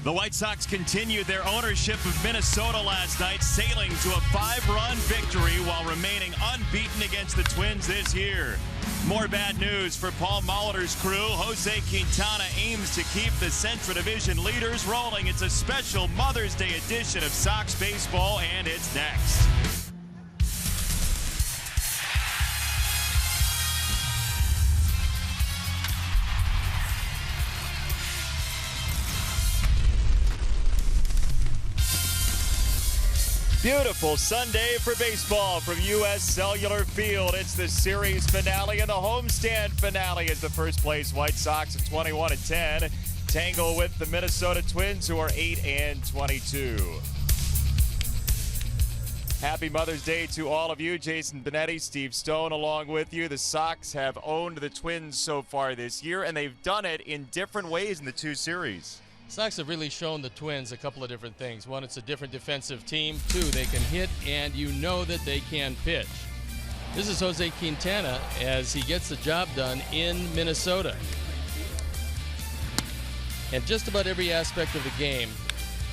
The White Sox continued their ownership of Minnesota last night, sailing to a 5-run victory while remaining unbeaten against the Twins this year. More bad news for Paul Molitor's crew. Jose Quintana aims to keep the Central Division leaders rolling. It's a special Mother's Day edition of Sox baseball, and it's next. Beautiful Sunday for baseball from U.S. Cellular Field. It's the series finale and the homestand finale as the first place White Sox at 21-10 tangle with the Minnesota Twins, who are 8-22. Happy Mother's Day to all of you. Jason Benetti, Steve Stone along with you. The Sox have owned the Twins so far this year, and they've done it in different ways in the two series. Sox have really shown the Twins a couple of different things. One, it's a different defensive team. Two, they can hit, and you know that they can pitch. This is Jose Quintana as he gets the job done in Minnesota. And just about every aspect of the game,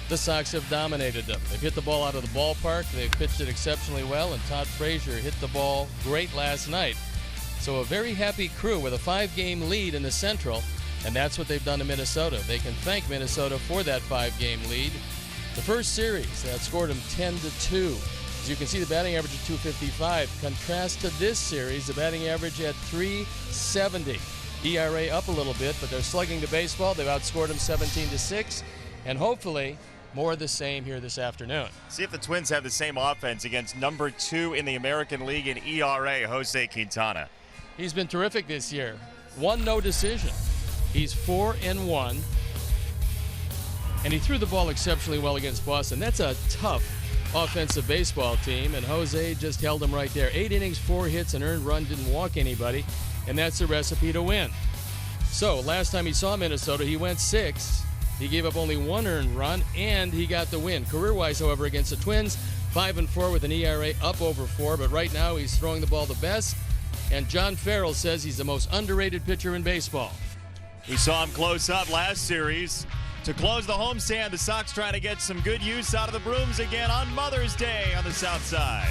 the Sox have dominated them. They've hit the ball out of the ballpark. They've pitched it exceptionally well, and Todd Frazier hit the ball great last night. So a very happy crew with a 5-game lead in the Central. And that's what they've done to Minnesota. They can thank Minnesota for that 5-game lead. The first series, that scored them 10-2. As you can see, the batting average at .255. Contrast to this series, the batting average at .370. ERA up a little bit, but they're slugging the baseball. They've outscored them 17-6. And hopefully, more of the same here this afternoon. See if the Twins have the same offense against number 2 in the American League in ERA, Jose Quintana. He's been terrific this year. One no decision. He's 4-1, and he threw the ball exceptionally well against Boston. That's a tough offensive baseball team, and Jose just held him right there. 8 innings, 4 hits, an earned run, didn't walk anybody, and that's the recipe to win. So last time he saw Minnesota, he went 6. He gave up only 1 earned run, and he got the win. Career-wise, however, against the Twins, 5-4 with an ERA up over 4, but right now he's throwing the ball the best, and John Farrell says he's the most underrated pitcher in baseball. We saw him close up last series. To close the homestand, the Sox trying to get some good use out of the brooms again on Mother's Day on the South Side.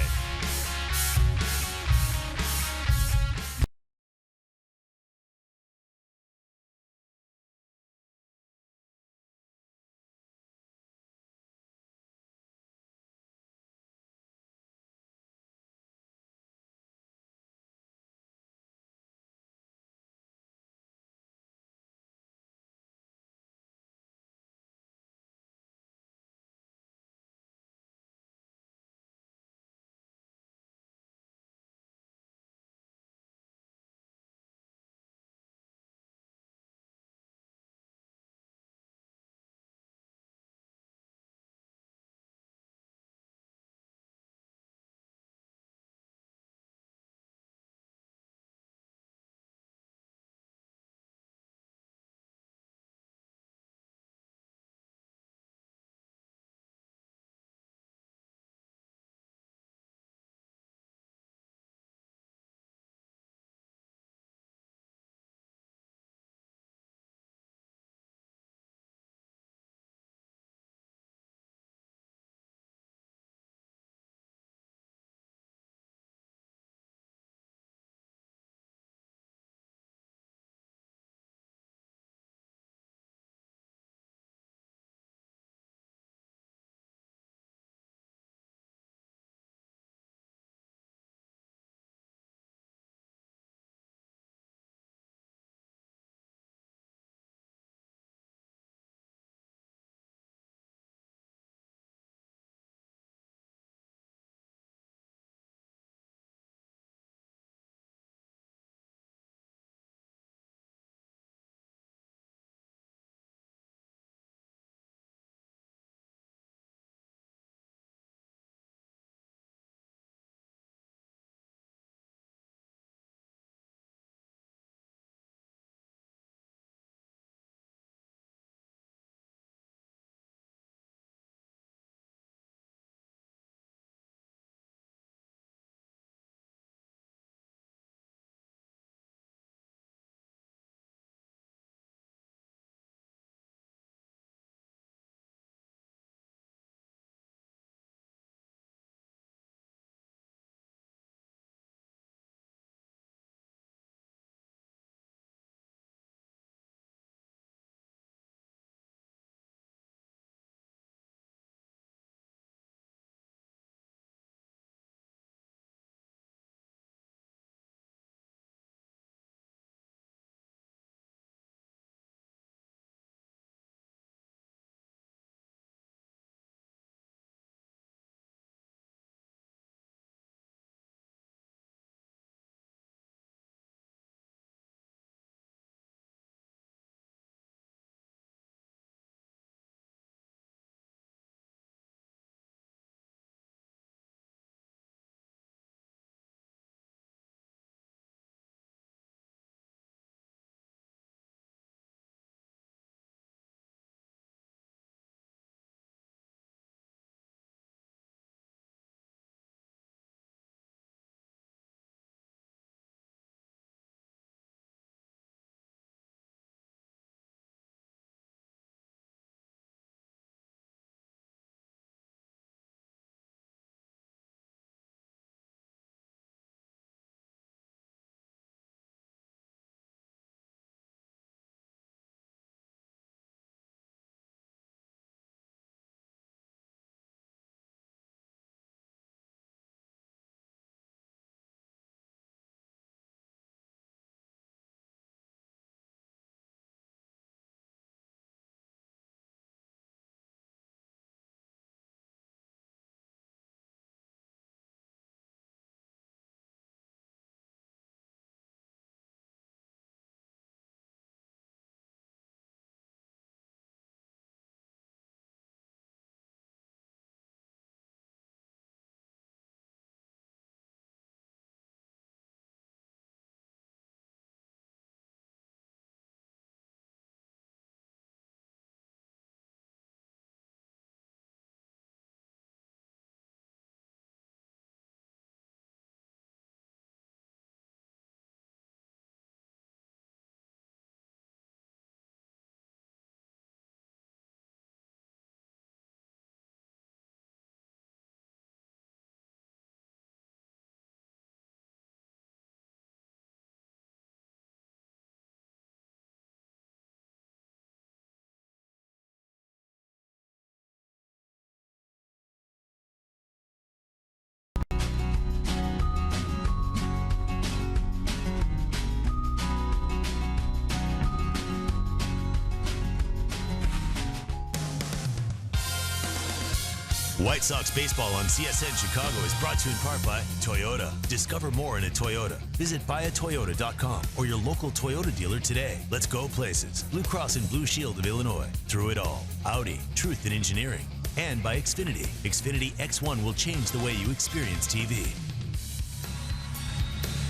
White Sox baseball on CSN Chicago is brought to you in part by Toyota. Discover more in a Toyota. Visit buyatoyota.com or your local Toyota dealer today. Let's go places. Blue Cross and Blue Shield of Illinois. Through it all. Audi. Truth in engineering. And by Xfinity. Xfinity X1 will change the way you experience TV.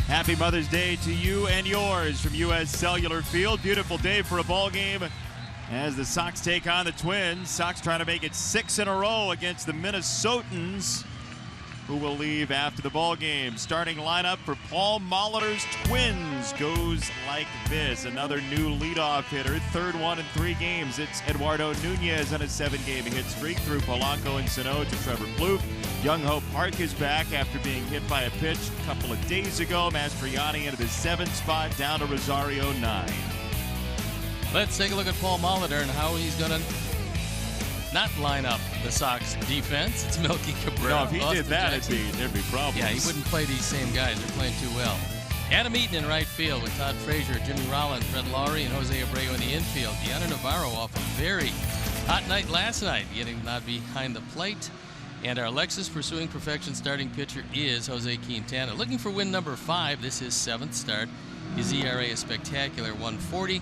Happy Mother's Day to you and yours from U.S. Cellular Field. Beautiful day for a ball game as the Sox take on the Twins. Sox trying to make it 6 in a row against the Minnesotans, who will leave after the ball game. Starting lineup for Paul Molitor's Twins goes like this. Another new leadoff hitter, third one in 3 games. It's Eduardo Nunez on a 7-game hit streak through Polanco and Sano to Trevor Plouffe. Young-Ho Park is back after being hit by a pitch a couple of days ago. Mastriani into the 7th spot, down to Rosario 9. Let's take a look at Paul Molitor and how he's going to not line up the Sox defense. It's Melky Cabrera. No, if he did that, there'd be problems. Yeah, he wouldn't play these same guys. They're playing too well. Adam Eaton in right field with Todd Frazier, Jimmy Rollins, Fred Lowry, and Jose Abreu in the infield. Deanna Navarro off a very hot night last night, getting not behind the plate. And our Lexus Pursuing Perfection starting pitcher is Jose Quintana. Looking for win number 5. This is 7th start. His ERA is spectacular, 1.40.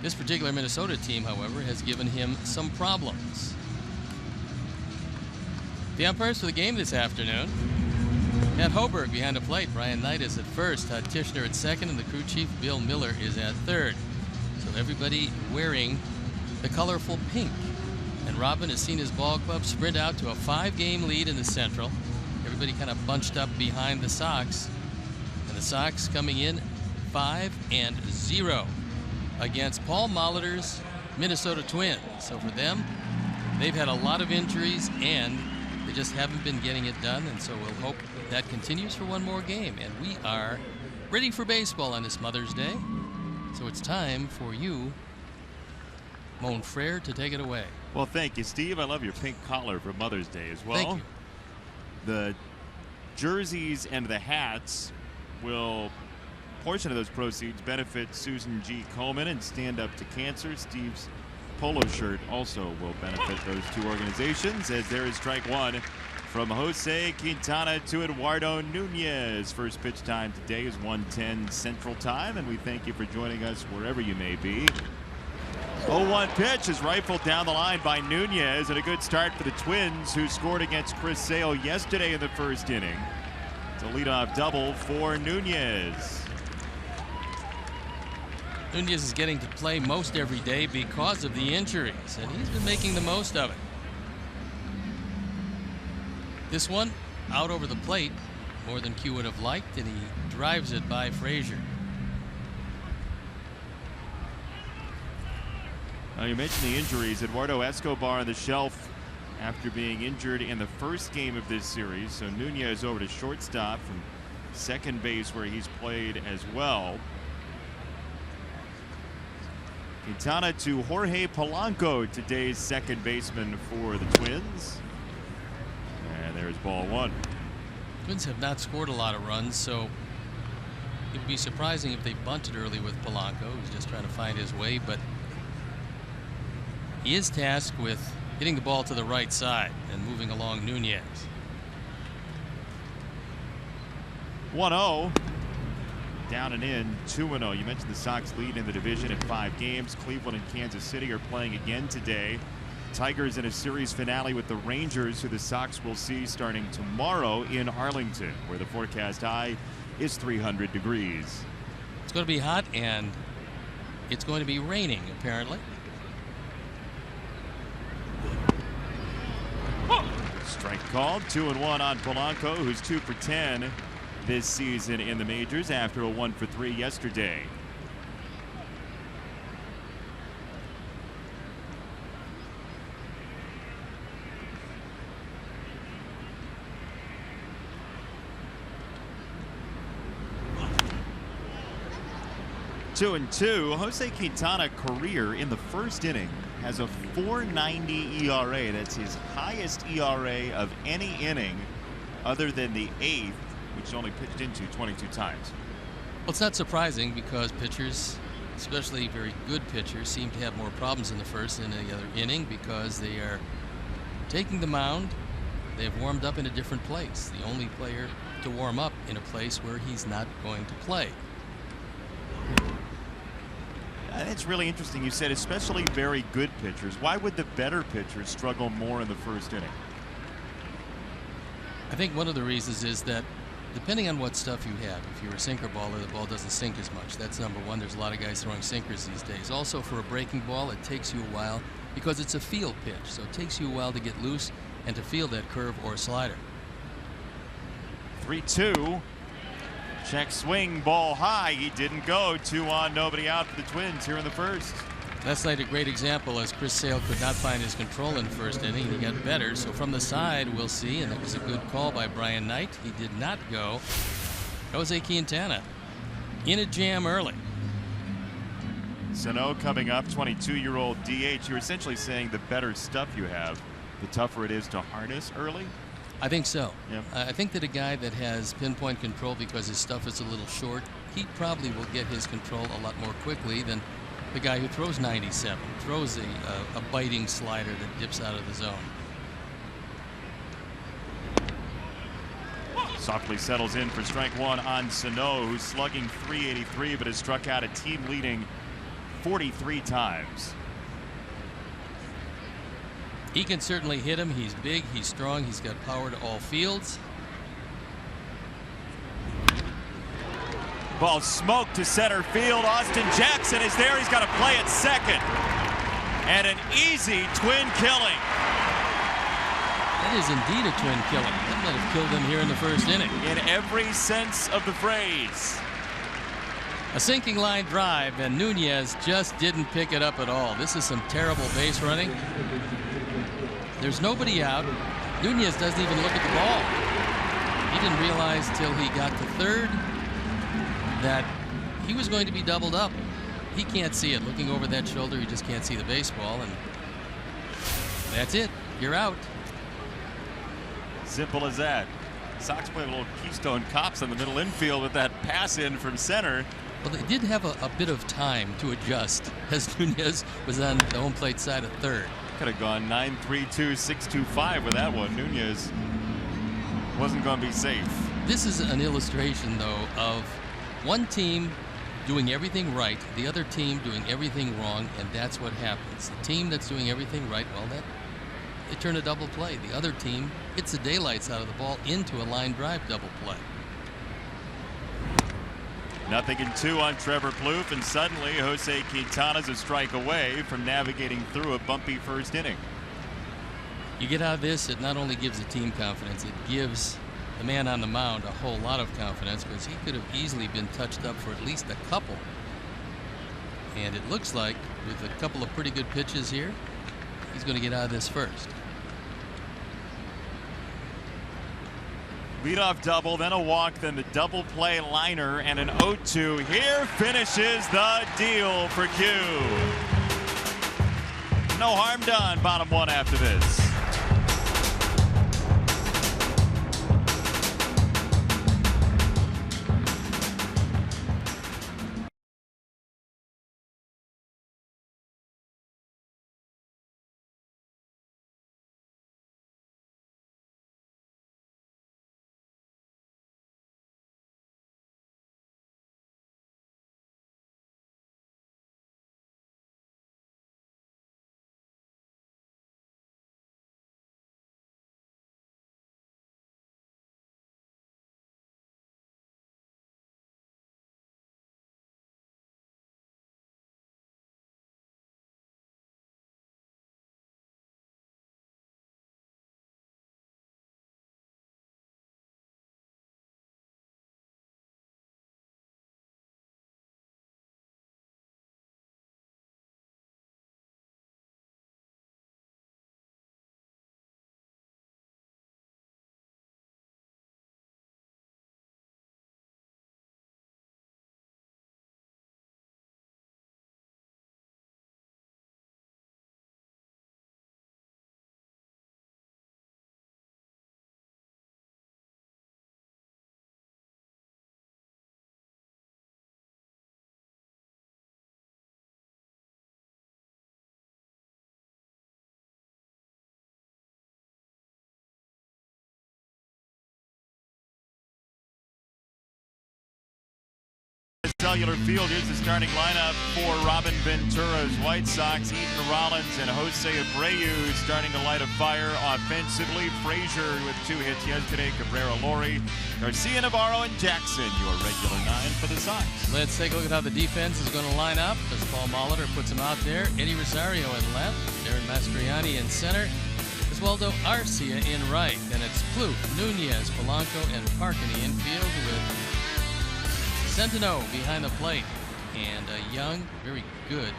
This particular Minnesota team, however, has given him some problems. The umpires for the game this afternoon: Matt Hoberg behind the plate, Brian Knight is at first, Todd Tishner at second, and the crew chief Bill Miller is at third. So everybody wearing the colorful pink. And Robin has seen his ball club sprint out to a 5-game lead in the Central. Everybody kind of bunched up behind the Sox. And the Sox coming in 5-0 against Paul Molitor's Minnesota Twins. So for them, they've had a lot of injuries and they just haven't been getting it done. And so we'll hope that continues for one more game. And we are ready for baseball on this Mother's Day. So it's time for you, Mon Frere, to take it away. Well, thank you, Steve. I love your pink collar for Mother's Day as well. Thank you. The jerseys and the hats will, portion of those proceeds benefit Susan G. Komen and Stand Up to Cancer. Steve's polo shirt also will benefit those 2 organizations, as there is strike 1 from Jose Quintana to Eduardo Nunez. First pitch time today is 1:10 Central Time, and we thank you for joining us wherever you may be. 0-1 pitch is rifled down the line by Nunez, and a good start for the Twins, who scored against Chris Sale yesterday in the first inning. It's a leadoff double for Nunez. Nunez is getting to play most every day because of the injuries, and he's been making the most of it. This one out over the plate more than Q would have liked, and he drives it by Frazier. Now, you mentioned the injuries. Eduardo Escobar on the shelf after being injured in the first game of this series. So Nunez over to shortstop from second base, where he's played as well. Quintana to Jorge Polanco, today's second baseman for the Twins. And there's ball 1. Twins have not scored a lot of runs, so it would be surprising if they bunted early with Polanco. He's just trying to find his way, but he is tasked with hitting the ball to the right side and moving along Nunez. 1-0. Down and in, 2-0. You mentioned the Sox lead in the division at 5 games. Cleveland and Kansas City are playing again today. Tigers in a series finale with the Rangers, who the Sox will see starting tomorrow in Arlington, where the forecast high is 300 degrees. It's going to be hot, and it's going to be raining, apparently. Strike called. 2-1 on Polanco, who's 2 for 10 this season in the majors after a 1 for 3 yesterday. Two and 2. Jose Quintana career in the first inning has a 4.90 ERA. That's his highest ERA of any inning other than the 8th, which only pitched into 22 times. Well, it's not surprising because pitchers, especially very good pitchers, seem to have more problems in the first and the other inning because they are taking the mound They've warmed up in a different place. The only player to warm up in a place where he's not going to play. It's really interesting. You said especially very good pitchers. Why would the better pitchers struggle more in the first inning? I think one of the reasons is that depending on what stuff you have, if you're a sinker baller, the ball doesn't sink as much. That's number one. There's a lot of guys throwing sinkers these days. Also, for a breaking ball, it takes you a while because it's a field pitch. So it takes you a while to get loose and to feel that curve or slider. 3-2. Check swing, ball high. He didn't go. 2 on, nobody out for the Twins here in the first. Last night a great example as Chris Sale could not find his control in first inning. He got better. So from the side we'll see, and that was a good call by Brian Knight. He did not go. Jose Quintana in a jam early. Sano coming up, 22-year-old DH. You're essentially saying the better stuff you have, the tougher it is to harness early? I think so. Yep. I think that a guy that has pinpoint control because his stuff is a little short, he probably will get his control a lot more quickly than the guy who throws 97, throws a biting slider that dips out of the zone. Softly settles in for strike one on Sano, who's slugging .383 but has struck out a team-leading 43 times. He can certainly hit him. He's big, he's strong, he's got power to all fields. Ball smoked to center field. Austin Jackson is there. He's got to play at second. And an easy twin killing. That is indeed a twin killing. That might have killed him here in the first inning. In every sense of the phrase. A sinking line drive, and Nunez just didn't pick it up at all. This is some terrible base running. There's nobody out. Nunez doesn't even look at the ball. He didn't realize till he got to third that he was going to be doubled up. He can't see it. Looking over that shoulder, he just can't see the baseball, and that's it. You're out. Simple as that. Sox play a little Keystone Cops in the middle infield with that pass in from center. Well, they did have a bit of time to adjust as Nunez was on the home plate side of third. Could have gone 9-3-2, 6-2-5 with that one. Nunez wasn't going to be safe. This is an illustration, though, of one team doing everything right, the other team doing everything wrong, and that's what happens. The team that's doing everything right, well, they turn a double play. The other team hits the daylights out of the ball into a line drive double play. 0-2 on Trevor Plouffe, and suddenly Jose Quintana's a strike away from navigating through a bumpy first inning. You get out of this, it not only gives the team confidence, it gives the man on the mound a whole lot of confidence, because he could have easily been touched up for at least a couple. And it looks like with a couple of pretty good pitches here, he's going to get out of this first. Leadoff double, then a walk, then the double play liner, and an 0-2. Here finishes the deal for Q. No harm done, bottom one after this. Cellular Field. Here's the starting lineup for Robin Ventura's White Sox. Ethan Rollins and Jose Abreu starting to light a fire offensively. Frazier with 2 hits yesterday. Cabrera, Laurie, Garcia, Navarro, and Jackson, your regular 9 for the Sox. Let's take a look at how the defense is going to line up as Paul Molitor puts them out there. Eddie Rosario in left, Darren Mastriani in center, Oswaldo Arcia in right. Then it's Plouffe, Nunez, Polanco, and Park in the infield with Centeno behind the plate. And a young, very good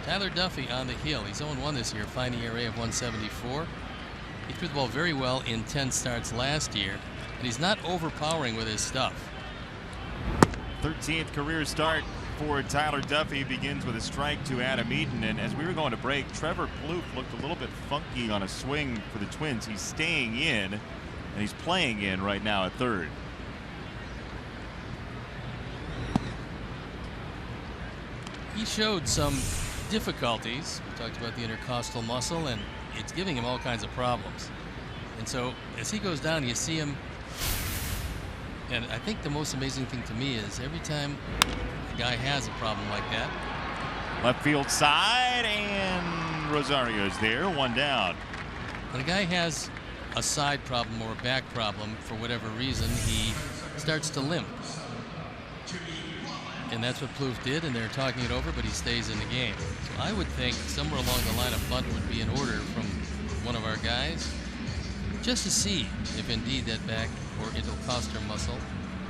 Tyler Duffy on the hill. He's 0-1 this year, finding ERA of 174. He threw the ball very well in 10 starts last year, and he's not overpowering with his stuff. 13th career start for Tyler Duffy begins with a strike to Adam Eaton. And as we were going to break, Trevor Plouffe looked a little bit funky on a swing for the Twins. He's staying in, and he's playing in right now at third. He showed some difficulties. We talked about the intercostal muscle, and it's giving him all kinds of problems. And so as he goes down, you see him. And I think the most amazing thing to me is every time a guy has a problem like that. Left field side, and Rosario's there, 1 down. When a guy has a side problem or a back problem for whatever reason, he starts to limp. And that's what Plouffe did, and they're talking it over, but he stays in the game. So I would think somewhere along the line a bunt would be in order from one of our guys, just to see if indeed that back or intercostal muscle,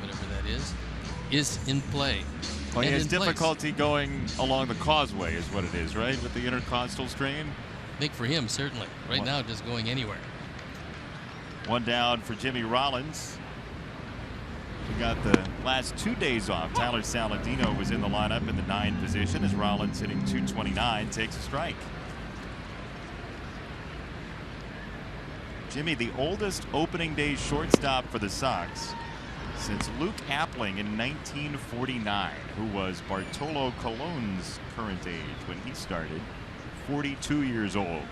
whatever that is in play. Well, he has difficulty going along the causeway is what it is, right, with the intercostal strain? Big for him, certainly. Right now, just going anywhere. 1 down for Jimmy Rollins. We got the last 2 days off. Tyler Saladino was in the lineup in the 9 position as Rollins hitting .229 takes a strike. Jimmy, the oldest opening day shortstop for the Sox since Luke Appling in 1949, who was Bartolo Colon's current age when he started, 42 years old.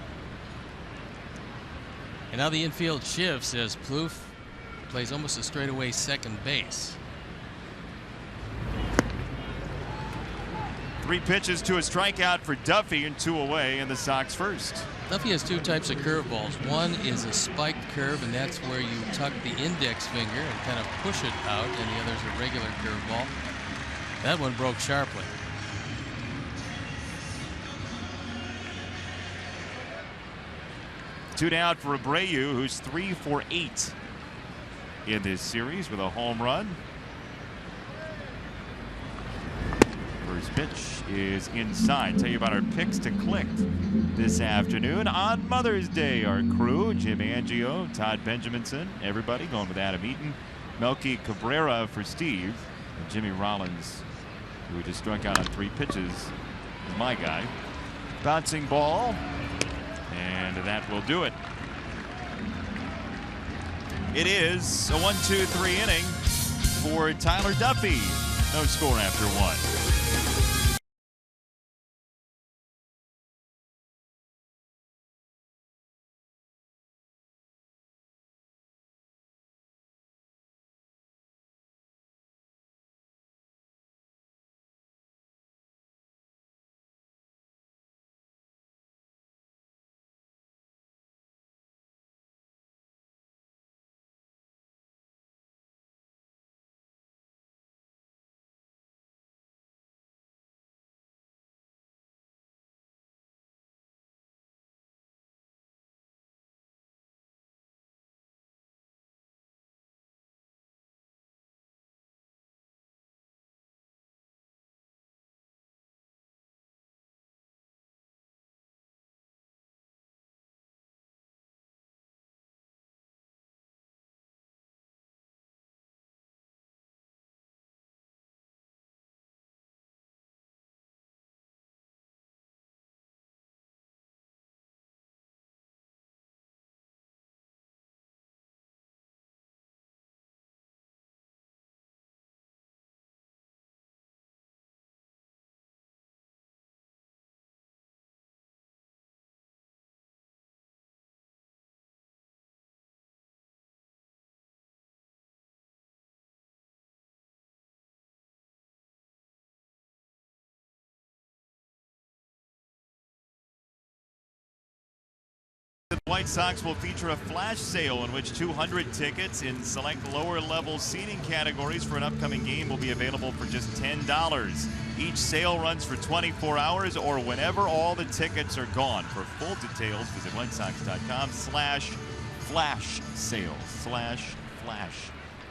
And now the infield shifts as Plouffe plays almost a straightaway second base. 3 pitches to a strikeout for Duffy and 2 away, and the Sox first. Duffy has 2 types of curveballs. One is a spiked curve, and that's where you tuck the index finger and kind of push it out, and the other is a regular curveball. That one broke sharply. Two down for Abreu, who's 3 for 8 in this series with a home run. First pitch is inside. Tell you about our picks to click this afternoon on Mother's Day. Our crew, Jim Angio, Todd Benjaminson, everybody going with Adam Eaton, Melky Cabrera for Steve, and Jimmy Rollins, who just struck out on 3 pitches, is my guy. Bouncing ball, and that will do it. It is a 1-2-3 inning for Tyler Duffy. No score after 1. White Sox will feature a flash sale in which 200 tickets in select lower level seating categories for an upcoming game will be available for just $10. Each sale runs for 24 hours or whenever all the tickets are gone. For full details, visit whitesox.com/flash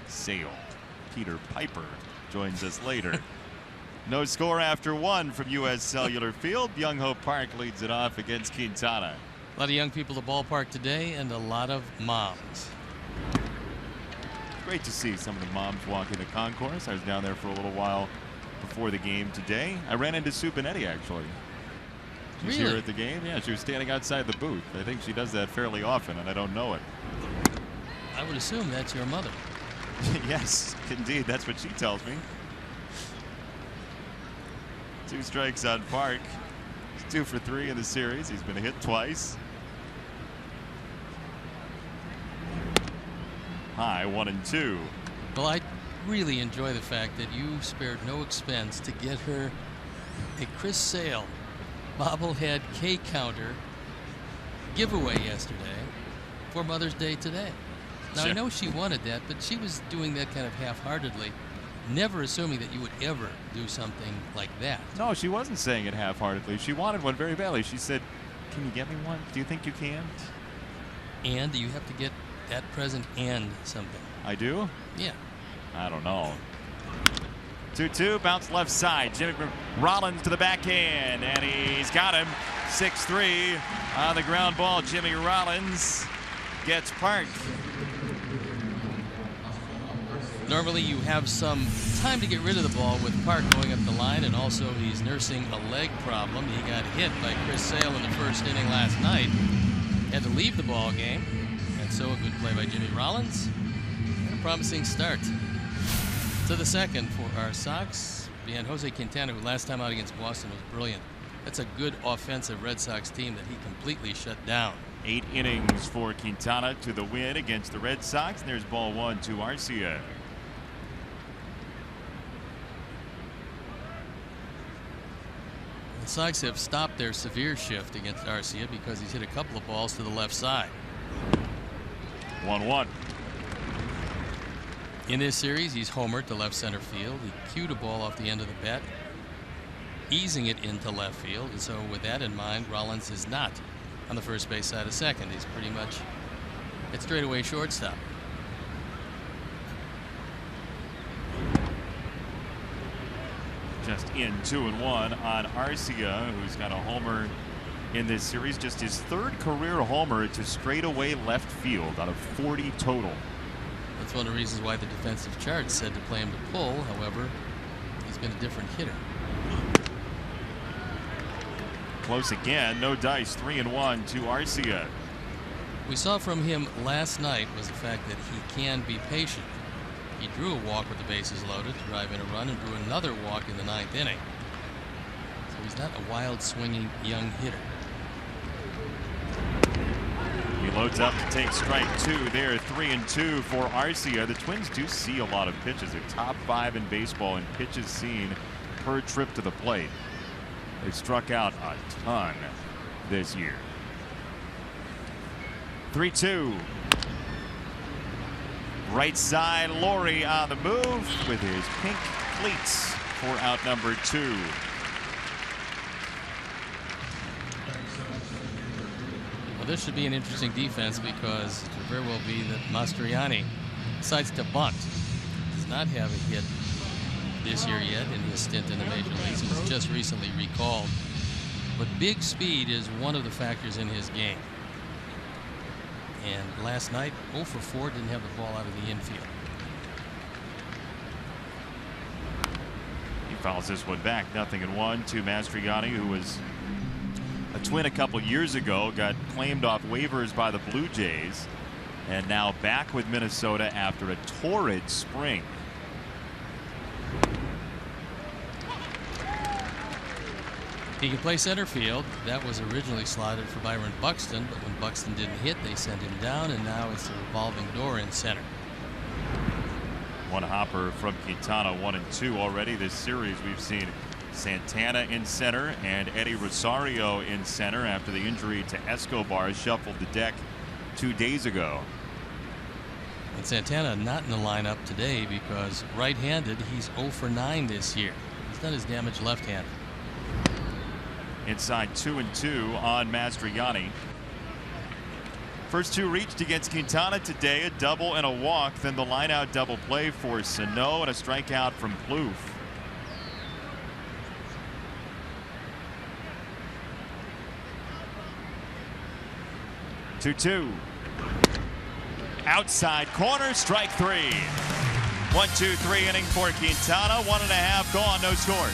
sale. Peter Piper joins us later. No score after one from U.S. Cellular Field. Byung Ho Park leads it off against Quintana. A lot of young people at the ballpark today and a lot of moms. Great to see some of the moms walking the concourse. I was down there for a little while before the game today. I ran into Sue Benetti, actually. She's Really? here at the game. Yeah, she was standing outside the booth. I think she does that fairly often, and I don't know it. I would assume that's your mother. Yes, indeed. That's what she tells me. 2 strikes on Park. He's 2 for 3 in the series. He's been hit twice. High 1-2. Well, I really enjoy the fact that you spared no expense to get her a Chris Sale bobblehead K counter giveaway yesterday for Mother's Day today. Now, I know she wanted that, but she was doing that kind of half-heartedly, never assuming that you would ever do something like that. No, she wasn't saying it half-heartedly. She wanted one very badly. She said, "Can you get me one? Do you think you can?" And you have to get that present and something. I do? Yeah. I don't know. 2-2, bounce left side. Jimmy Rollins to the backhand, and he's got him. 6-3 on the ground ball. Jimmy Rollins gets Park. Normally you have some time to get rid of the ball with Park going up the line, and also he's nursing a leg problem. He got hit by Chris Sale in the first inning last night. Had to leave the ball game, and so a good play by Jimmy Rollins. And a promising start to the second for our Sox. And Jose Quintana, who last time out against Boston was brilliant. That's a good offensive Red Sox team that he completely shut down. 8 innings for Quintana to the win against the Red Sox. And there's ball 1 to Arcia. The Sox have stopped their severe shift against Arcia because he's hit a couple of balls to the left side. 1-1. In this series, he's homered to left center field. He cued a ball off the end of the bat, easing it into left field. And so with that in mind, Rollins is not on the first base side of second. He's pretty much at straightaway shortstop. Just in 2-1 on Arcia, who's got a homer in this series. Just his 3rd career homer to straightaway left field out of 40 total. That's one of the reasons why the defensive chart said to play him to pull. However, he's been a different hitter. Close again, no dice. 3-1 to Arcia. We saw from him last night was the fact that he can be patient. He drew a walk with the bases loaded to drive in a run and drew another walk in the 9th inning. So he's not a wild swinging young hitter. He loads up to take strike 2 there. 3-2 for Arcia. The Twins do see a lot of pitches. They're top 5 in baseball in pitches seen per trip to the plate. They've struck out a ton this year. 3-2. Right side, Laurie on the move with his pink cleats for out number 2. Well, this should be an interesting defense because it could very well be that Mastriani decides to bunt. Does not have a hit this year yet in his stint in the major leagues. He was just recently recalled. But big speed is one of the factors in his game. And last night, 0 for 4, didn't have the ball out of the infield. He fouls this one back. 0-1 to Mastriani, who was a Twin a couple years ago, got claimed off waivers by the Blue Jays, and now back with Minnesota after a torrid spring. He can play center field. That was originally slotted for Byron Buxton, but when Buxton didn't hit, they sent him down, and now it's a revolving door in center. One hopper from Quintana, 1-2 already this series. We've seen Santana in center and Eddie Rosario in center after the injury to Escobar shuffled the deck 2 days ago. And Santana not in the lineup today because right-handed, he's 0 for 9 this year. He's done his damage left-handed. Inside 2-2 on Mastriani. First two reached against Quintana today, a double and a walk. Then the line-out double play for Sano and a strikeout from Plouffe. 2-2. Outside corner, strike 3. 1-2-3 inning for Quintana. 1.5 gone, no score.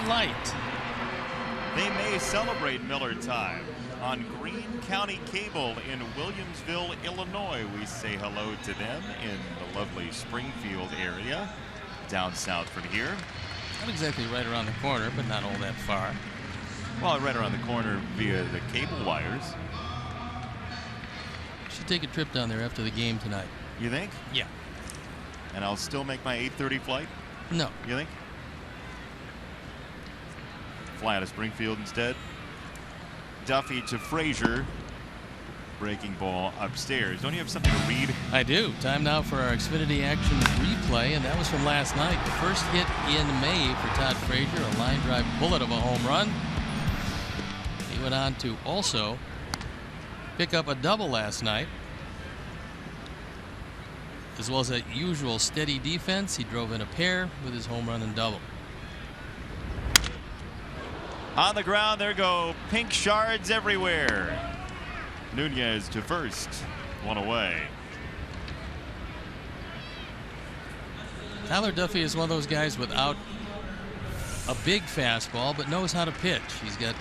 Light. They may celebrate Miller time on Greene County Cable in Williamsville, Illinois. We say hello to them in the lovely Springfield area down south from here. Not exactly right around the corner, but not all that far. Well, right around the corner via the cable wires. Should take a trip down there after the game tonight. You think? Yeah. And I'll still make my 8:30 flight? No. You think? Fly out of Springfield instead. Duffy to Frazier. Breaking ball upstairs. Don't you have something to read? I do. Time now for our Xfinity Action replay, and that was from last night. The first hit in May for Todd Frazier, a line drive bullet of a home run. He went on to also pick up a double last night. As well as a usual steady defense, he drove in a pair with his home run and double. On the ground, there go pink shards everywhere. Nunez to first, one away. Tyler Duffy is one of those guys without a big fastball, but knows how to pitch. He's got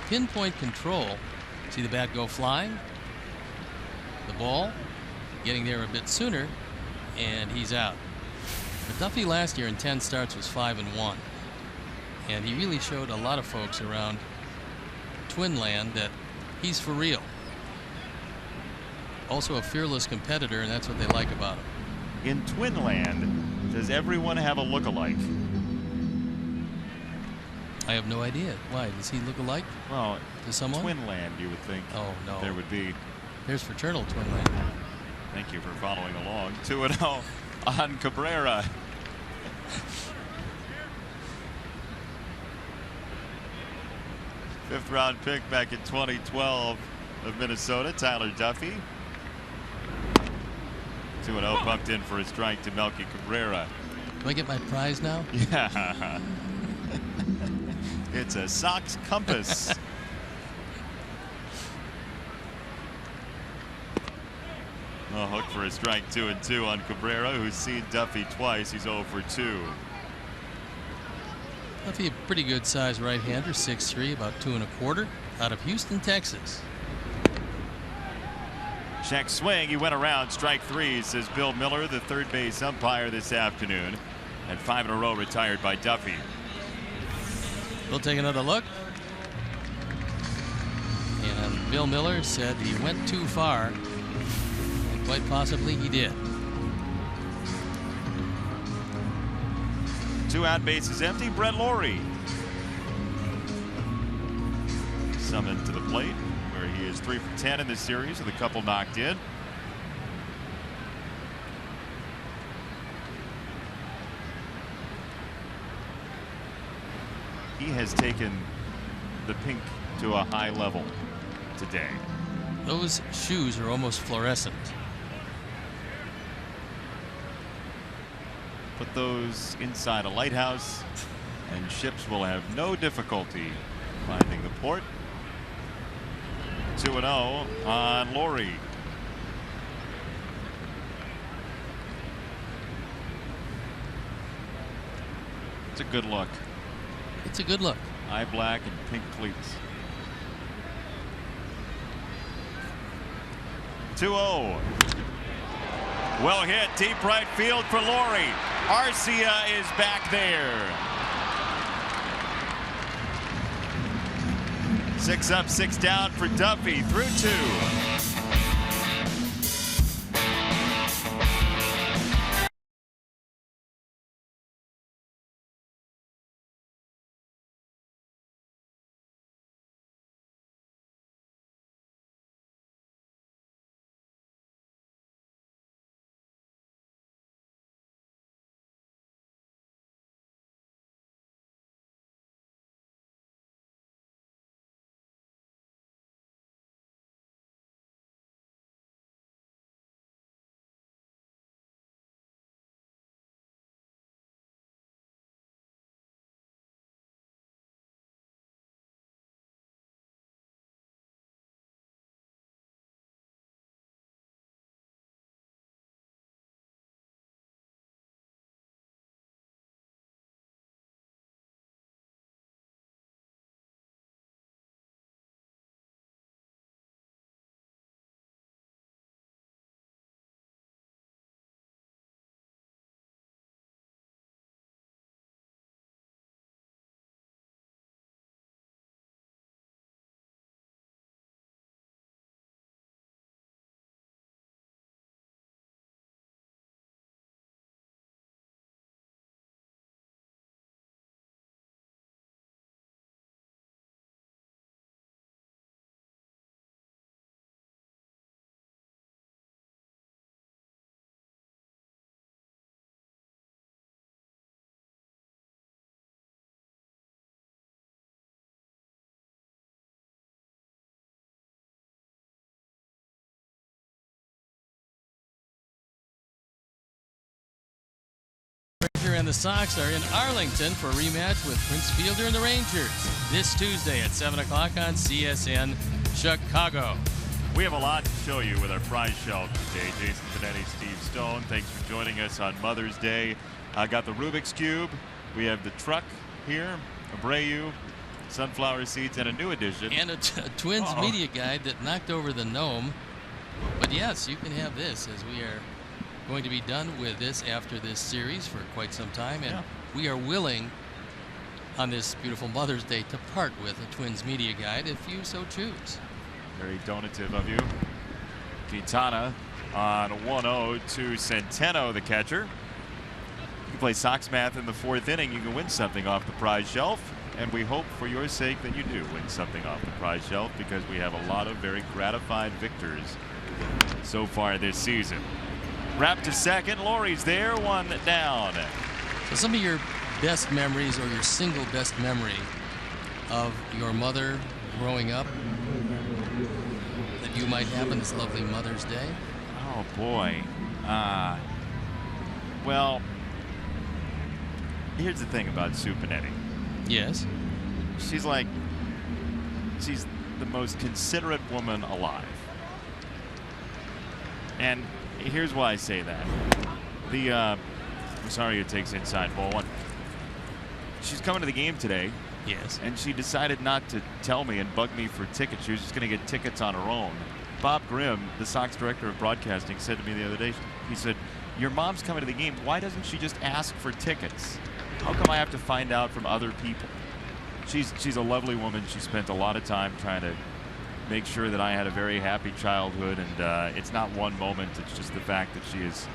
pinpoint control. See the bat go flying? The ball getting there a bit sooner, and he's out. But Duffy last year in 10 starts was 5-1. And he really showed a lot of folks around Twinland that he's for real. Also a fearless competitor, and that's what they like about him. In Twinland, does everyone have a look-alike? I have no idea. Why? Does he look alike Well, to someone? Twinland, you would think. Oh, no. There would be. There's fraternal Twinland. Thank you for following along. 2-0 on Cabrera. Fifth-round pick back in 2012 of Minnesota, Tyler Duffy. 2-0 pumped in for a strike to Melky Cabrera. Do I get my prize now? Yeah. It's a Sox compass. A hook for a strike, 2-2 on Cabrera, who's seen Duffy twice. He's 0 for 2. Duffy, a pretty good size right-hander, 6'3", about 2 1/4, out of Houston, Texas. Check swing. He went around. Strike 3, says Bill Miller, the third base umpire this afternoon. And 5 in a row retired by Duffy. We'll take another look. And Bill Miller said he went too far. And quite possibly he did. 2 out, bases empty. Brett Lawrie summoned to the plate, where he is 3 for 10 in this series with a couple knocked in. He has taken the pink to a high level today. Those shoes are almost fluorescent. Put those inside a lighthouse and ships will have no difficulty finding the port. 2-0 on Lawrie. It's a good look. It's a good look. Eye black and pink cleats. 2-0. Well hit, deep right field for Lawrie. Arcia is back there. 6 up, 6 down for Duffy through 2. And the Sox are in Arlington for a rematch with Prince Fielder and the Rangers this Tuesday at 7 o'clock on CSN Chicago. We have a lot to show you with our prize shelf today. Jason Benetti, Steve Stone, thanks for joining us on Mother's Day. I got the Rubik's Cube. We have the truck here, Abreu, sunflower seeds, and a new addition. And a Twins media guide that knocked over the gnome. But yes, you can have this, as we are going to be done with this after this series for quite some time, and we are willing on this beautiful Mother's Day to part with a Twins media guide if you so choose. Very donative of you. Quintana on 1-0 to Centeno, the catcher. You can play Sox math in the 4th inning. You can win something off the prize shelf, and we hope for your sake that you do win something off the prize shelf, because we have a lot of very gratified victors so far this season. Wrap to second. Lawrie's there, 1 down. So some of your best memories, or your single best memory of your mother growing up that you might have on this lovely Mother's Day? Oh boy. Well, here's the thing about Sue Panetti. Yes. She's the most considerate woman alive. And here's why I say that. Rosario takes inside ball 1. she's coming to the game today. Yes. And she decided not to tell me and bug me for tickets. She was just going to get tickets on her own. Bob Grimm, the Sox director of broadcasting, said to me the other day, he said, your mom's coming to the game. Why doesn't she just ask for tickets? How come I have to find out from other people? She's a lovely woman. She spent a lot of time trying to make sure that I had a very happy childhood, and it's not one moment. It's just the fact that she is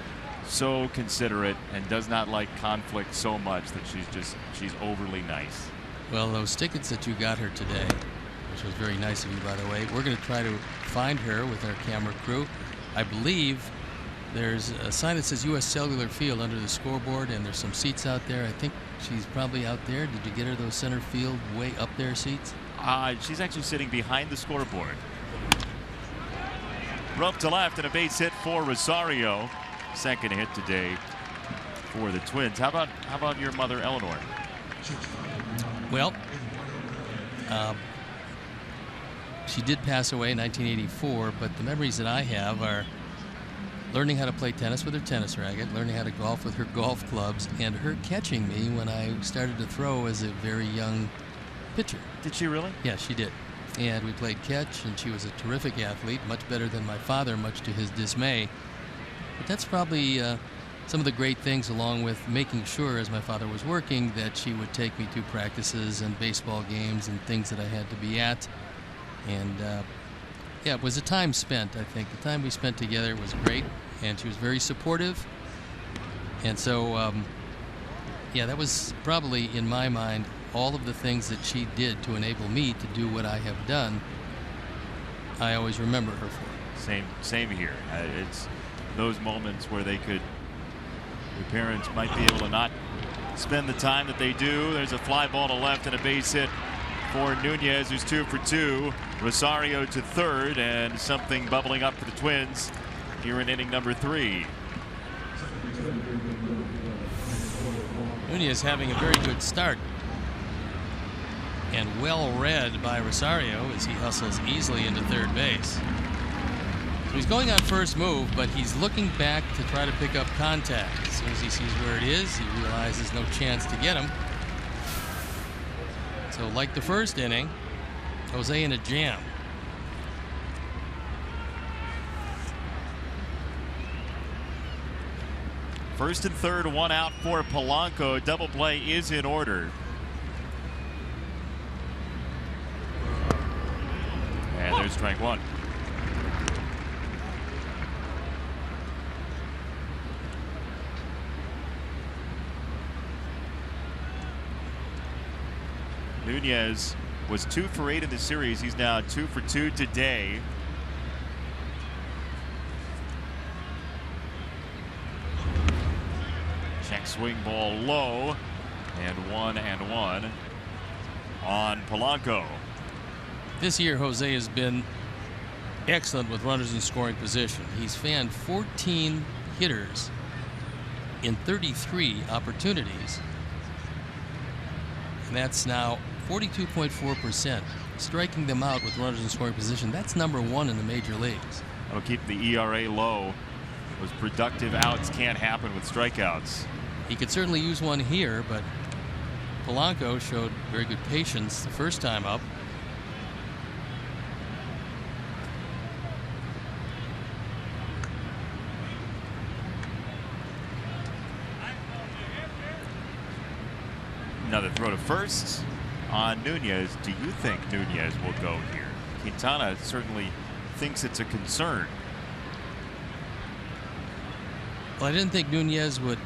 so considerate and does not like conflict so much that she's overly nice. Well, those tickets that you got her today, which was very nice of you, by the way, we're going to try to find her with our camera crew. I believe there's a sign that says U.S. Cellular Field under the scoreboard, and there's some seats out there. I think she's probably out there. Did you get her those center field way up there seats? She's actually sitting behind the scoreboard. Rope to left and a base hit for Rosario. Second hit today for the Twins. How about your mother, Eleanor? Well, she did pass away in 1984, but the memories that I have are learning how to play tennis with her tennis racket, learning how to golf with her golf clubs, and her catching me when I started to throw as a very young pitcher. Did she really? Yeah, she did. And we played catch, and she was a terrific athlete, much better than my father, much to his dismay. But that's probably some of the great things, along with making sure, as my father was working, that she would take me to practices and baseball games and things that I had to be at. And yeah, it was a time spent, I think. The time we spent together was great, and she was very supportive. And so, yeah, that was probably, in my mind, all of the things that she did to enable me to do what I have done. I always remember her for. Same here. It's those moments where your parents might be able to not spend the time that they do. There's a fly ball to left and a base hit for Nunez, who's 2 for 2. Rosario to third, and something bubbling up for the Twins here in inning number 3. Nunez having a very good start, and well read by Rosario as he hustles easily into third base. So he's going on first move, but he's looking back to try to pick up contact. As soon as he sees where it is, he realizes no chance to get him. So like the first inning, Jose in a jam. First and third, one out for Polanco. Double play is in order. And there's strike one. Nunez was 2 for 8 in the series. He's now 2 for 2 today. Check swing ball low, and 1-1 on Polanco. This year, Jose has been excellent with runners in scoring position. He's fanned 14 hitters in 33 opportunities, and that's now 42.4%. Striking them out with runners in scoring position, that's number 1 in the major leagues. That'll keep the ERA low. Those productive outs can't happen with strikeouts. He could certainly use one here, but Polanco showed very good patience the first time up. Another throw to first on Nunez. Do you think Nunez will go here? Quintana certainly thinks it's a concern. Well, I didn't think Nunez would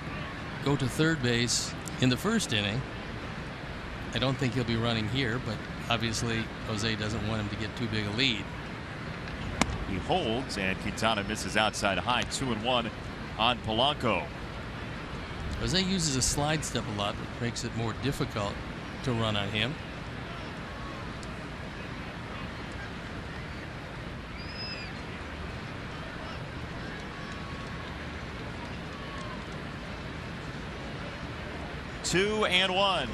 go to third base in the first inning. I don't think he'll be running here, but obviously Jose doesn't want him to get too big a lead. He holds, and Quintana misses outside high. 2-1 on Polanco. Jose uses a slide step a lot, which makes it more difficult to run on him. Two and one.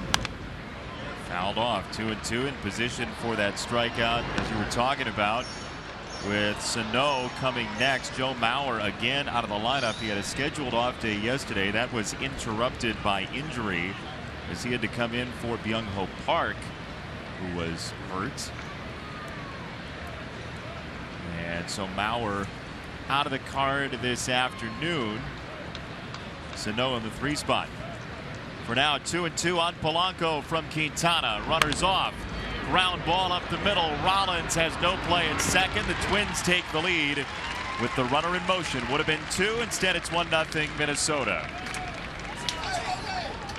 Fouled off. 2-2 in position for that strikeout, as you were talking about, with Sano coming next. Joe Mauer again out of the lineup. He had a scheduled off day yesterday. That was interrupted by injury. as he had to come in for Byung-ho Park, who was hurt. And so Mauer out of the card this afternoon. Sano in the 3 spot. For now, 2-2 on Polanco from Quintana. Runners off. Ground ball up the middle. Rollins has no play at second. The Twins take the lead with the runner in motion. Would have been 2. Instead, it's 1-0 Minnesota.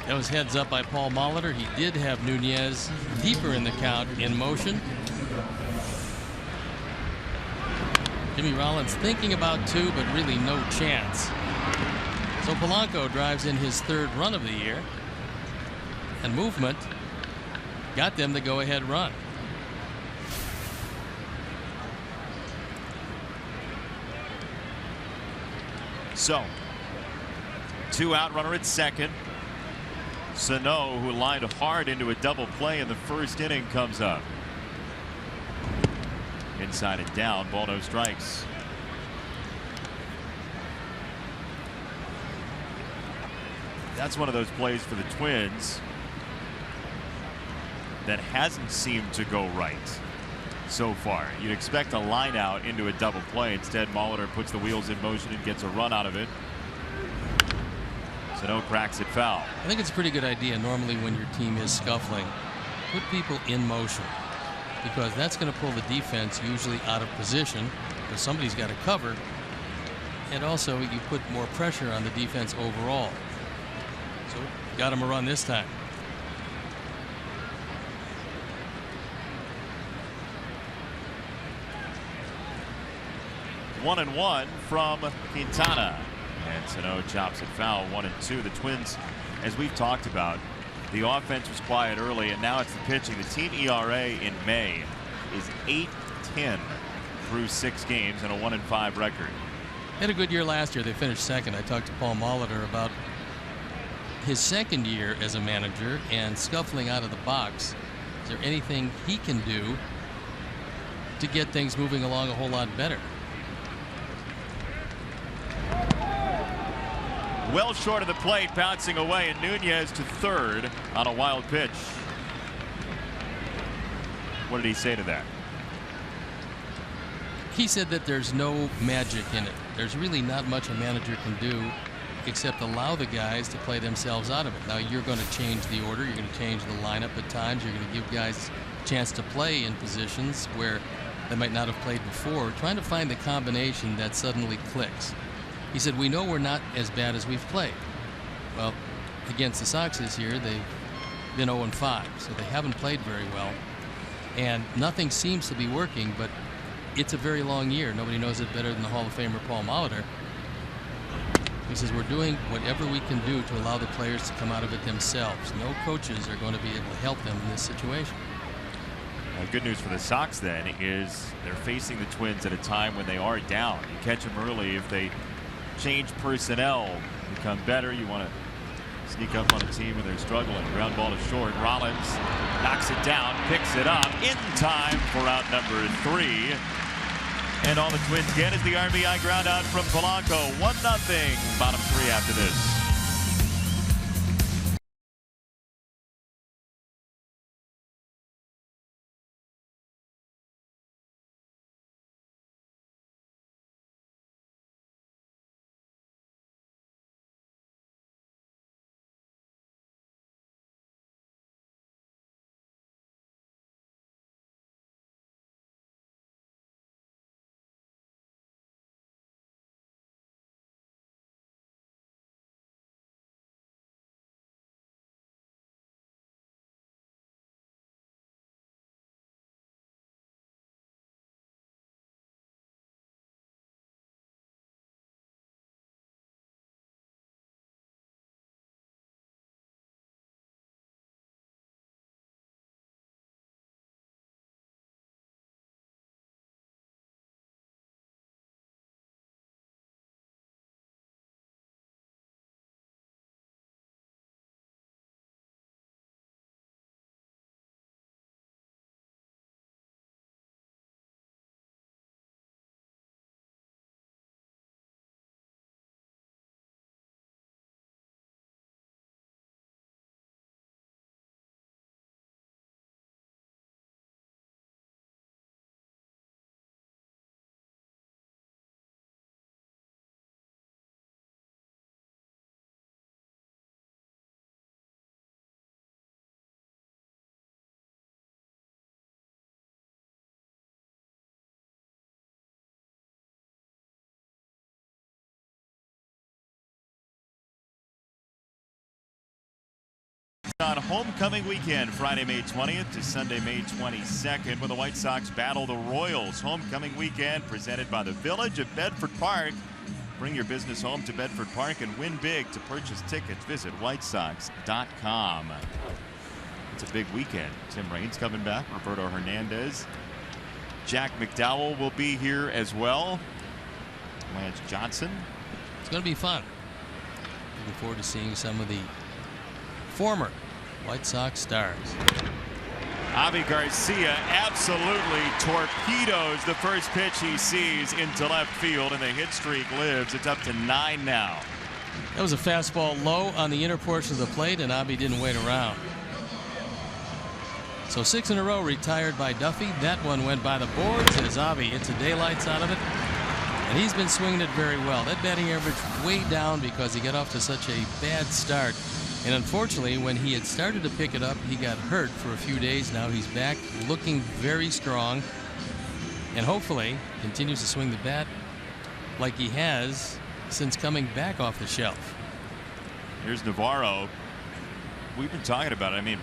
That was heads up by Paul Molitor. He did have Nunez deeper in the count in motion. Jimmy Rollins thinking about 2, but really no chance. So Polanco drives in his 3rd run of the year, and movement got them the go-ahead run. So 2-out runner at second. Sano, who lined hard into a double play in the 1st inning, comes up. Inside and down, ball, no strikes. That's one of those plays for the Twins that hasn't seemed to go right so far. You'd expect a line out into a double play. Instead, Molitor puts the wheels in motion and gets a run out of it. Sano cracks it foul. I think it's a pretty good idea normally when your team is scuffling. Put people in motion, because that's going to pull the defense usually out of position, because somebody's got to cover, and also you put more pressure on the defense overall. So got him a run this time. One and one from Quintana, and Sano chops it foul. 1-2. The Twins, as we've talked about, the offense was quiet early, and now it's the pitching. The team ERA in May is 8.10 through 6 games and a 1-5 record. Had a good year last year. They finished 2nd. I talked to Paul Molitor about his 2nd year as a manager and scuffling out of the box. Is there anything he can do to get things moving along a whole lot better? Well short of the plate, bouncing away, and Nunez to 3rd on a wild pitch. What did he say to that? He said that there's no magic in it. There's really not much a manager can do except allow the guys to play themselves out of it. Now, you're going to change the order. You're going to change the lineup at times. You're going to give guys a chance to play in positions where they might not have played before, trying to find the combination that suddenly clicks. He said, we know we're not as bad as we've played. Well, against the Sox this year, they've been 0-5, so they haven't played very well. And nothing seems to be working, but it's a very long year. Nobody knows it better than the Hall of Famer Paul Molitor. He says, we're doing whatever we can do to allow the players to come out of it themselves. No coaches are going to be able to help them in this situation. Good news for the Sox, then, is they're facing the Twins at a time when they are down. You catch them early. If they change personnel, become better, you want to sneak up on a team when they're struggling. Ground ball to short. Rollins knocks it down, picks it up in time for out number 3. And all the Twins get is the RBI ground out from Polanco. 1-0. Bottom 3 after this. on homecoming weekend, Friday, May 20th to Sunday, May 22nd, when the White Sox battle the Royals. Homecoming weekend presented by the Village of Bedford Park. Bring your business home to Bedford Park and win big. To purchase tickets, visit whitesox.com. It's a big weekend. Tim Raines coming back, Roberto Hernandez. Jack McDowell will be here as well. Lance Johnson. It's going to be fun. Looking forward to seeing some of the former White Sox stars. Avi Garcia absolutely torpedoes the first pitch he sees into left field, and the hit streak lives. It's up to 9 now. That was a fastball low on the inner portion of the plate, and Avi didn't wait around. So 6 in a row retired by Duffy. That one went by the boards as Avi hits the daylights out of it. And he's been swinging it very well. That batting average way down because he got off to such a bad start. And unfortunately, when he had started to pick it up, he got hurt for a few days. Now he's back looking very strong. And hopefully continues to swing the bat like he has since coming back off the shelf. Here's Navarro. We've been talking about it. I mean,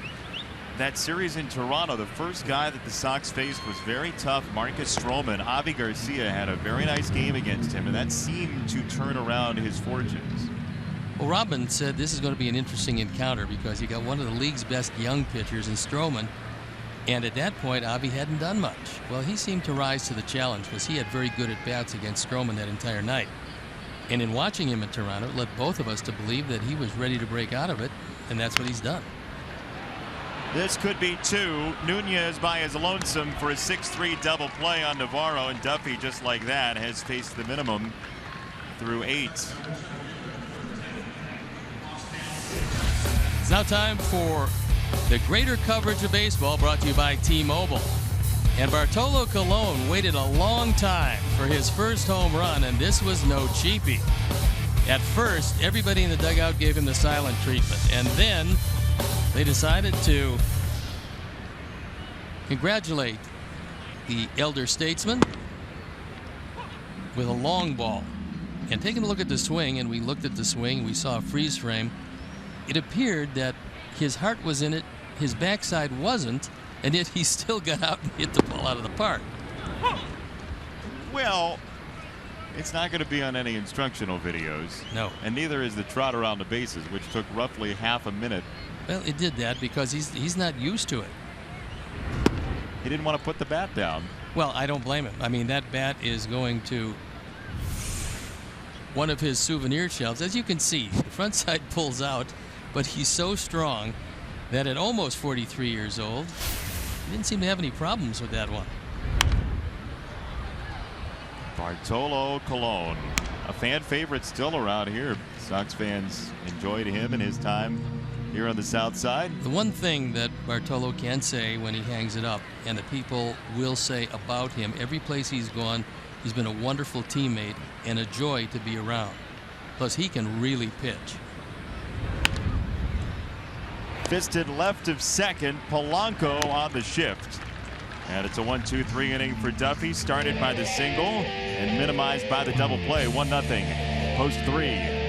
that series in Toronto, the first guy that the Sox faced was very tough, Marcus Stroman. Avi Garcia had a very nice game against him, and that seemed to turn around his fortunes. Well, Robin said this is going to be an interesting encounter because you got one of the league's best young pitchers in Stroman, and at that point, Avi hadn't done much. Well, he seemed to rise to the challenge because he had very good at-bats against Stroman that entire night. And in watching him in Toronto, it led both of us to believe that he was ready to break out of it, and that's what he's done. This could be 2. Nunez by his lonesome for a 6-3 double play on Navarro, and Duffy, just like that, has faced the minimum through 8. It's now time for the greater coverage of baseball, brought to you by T-Mobile. And Bartolo Colon waited a long time for his first home run, and this was no cheapie. At first, everybody in the dugout gave him the silent treatment, and then they decided to congratulate the elder statesman with a long ball. And taking a look at the swing, and we looked at the swing, we saw a freeze frame. It appeared that his heart was in it, his backside wasn't, and yet he still got out and hit the ball out of the park. Well, it's not going to be on any instructional videos. No. And neither is the trot around the bases, which took roughly half a minute. Well, it did that because he's not used to it. He didn't want to put the bat down. Well, I don't blame him. I mean, that bat is going to one of his souvenir shelves. As you can see, the front side pulls out, but he's so strong that at almost 43 years old, he didn't seem to have any problems with that one. Bartolo Colon, a fan favorite still around here. Sox fans enjoyed him in his time here on the South Side. The one thing that Bartolo can say when he hangs it up, and the people will say about him, every place he's gone, he's been a wonderful teammate and a joy to be around. Plus, he can really pitch. Fisted left of second, Polanco on the shift. And it's a 1-2-3 inning for Duffy, started by the single and minimized by the double play. 1-0, post 3.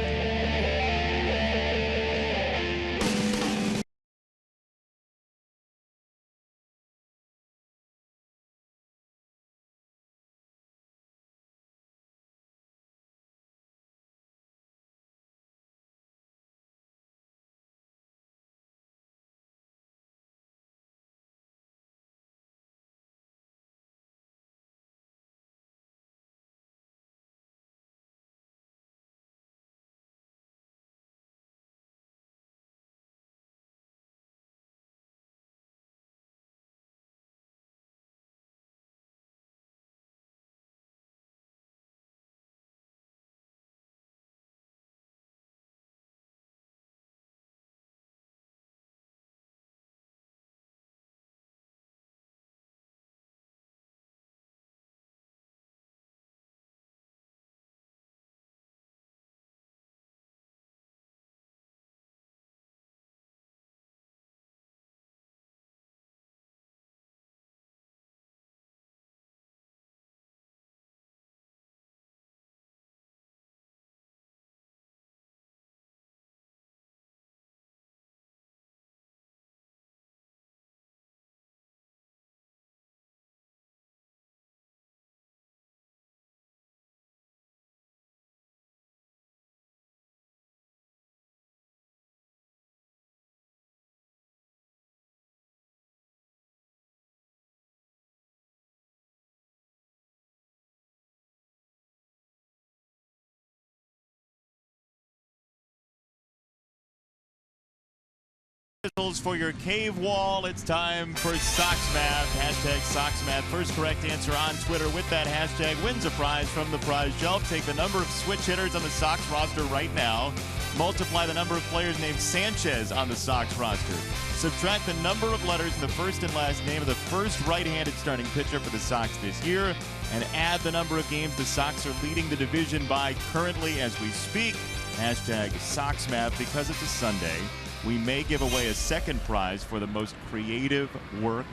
For your cave wall, it's time for Sox Math. Hashtag Sox Math. First correct answer on Twitter with that hashtag wins a prize from the prize shelf. Take the number of switch hitters on the Sox roster right now. Multiply the number of players named Sanchez on the Sox roster. Subtract the number of letters in the first and last name of the first right-handed starting pitcher for the Sox this year. And add the number of games the Sox are leading the division by currently as we speak. Hashtag Sox Math. Because it's a Sunday, we may give away a second prize for the most creative work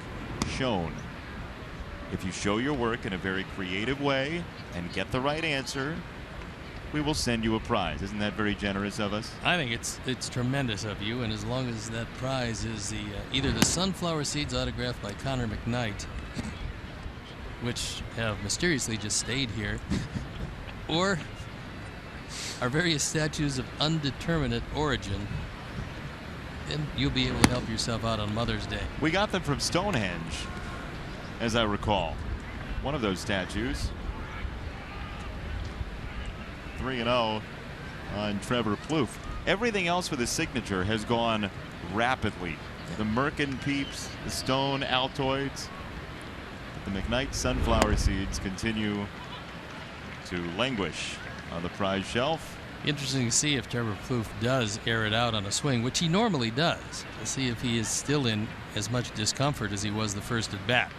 shown. If you show your work in a very creative way and get the right answer, we will send you a prize. Isn't that very generous of us? I think it's tremendous of you, and as long as that prize is the either the sunflower seeds autographed by Connor McKnight, which have mysteriously just stayed here, or our various statues of undeterminate origin, then you'll be able to help yourself out on Mother's Day. We got them from Stonehenge, as I recall. One of those statues. 3-0 on Trevor Plouffe. Everything else with his signature has gone rapidly. The Merkin peeps, the stone Altoids, the McKnight sunflower seeds continue to languish on the prize shelf. Interesting to see if Trevor Plouffe does air it out on a swing, which he normally does. We'll see if he is still in as much discomfort as he was the first at bat.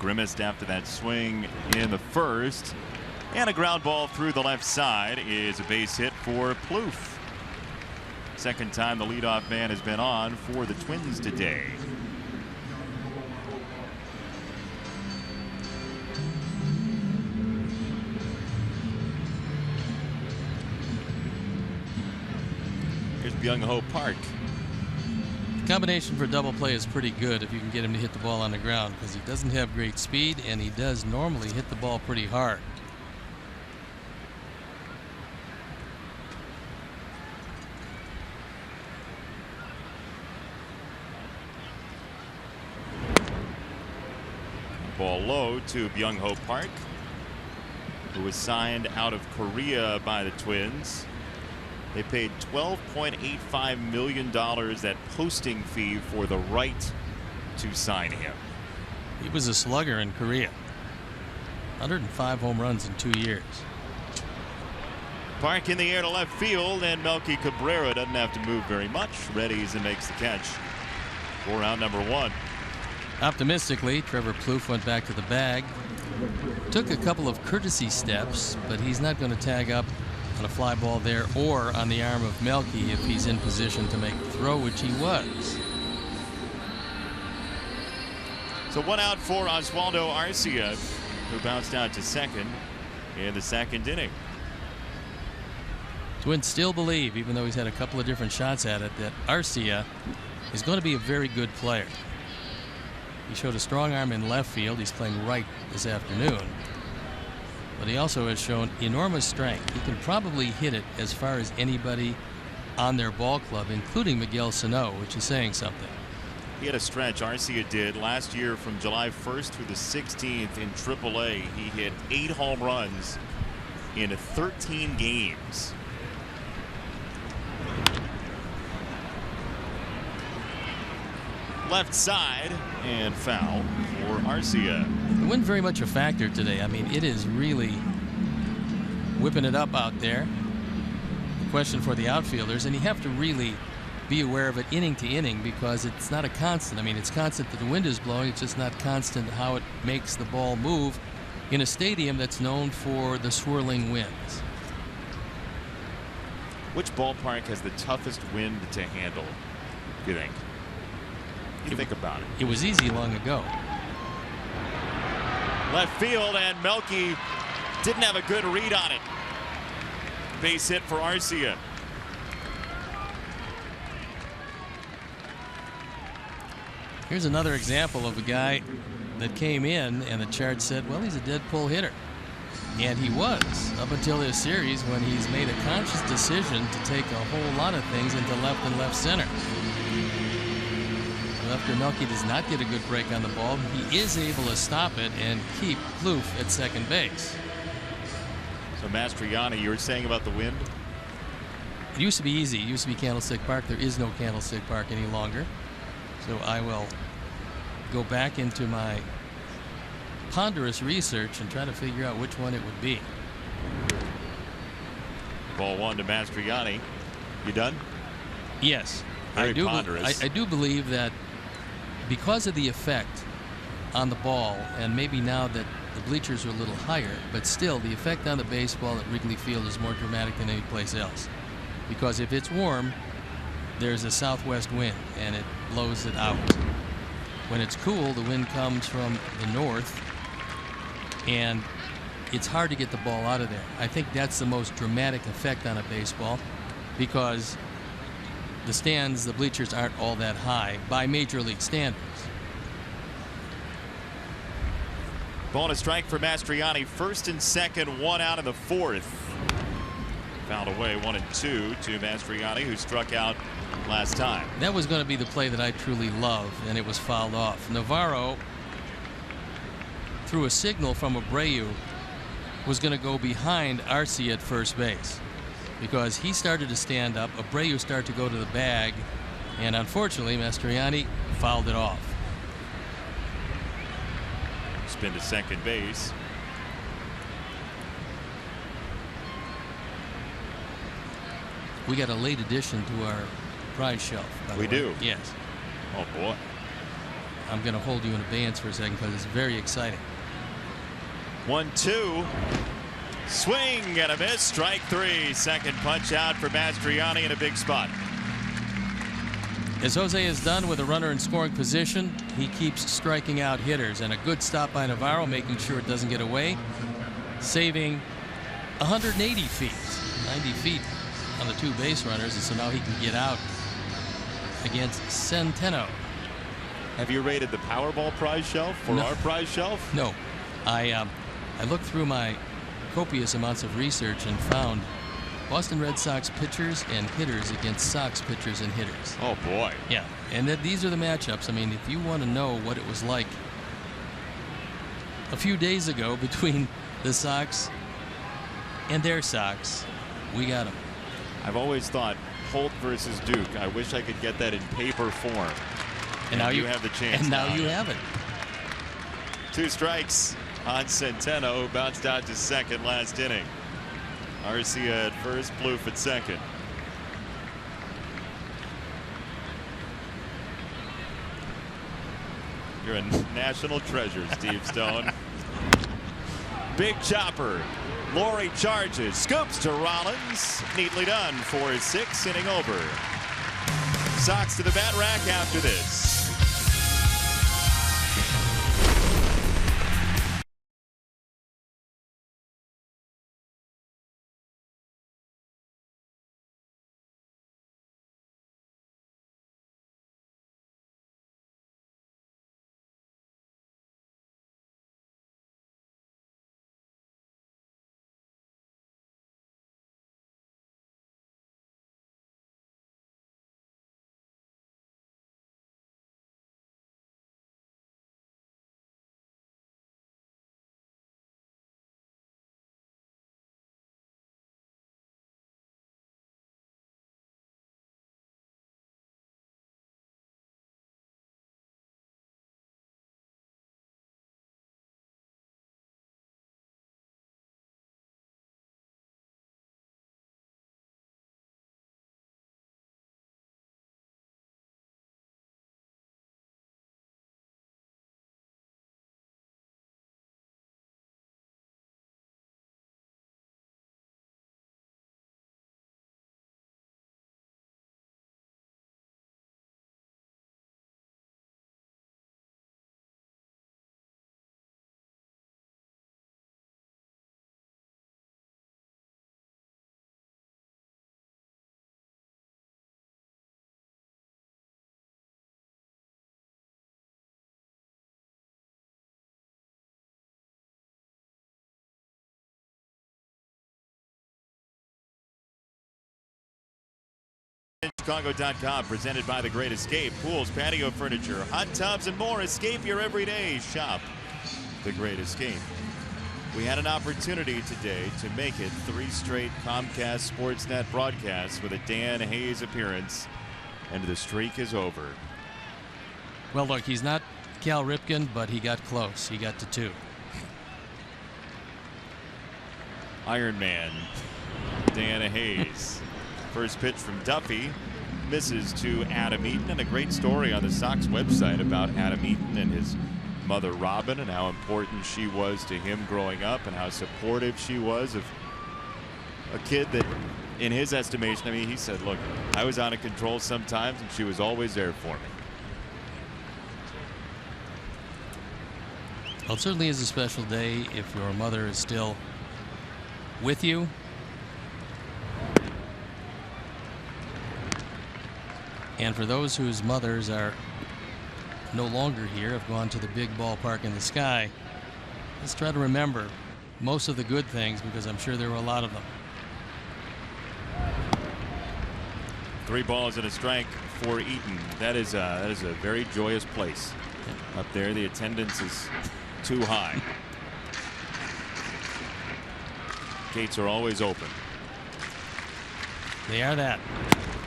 Grimaced after that swing in the first, and a ground ball through the left side is a base hit for Plouffe. Second time the leadoff man has been on for the Twins today. Byung Ho Park. The combination for double play is pretty good if you can get him to hit the ball on the ground, because he doesn't have great speed and he does normally hit the ball pretty hard. Ball low to Byung Ho Park, who was signed out of Korea by the Twins. They paid $12.85 million that posting fee for the right to sign him. He was a slugger in Korea. 105 home runs in 2 years. Park in the air to left field, and Melky Cabrera doesn't have to move very much. Readies and makes the catch for out number one. Optimistically, Trevor Plouffe went back to the bag. Took a couple of courtesy steps, but he's not going to tag up on a fly ball there or on the arm of Melky if he's in position to make the throw, which he was. So one out for Oswaldo Arcia, who bounced out to second in the second inning. Twins still believe, even though he's had a couple of different shots at it, that Arcia is going to be a very good player. He showed a strong arm in left field. He's playing right this afternoon. But he also has shown enormous strength. He can probably hit it as far as anybody on their ball club, including Miguel Sano, which is saying something. He had a stretch, Arcia did, last year from July 1st through the 16th in AAA. He hit 8 home runs in 13 games. Left side and foul for Arcia. The wind very much a factor today. I mean, it is really whipping it up out there. The question for the outfielders, and you have to really be aware of it inning to inning, because it's not a constant. I mean, it's constant that the wind is blowing. It's just not constant how it makes the ball move in a stadium that's known for the swirling winds. Which ballpark has the toughest wind to handle, do you think? You think about it. It was easy long ago. Left field, and Melky didn't have a good read on it. Base hit for Arcia. Here's another example of a guy that came in and the chart said, well, he's a dead pull hitter. And he was, up until this series, when he's made a conscious decision to take a whole lot of things into left and left center. After Melky does not get a good break on the ball, he is able to stop it and keep Plouffe at second base. So Mastriani, you were saying about the wind? It used to be easy. It used to be Candlestick Park. There is no Candlestick Park any longer. So I will go back into my ponderous research and try to figure out which one it would be. Ball 1 to Mastriani. You done? Yes. Very ponderous. I do believe that because of the effect on the ball, and maybe now that the bleachers are a little higher, but still the effect on the baseball at Wrigley Field is more dramatic than any place else. Because if it's warm, there's a southwest wind and it blows it out. When it's cool, the wind comes from the north and it's hard to get the ball out of there. I think that's the most dramatic effect on a baseball, because the stands, the bleachers aren't all that high by major league standards. Ball and a strike for Mastriani. First and second, one out in the fourth. Fouled away 1-2 to Mastriani, who struck out last time. That was going to be the play that I truly love, and it was fouled off. Navarro, through a signal from Abreu, was going to go behind Arce at first base, because he started to stand up. Abreu started to go to the bag, and unfortunately Mastriani fouled it off. Spin to second base. We got a late addition to our prize shelf. We do? Yes. Oh boy. I'm going to hold you in abeyance for a second because it's very exciting. 1-2. Swing and a miss. Strike 3. Second punch out for Mastriani in a big spot. As Jose has done with a runner in scoring position, he keeps striking out hitters, and a good stop by Navarro, making sure it doesn't get away, saving 180 feet, 90 feet on the two base runners, and so now he can get out against Centeno. Have you rated the Powerball prize shelf for our prize shelf? No. I looked through my copious amounts of research and found Boston Red Sox pitchers and hitters against Sox pitchers and hitters. Oh boy. Yeah, and these are the matchups. I mean, if you want to know what it was like a few days ago between the Sox and their Sox, we got them. I've always thought Holt versus Duke. I wish I could get that in paper form. And now you have the chance. And now you have it. 2 strikes on Centeno, who bounced out to second last inning. Arcia at first, Plouffe at second. You're a national treasure, Steve Stone. Big chopper. Laurie charges, scoops to Rollins. Neatly done for his 6th inning over. Sox to the bat rack after this. Chicago.com, presented by The Great Escape. Pools, patio furniture, hot tubs, and more. Escape your everyday. Shop The Great Escape. We had an opportunity today to make it 3 straight Comcast Sportsnet broadcasts with a Dan Hayes appearance, and the streak is over. Well, look, he's not Cal Ripken, but he got close. He got to 2. Iron Man, Dan Hayes. First pitch from Duffy. Misses to Adam Eaton, and a great story on the Sox website about Adam Eaton and his mother Robin and how important she was to him growing up and how supportive she was of a kid that, in his estimation, I mean, he said, look, I was out of control sometimes and she was always there for me. Well, it certainly is a special day if your mother is still with you. And for those whose mothers are no longer here, have gone to the big ballpark in the sky, let's try to remember most of the good things, because I'm sure there were a lot of them. 3 balls and a strike for Eaton. That is a very joyous place. Up there, the attendance is too high. Gates are always open. They are that.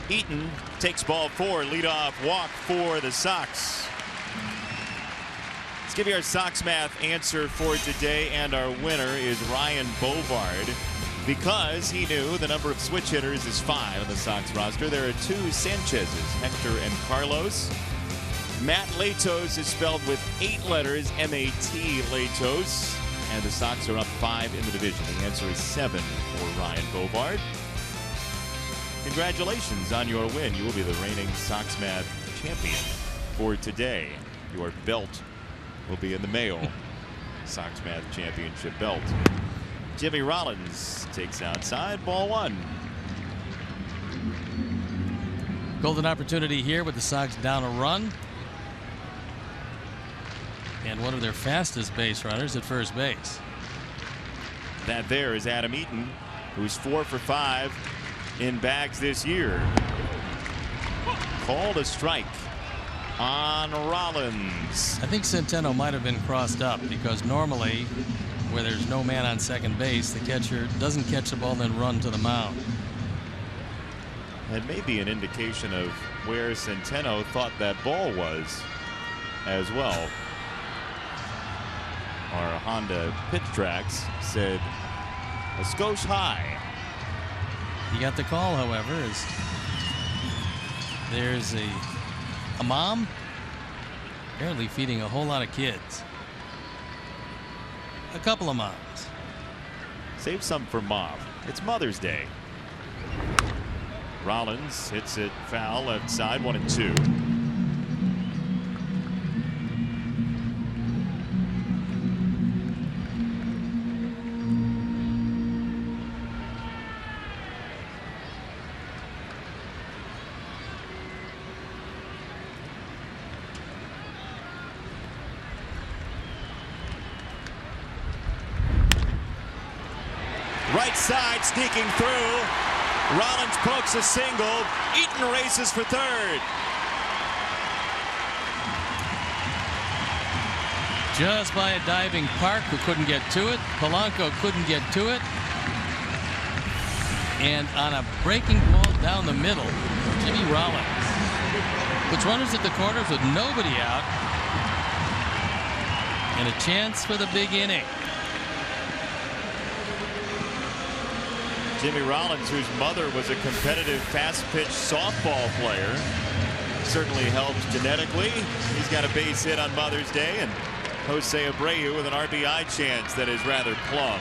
Eaton takes ball 4, leadoff walk for the Sox. Let's give you our Sox math answer for today, and our winner is Ryan Bovard, because he knew the number of switch hitters is 5 on the Sox roster. There are 2 Sanchez's, Hector and Carlos. Matt Latos is spelled with 8 letters, M-A-T Latos, and the Sox are up 5 in the division. The answer is 7 for Ryan Bovard. Congratulations on your win. You will be the reigning Sox Math champion for today. Your belt will be in the mail. Sox Math championship belt. Jimmy Rollins takes outside, ball 1. Golden opportunity here with the Sox down a run. And one of their fastest base runners at first base. That there is Adam Eaton, who's 4 for 5 in bags this year. Called a strike on Rollins. I think Centeno might have been crossed up, because normally where there's no man on second base, the catcher doesn't catch the ball and then run to the mound. That may be an indication of where Centeno thought that ball was as well. Our Honda pitch tracks said a skosh high. He got the call, however, as there's a mom apparently feeding a whole lot of kids. A couple of moms. Save some for mom. It's Mother's Day. Rollins hits it foul left side, 1-2. Right side sneaking through. Rollins pokes a single. Eaton races for third. Just by a diving Park, who couldn't get to it. Polanco couldn't get to it. And on a breaking ball down the middle, Jimmy Rollins puts runners at the corners with nobody out. And a chance for the big inning. Jimmy Rollins, whose mother was a competitive fast-pitch softball player, certainly helps genetically. He's got a base hit on Mother's Day, and Jose Abreu with an RBI chance that is rather plumb.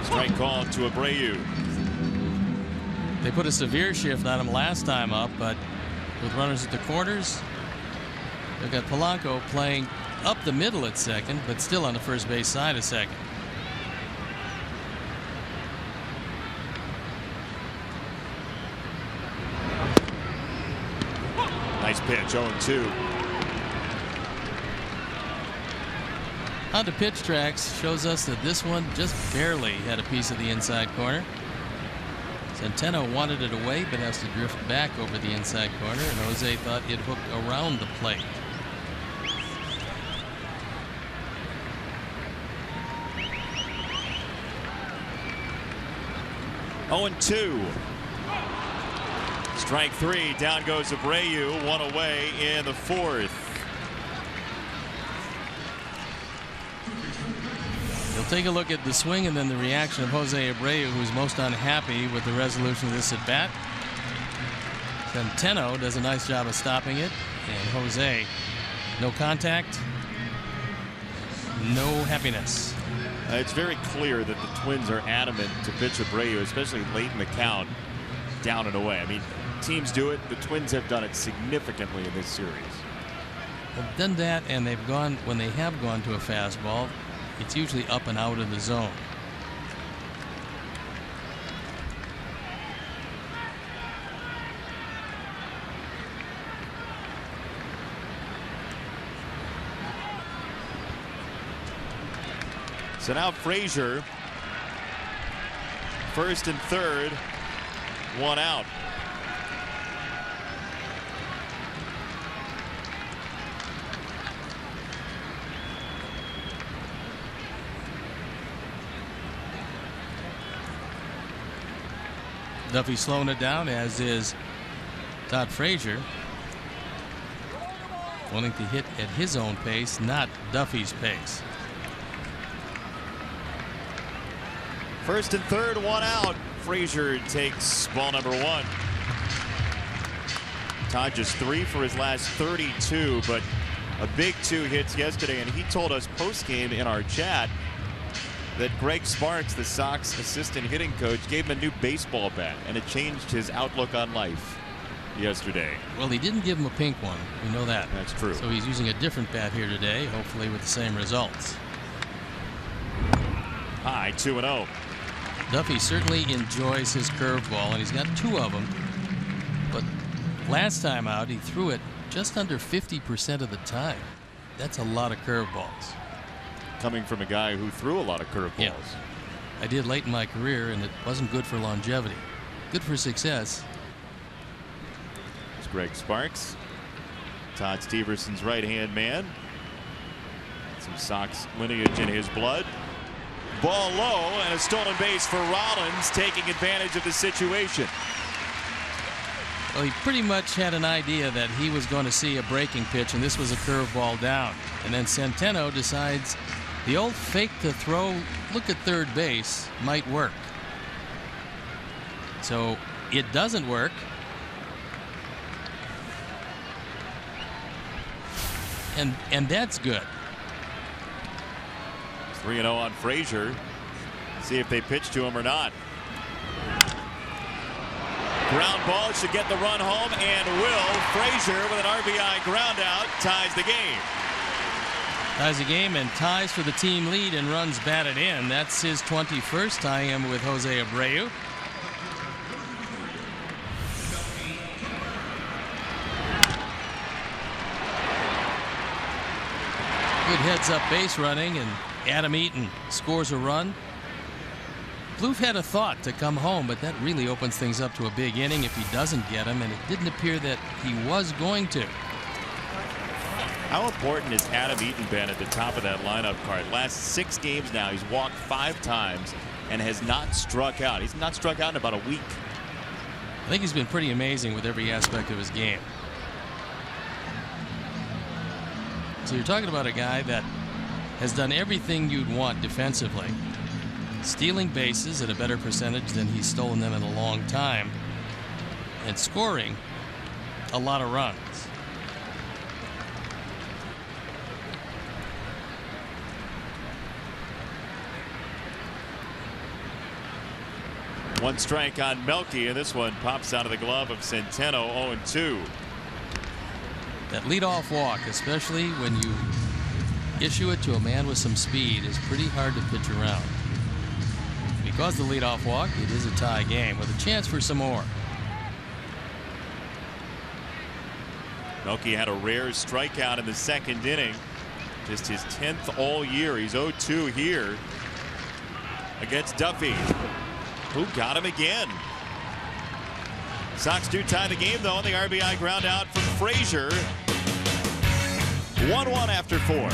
Strike called to Abreu. They put a severe shift on him last time up, but with runners at the corners, they've got Polanco playing up the middle at second, but still on the first base side of second. Nice pitch, 0-2. On to pitch tracks shows us that this one just barely had a piece of the inside corner. Centeno wanted it away, but has to drift back over the inside corner, and Jose thought it hooked around the plate. Oh, and 2. Strike 3. Down goes Abreu. 1 away in the 4th. We'll take a look at the swing and then the reaction of Jose Abreu, who's most unhappy with the resolution of this at bat. Centeno does a nice job of stopping it, and Jose, no contact, no happiness. It's very clear that the Twins are adamant to pitch Abreu, especially late in the count, down and away. I mean, teams do it. The Twins have done it significantly in this series. They've done that, and they've gone, when they have gone to a fastball, it's usually up and out of the zone. So now Frazier, 1st and 3rd, 1 out. Duffy's slowing it down, as is Todd Frazier, wanting to hit at his own pace, not Duffy's pace. 1st and 3rd, 1 out. Frazier takes ball number 1. Todd just 3 for his last 32, but a big 2 hits yesterday, and he told us post-game in our chat that Greg Sparks, the Sox assistant hitting coach, gave him a new baseball bat, and it changed his outlook on life yesterday. Well, he didn't give him a pink one. We know that. That's true. So he's using a different bat here today, hopefully with the same results. High 2-0. Duffy certainly enjoys his curveball, and he's got 2 of them. But last time out, he threw it just under 50% of the time. That's a lot of curveballs. Coming from a guy who threw a lot of curveballs. Yeah. I did late in my career, and it wasn't good for longevity. Good for success. It's Greg Sparks, Todd Steverson's right-hand man. Some Sox lineage in his blood. Ball low, and a stolen base for Rollins, taking advantage of the situation. Well, he pretty much had an idea that he was going to see a breaking pitch, and this was a curveball down. And then Centeno decides the old fake to throw, look at third base, might work. So it doesn't work. And that's good. 3-0 on Frazier. See if they pitch to him or not. Ground ball should get the run home, and will. Frazier with an RBI ground out ties the game. Ties the game and ties for the team lead and runs batted in. That's his 21st tying him with Jose Abreu. Good heads-up base running, and Adam Eaton scores a run. Bloof had a thought to come home, but that really opens things up to a big inning if he doesn't get him, and it didn't appear that he was going to. How important has Adam Eaton been at the top of that lineup card? Last 6 games now, he's walked 5 times and has not struck out. He's not struck out in about a week. I think he's been pretty amazing with every aspect of his game. So you're talking about a guy that has done everything you'd want defensively. Stealing bases at a better percentage than he's stolen them in a long time, and scoring a lot of runs. One strike on Melky, and this one pops out of the glove of Centeno. 0-2. That leadoff walk, especially when you issue it to a man with some speed, is pretty hard to pitch around. Because the leadoff walk, it is a tie game with a chance for some more. Melky had a rare strikeout in the 2nd inning. Just his 10th all year. He's 0-2 here against Duffy, who got him again. Sox do tie the game, though, on the RBI ground out from Frazier. 1-1 after 4.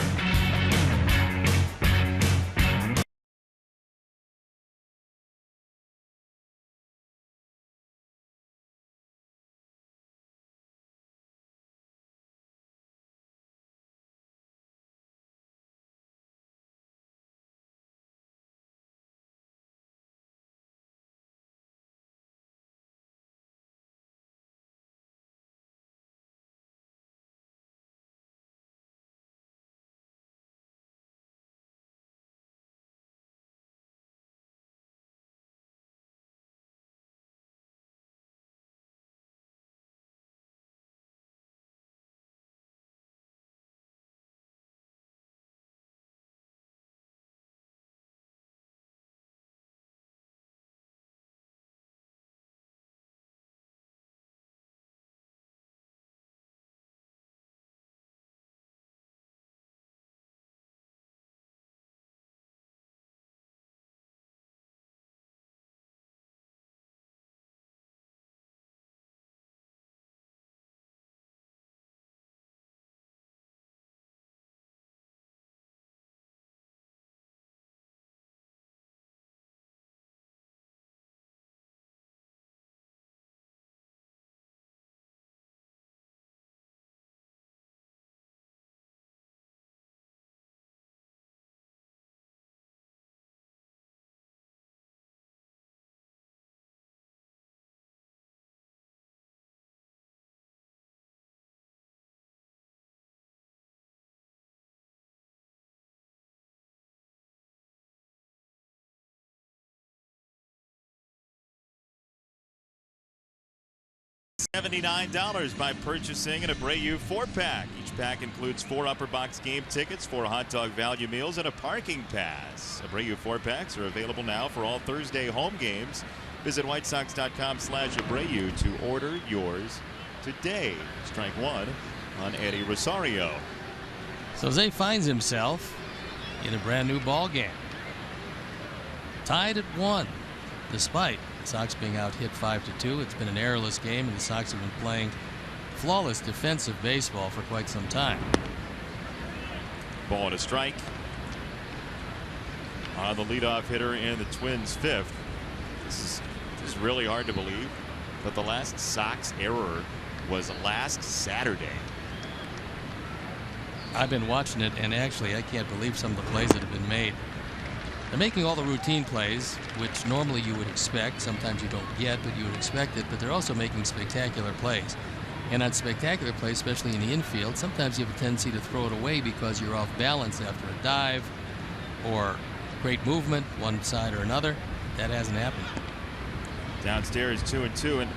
$79 by purchasing an Abreu 4-pack. Each pack includes 4 upper box game tickets, 4 hot dog value meals, and a parking pass. Abreu 4-packs are available now for all Thursday home games. Visit whitesox.com/Abreu to order yours today. Strike 1 on Eddie Rosario. So Zay finds himself in a brand new ball game. Tied at 1, despite the Sox being out hit 5-2. It's been an errorless game, and the Sox have been playing flawless defensive baseball for quite some time. Ball and a strike on the leadoff hitter in the Twins' 5th. This is really hard to believe, but the last Sox error was last Saturday. I've been watching it, and actually I can't believe some of the plays that have been made. They're making all the routine plays, which normally you would expect. Sometimes you don't get, but you would expect it. But they're also making spectacular plays. And on spectacular plays, especially in the infield, sometimes you have a tendency to throw it away because you're off balance after a dive or great movement, one side or another. That hasn't happened. Downstairs 2-2, and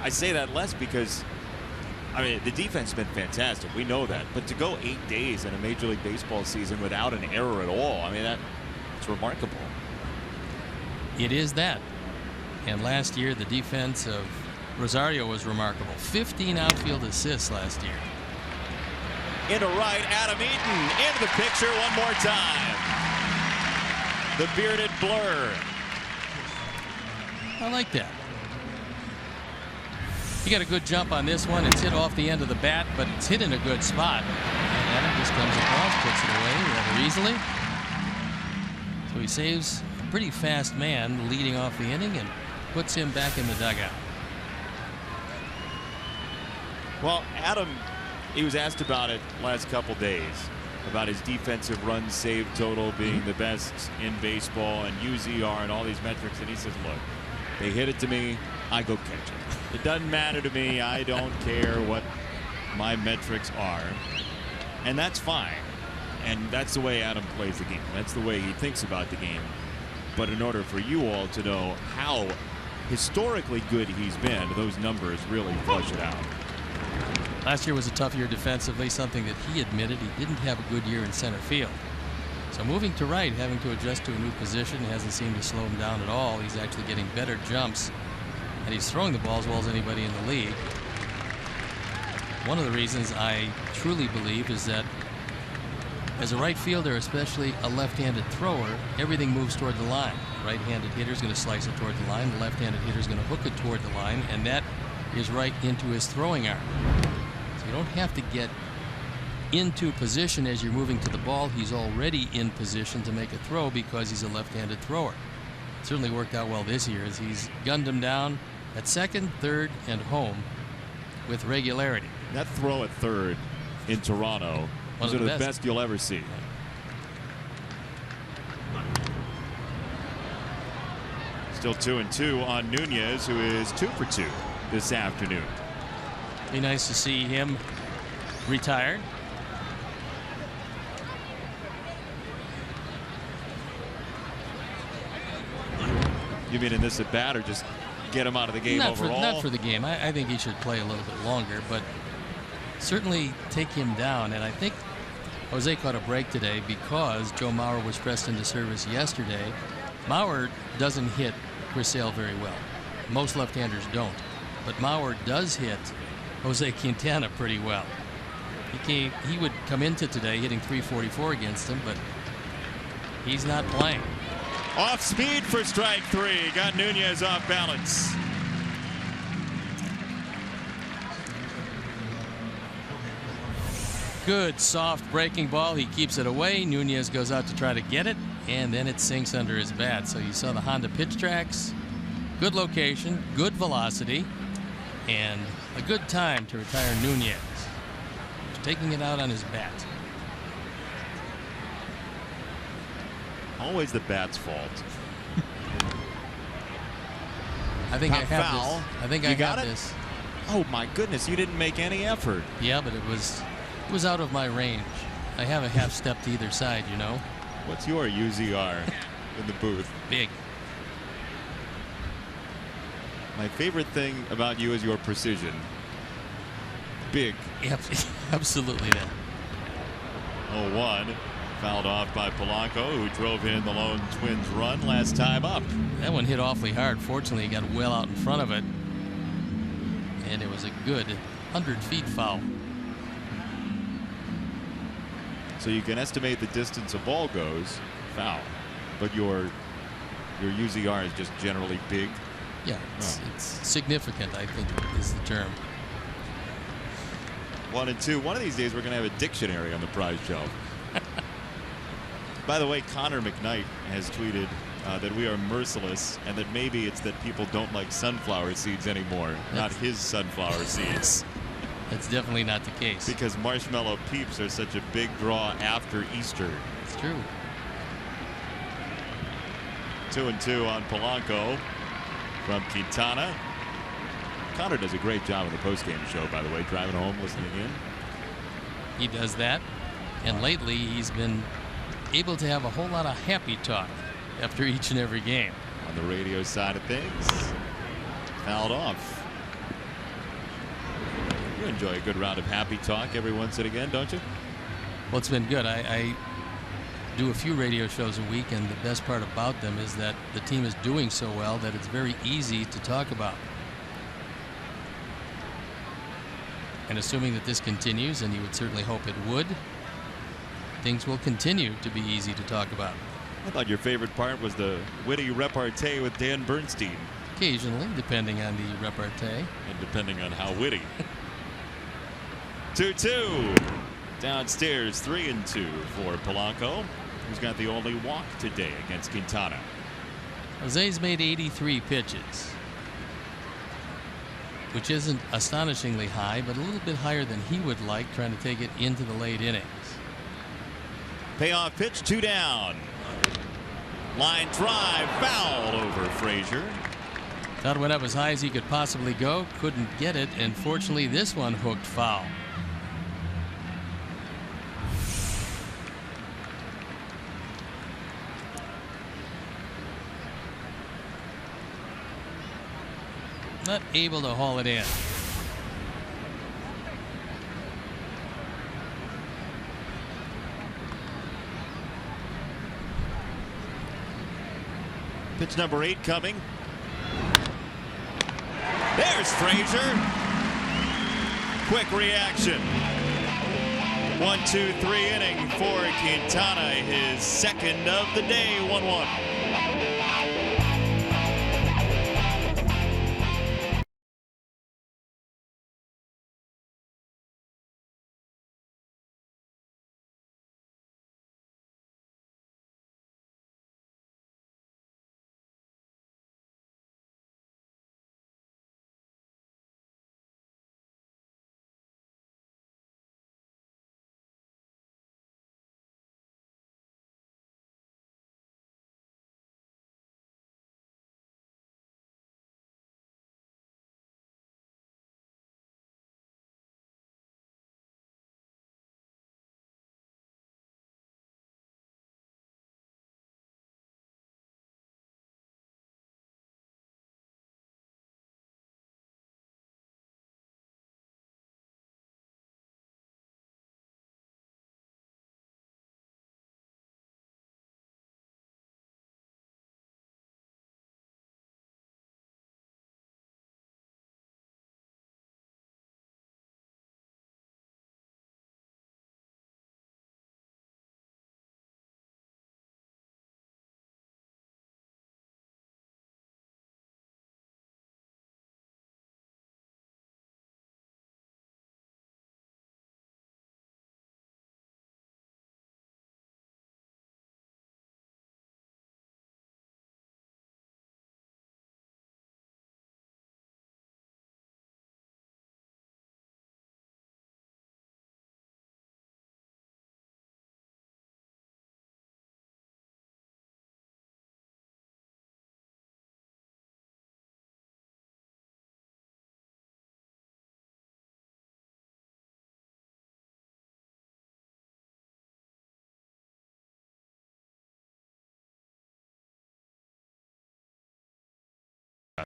I say that less because, I mean, the defense has been fantastic. We know that. But to go 8 days in a Major League Baseball season without an error at all, I mean, that's remarkable. It is that. And last year, the defense of Rosario was remarkable. 15 outfield assists last year. Into right, Adam Eaton into the picture one more time. The bearded blur. I like that. He got a good jump on this one. It's hit off the end of the bat, but it's hit in a good spot. And Adam just comes across, puts it away rather easily. So he saves a pretty fast man leading off the inning and puts him back in the dugout. Well, Adam, he was asked about it last couple days, about his defensive run save total being the best in baseball and UZR and all these metrics, and he says, look, they hit it to me, I go catch it. It doesn't matter to me. I don't care what my metrics are. And that's fine. And that's the way Adam plays the game. That's the way he thinks about the game. But in order for you all to know how historically good he's been, those numbers really flush it out. Last year was a tough year defensively, something that he admitted. He didn't have a good year in center field. So moving to right, having to adjust to a new position, hasn't seemed to slow him down at all. He's actually getting better jumps, and he's throwing the ball as well as anybody in the league. One of the reasons I truly believe is that As a right fielder, especially a left-handed thrower, everything moves toward the line. Right-handed hitter's going to slice it toward the line. The left-handed hitter's going to hook it toward the line, and that is right into his throwing arm. So you don't have to get into position as you're moving to the ball. He's already in position to make a throw because he's a left-handed thrower. It certainly worked out well this year as he's gunned him down at second, third, and home with regularity. That throw at third in Toronto was one of the best you'll ever see. Still 2-2 on Nunez, who is 2 for 2 this afternoon. Be nice to see him retired. You mean in this at bat, or just get him out of the game overall? Not for the game. I think he should play a little bit longer, but certainly take him down. And I think Jose caught a break today because Joe Mauer was pressed into service yesterday. Mauer doesn't hit Sale very well. Most left-handers don't. But Mauer does hit Jose Quintana pretty well. He would come into today hitting .344 against him, but he's not playing. Off speed for strike 3. Got Nunez off balance. Good soft breaking ball. He keeps it away. Nunez goes out to try to get it, and then it sinks under his bat. So you saw the Honda pitch tracks. Good location, good velocity, and a good time to retire Nunez. He's taking it out on his bat. Always the bat's fault. I think I have foul. this. I think I got this. Oh my goodness! You didn't make any effort. Yeah, but it was out of my range. I have a half step to either side, you know. What's your UZR in the booth? Big. My favorite thing about you is your precision. Big. Yep, absolutely that. 0-1. Fouled off by Polanco, who drove in the lone Twins run last time up. That one hit awfully hard. Fortunately, he got well out in front of it. And it was a good 100 feet foul. So you can estimate the distance a ball goes, foul. But your UZR is just generally big. Yeah, it's significant, I think is the term. 1 and 2. One of these days we're going to have a dictionary on the prize shelf. By the way, Connor McKnight has tweeted that we are merciless and that maybe it's that people don't like sunflower seeds anymore, not his sunflower seeds. That's definitely not the case. Because marshmallow peeps are such a big draw after Easter. It's true. 2-2 on Polanco from Quintana. Connor does a great job on the postgame show, by the way, driving home, listening in. He does that. And lately he's been able to have a whole lot of happy talk after each and every game. On the radio side of things, fouled off. You enjoy a good round of happy talk every once and again, don't you? Well, it's been good. I do a few radio shows a week, and the best part about them is that the team is doing so well that it's very easy to talk about. And assuming that this continues, and you would certainly hope it would, things will continue to be easy to talk about. I thought your favorite part was the witty repartee with Dan Bernstein. Occasionally, depending on the repartee. And depending on how witty. 2-2. Downstairs, 3-2 for Polanco, who's got the only walk today against Quintana. Jose's made 83 pitches, which isn't astonishingly high, but a little bit higher than he would like, trying to take it into the late innings. Payoff pitch, 2 down. Line drive, foul over Frazier. Thought went up as high as he could possibly go, couldn't get it, and fortunately this one hooked foul. Not able to haul it in. Pitch number 8 coming. There's Frazier. Quick reaction. 1-2-3 inning for Quintana, his second of the day. 1-1.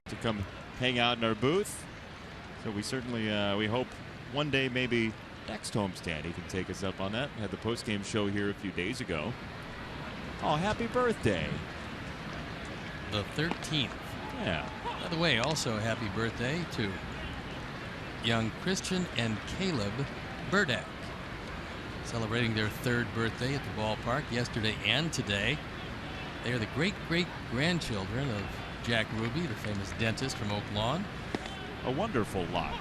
To come hang out in our booth. So we certainly we hope one day maybe next homestand he can take us up on that. We had the post-game show here a few days ago. Oh, happy birthday. The 13th. Yeah. By the way, also happy birthday to young Christian and Caleb Burdak, celebrating their 3rd birthday at the ballpark yesterday and today. They are the great-great-grandchildren of Jack Ruby, the famous dentist from Oak Lawn. A wonderful lot,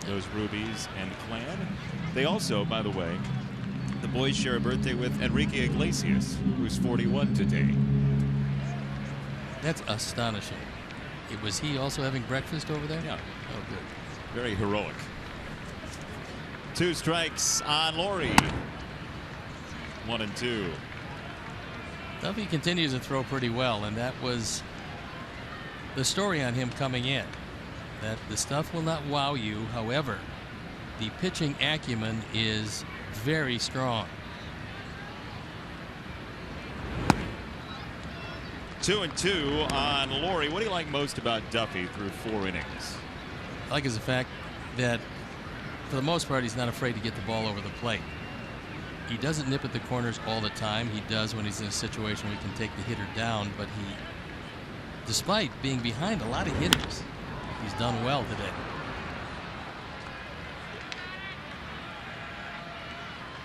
those Rubies and clan. They also, by the way, the boys share a birthday with Enrique Iglesias, who's 41 today. That's astonishing. Was he also having breakfast over there? Yeah. Oh, good. Very heroic. 2 strikes on Laurie. 1-2. Duffy continues to throw pretty well, and that was the story on him coming in, that the stuff will not wow you. However, the pitching acumen is very strong. 2-2 on Laurie. What do you like most about Duffy through 4 innings? I like is the fact that for the most part he's not afraid to get the ball over the plate. He doesn't nip at the corners all the time. He does when he's in a situation where he can take the hitter down, but he, despite being behind a lot of hitters, he's done well today.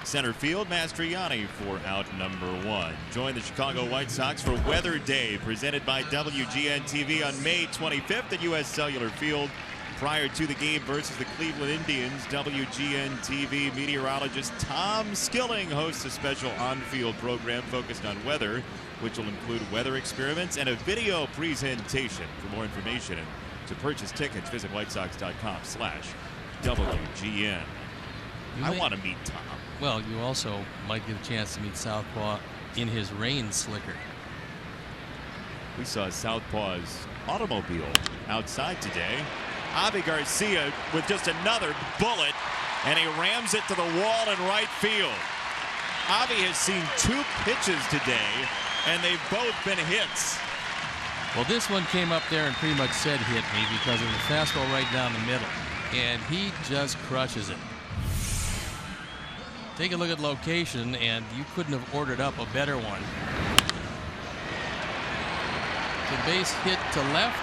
Center field, Mastriani for out number 1. Join the Chicago White Sox for Weather Day, presented by WGN-TV on May 25th at U.S. Cellular Field. Prior to the game versus the Cleveland Indians, WGN-TV meteorologist Tom Skilling hosts a special on-field program focused on weather, which will include weather experiments and a video presentation. For more information and to purchase tickets, visit whitesox.com/WGN. I want to meet Tom. Well, you also might get a chance to meet Southpaw in his rain slicker. We saw Southpaw's automobile outside today. Avi Garcia with just another bullet, and he rams it to the wall in right field. Avi has seen 2 pitches today, and they've both been hits. Well, this one came up there and pretty much said hit me because of the fastball right down the middle, and he just crushes it. Take a look at location, and you couldn't have ordered up a better one. The base hit to left,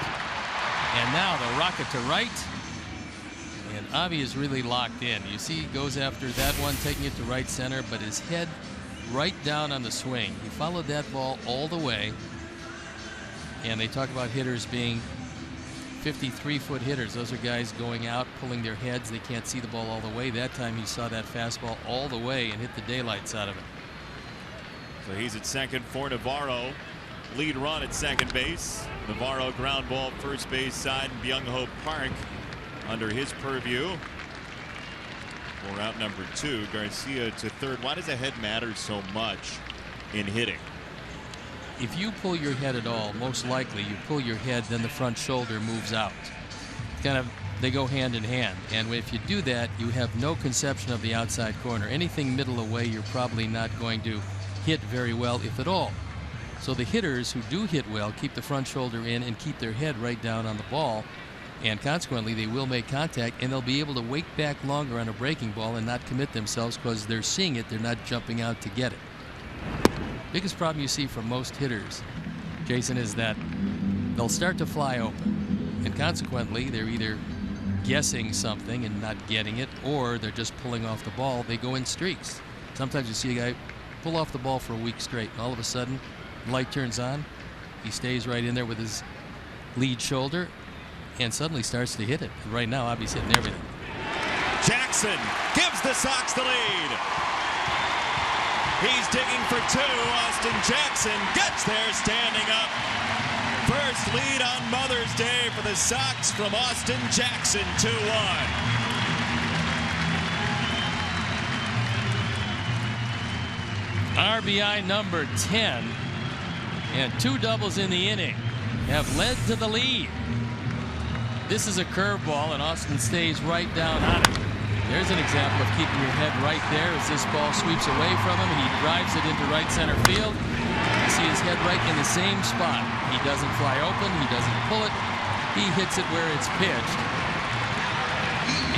and now the rocket to right, and Avi is really locked in. You see he goes after that one, taking it to right center, but his head right down on the swing. He followed that ball all the way. And they talk about hitters being 53-foot hitters. Those are guys going out, pulling their heads. They can't see the ball all the way. That time he saw that fastball all the way and hit the daylights out of it. So he's at second for Navarro. Lead run at second base. Navarro ground ball first base side in Byung-ho Park under his purview. For out number 2, Garcia to third. Why does the head matter so much in hitting? If you pull your head at all, most likely you pull your head, then the front shoulder moves out. They go hand in hand. And if you do that, you have no conception of the outside corner. Anything middle away, you're probably not going to hit very well, if at all. So the hitters who do hit well keep the front shoulder in and keep their head right down on the ball. And consequently, they will make contact, and they'll be able to wait back longer on a breaking ball and not commit themselves because they're seeing it. They're not jumping out to get it. Biggest problem you see from most hitters, Jason, is that they'll start to fly open, and consequently they're either guessing something and not getting it, or they're just pulling off the ball. They go in streaks. Sometimes you see a guy pull off the ball for a week straight, and all of a sudden the light turns on, he stays right in there with his lead shoulder and suddenly starts to hit it. And right now Avi's hitting everything. Jackson gives the Sox the lead. He's digging for 2. Austin Jackson gets there standing up. First lead on Mother's Day for the Sox from Austin Jackson, 2-1. RBI number 10 and 2 doubles in the inning have led to the lead. This is a curveball, and Austin stays right down on it. There's an example of keeping your head right there as this ball sweeps away from him. He drives it into right center field. You see his head right in the same spot. He doesn't fly open. He doesn't pull it. He hits it where it's pitched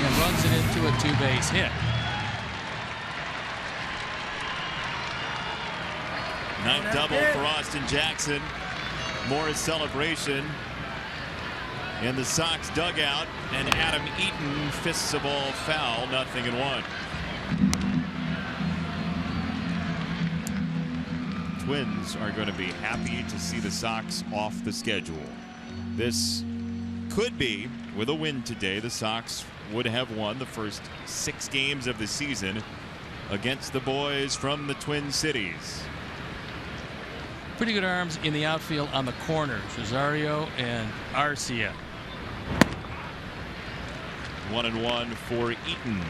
and runs it into a 2-base hit. Ninth double for Austin Jackson. More celebration in the Sox dugout, and Adam Eaton fists a ball foul, 0-1. Twins are going to be happy to see the Sox off the schedule. This could be, with a win today, the Sox would have won the first 6 games of the season against the boys from the Twin Cities. Pretty good arms in the outfield on the corners, Rosario and Arcia. 1-1 for Eaton.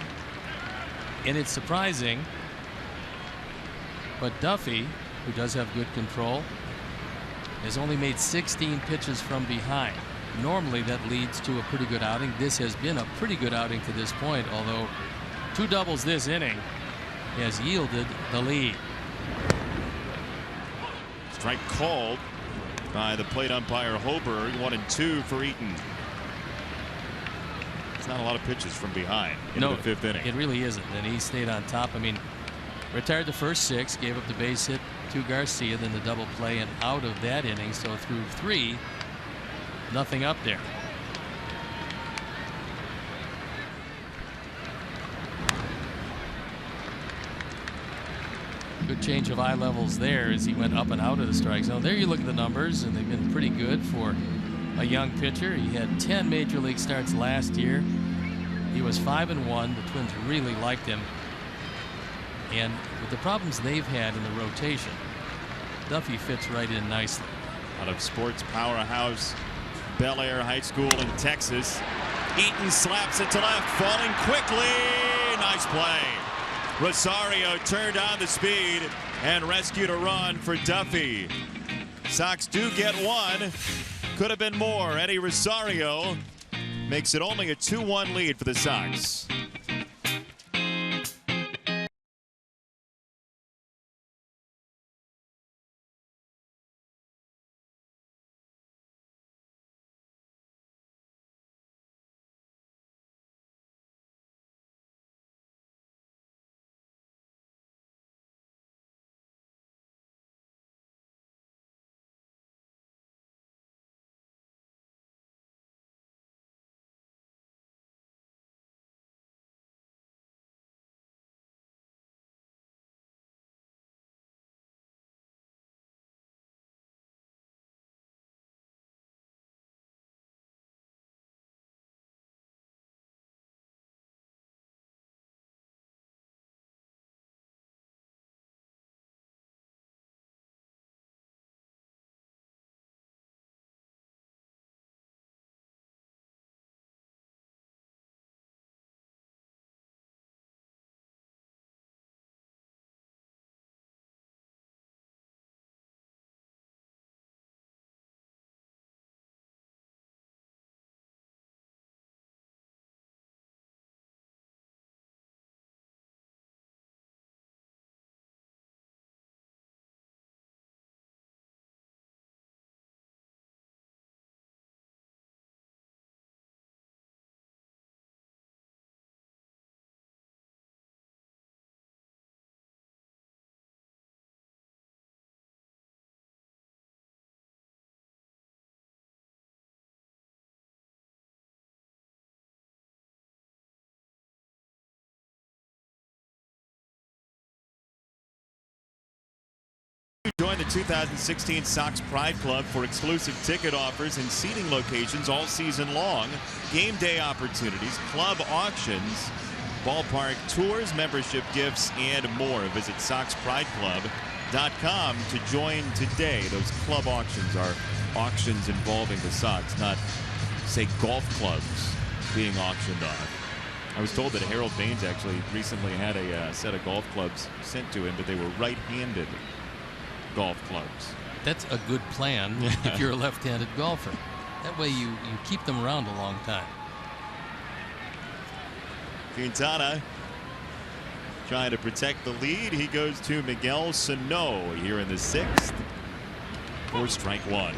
And it's surprising, but Duffy, who does have good control, has only made 16 pitches from behind. Normally that leads to a pretty good outing. This has been a pretty good outing to this point, although 2 doubles this inning has yielded the lead. Strike called by the plate umpire Hoberg. 1-2 for Eaton. It's not a lot of pitches from behind in the 5th inning. It really isn't, and he stayed on top. I mean, retired the first 6, gave up the base hit to Garcia, then the double play, and out of that inning. So through 3, nothing up there. Good change of eye levels there as he went up and out of the strike zone. There you look at the numbers, and they've been pretty good for a young pitcher. He had 10 major league starts last year. He was 5-1. The Twins really liked him. And with the problems they've had in the rotation, Duffy fits right in nicely. Out of sports powerhouse Bel Air High School in Texas. Eaton slaps it to left, falling quickly. Nice play. Rosario turned on the speed and rescued a run for Duffy. Sox do get 1. Could have been more. Eddie Rosario makes it only a 2-1 lead for the Sox. Join the 2016 Sox Pride Club for exclusive ticket offers and seating locations all season long, game day opportunities, club auctions, ballpark tours, membership gifts, and more. Visit SoxPrideClub.com to join today. Those club auctions are auctions involving the Sox, not, say, golf clubs being auctioned off. I was told that Harold Baines actually recently had a set of golf clubs sent to him, but they were right-handed golf clubs. That's a good plan if you're a left-handed golfer. That way you keep them around a long time. Quintana trying to protect the lead. He goes to Miguel Sano here in the 6th for strike 1.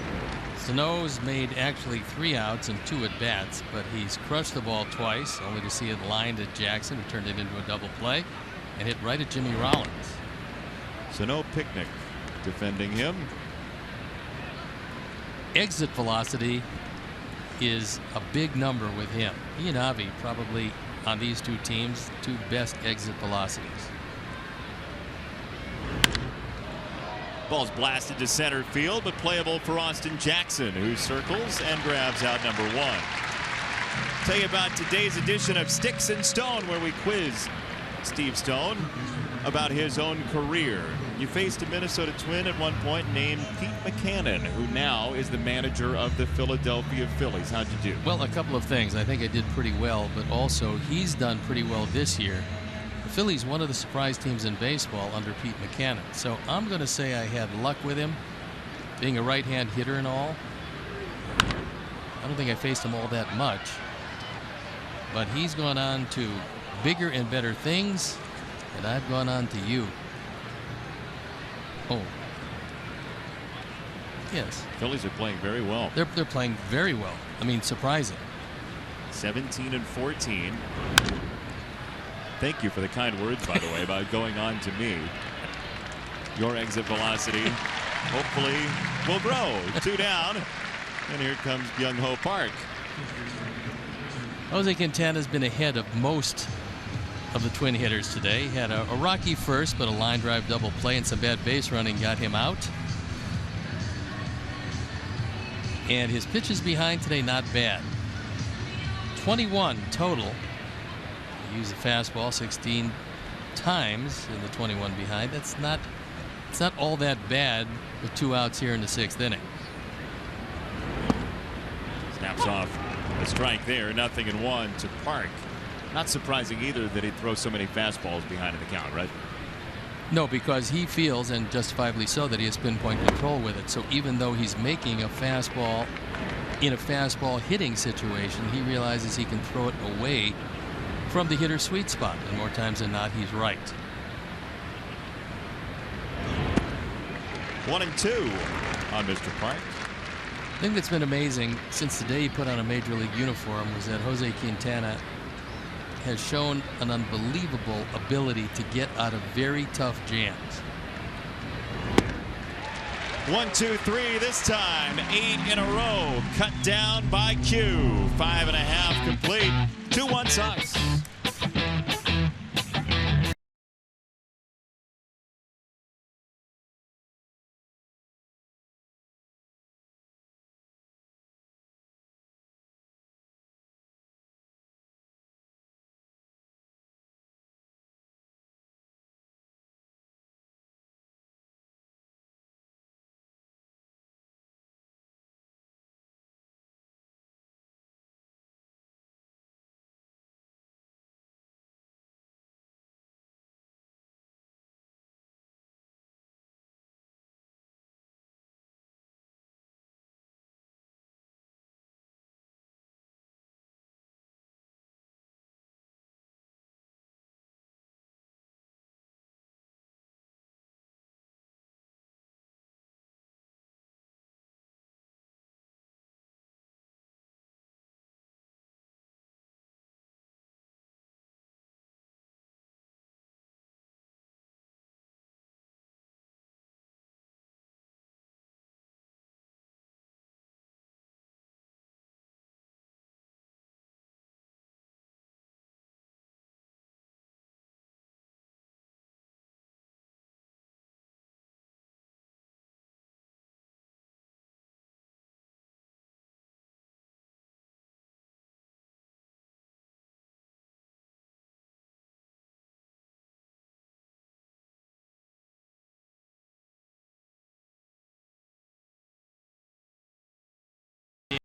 Sano's made actually 3 outs and 2 at-bats, but he's crushed the ball twice, only to see it lined at Jackson, who turned it into a double play, and hit right at Jimmy Rollins. Sano Picnic defending him. Exit velocity is a big number with him. He and Avi probably on these two teams, 2 best exit velocities. Ball's blasted to center field, but playable for Austin Jackson, who circles and grabs out number 1. Tell you about today's edition of Sticks and Stone, where we quiz Steve Stone about his own career. You faced a Minnesota Twin at one point named Pete Mackanin, who now is the manager of the Philadelphia Phillies. How'd you do? Well, a couple of things. I think I did pretty well, but also he's done pretty well this year. The Phillies, one of the surprise teams in baseball under Pete Mackanin. So I'm going to say I had luck with him, being a right-hand hitter and all. I don't think I faced him all that much, but he's gone on to bigger and better things, and I've gone on to you. Oh. Yes. Phillies are playing very well. They're playing very well. I mean, surprising. 17 and 14. Thank you for the kind words, by the way, about going on to me. Your exit velocity hopefully will grow. 2 down. And here comes Byung Ho Park. Jose Quintana's been ahead of most of the Twin hitters today. He had a rocky first, but a line drive double play and some bad base running got him out. And his pitches behind today, not bad. 21 total. He used the fastball 16 times in the 21 behind. It's not all that bad with 2 outs here in the 6th inning. Snaps off a strike there. 0-1 to Park. Not surprising either that he'd throw so many fastballs behind in the count, right? No, because he feels, and justifiably so, that he has pinpoint control with it. So even though he's making a fastball in a fastball hitting situation, he realizes he can throw it away from the hitter's sweet spot. And more times than not, he's right. 1-2 on Mr. Park. The thing that's been amazing since the day he put on a major league uniform was that Jose Quintana has shown an unbelievable ability to get out of very tough jams. 1, 2, 3 this time. 8 in a row. Cut down by Q. 5.5 complete. 2-1 Sox.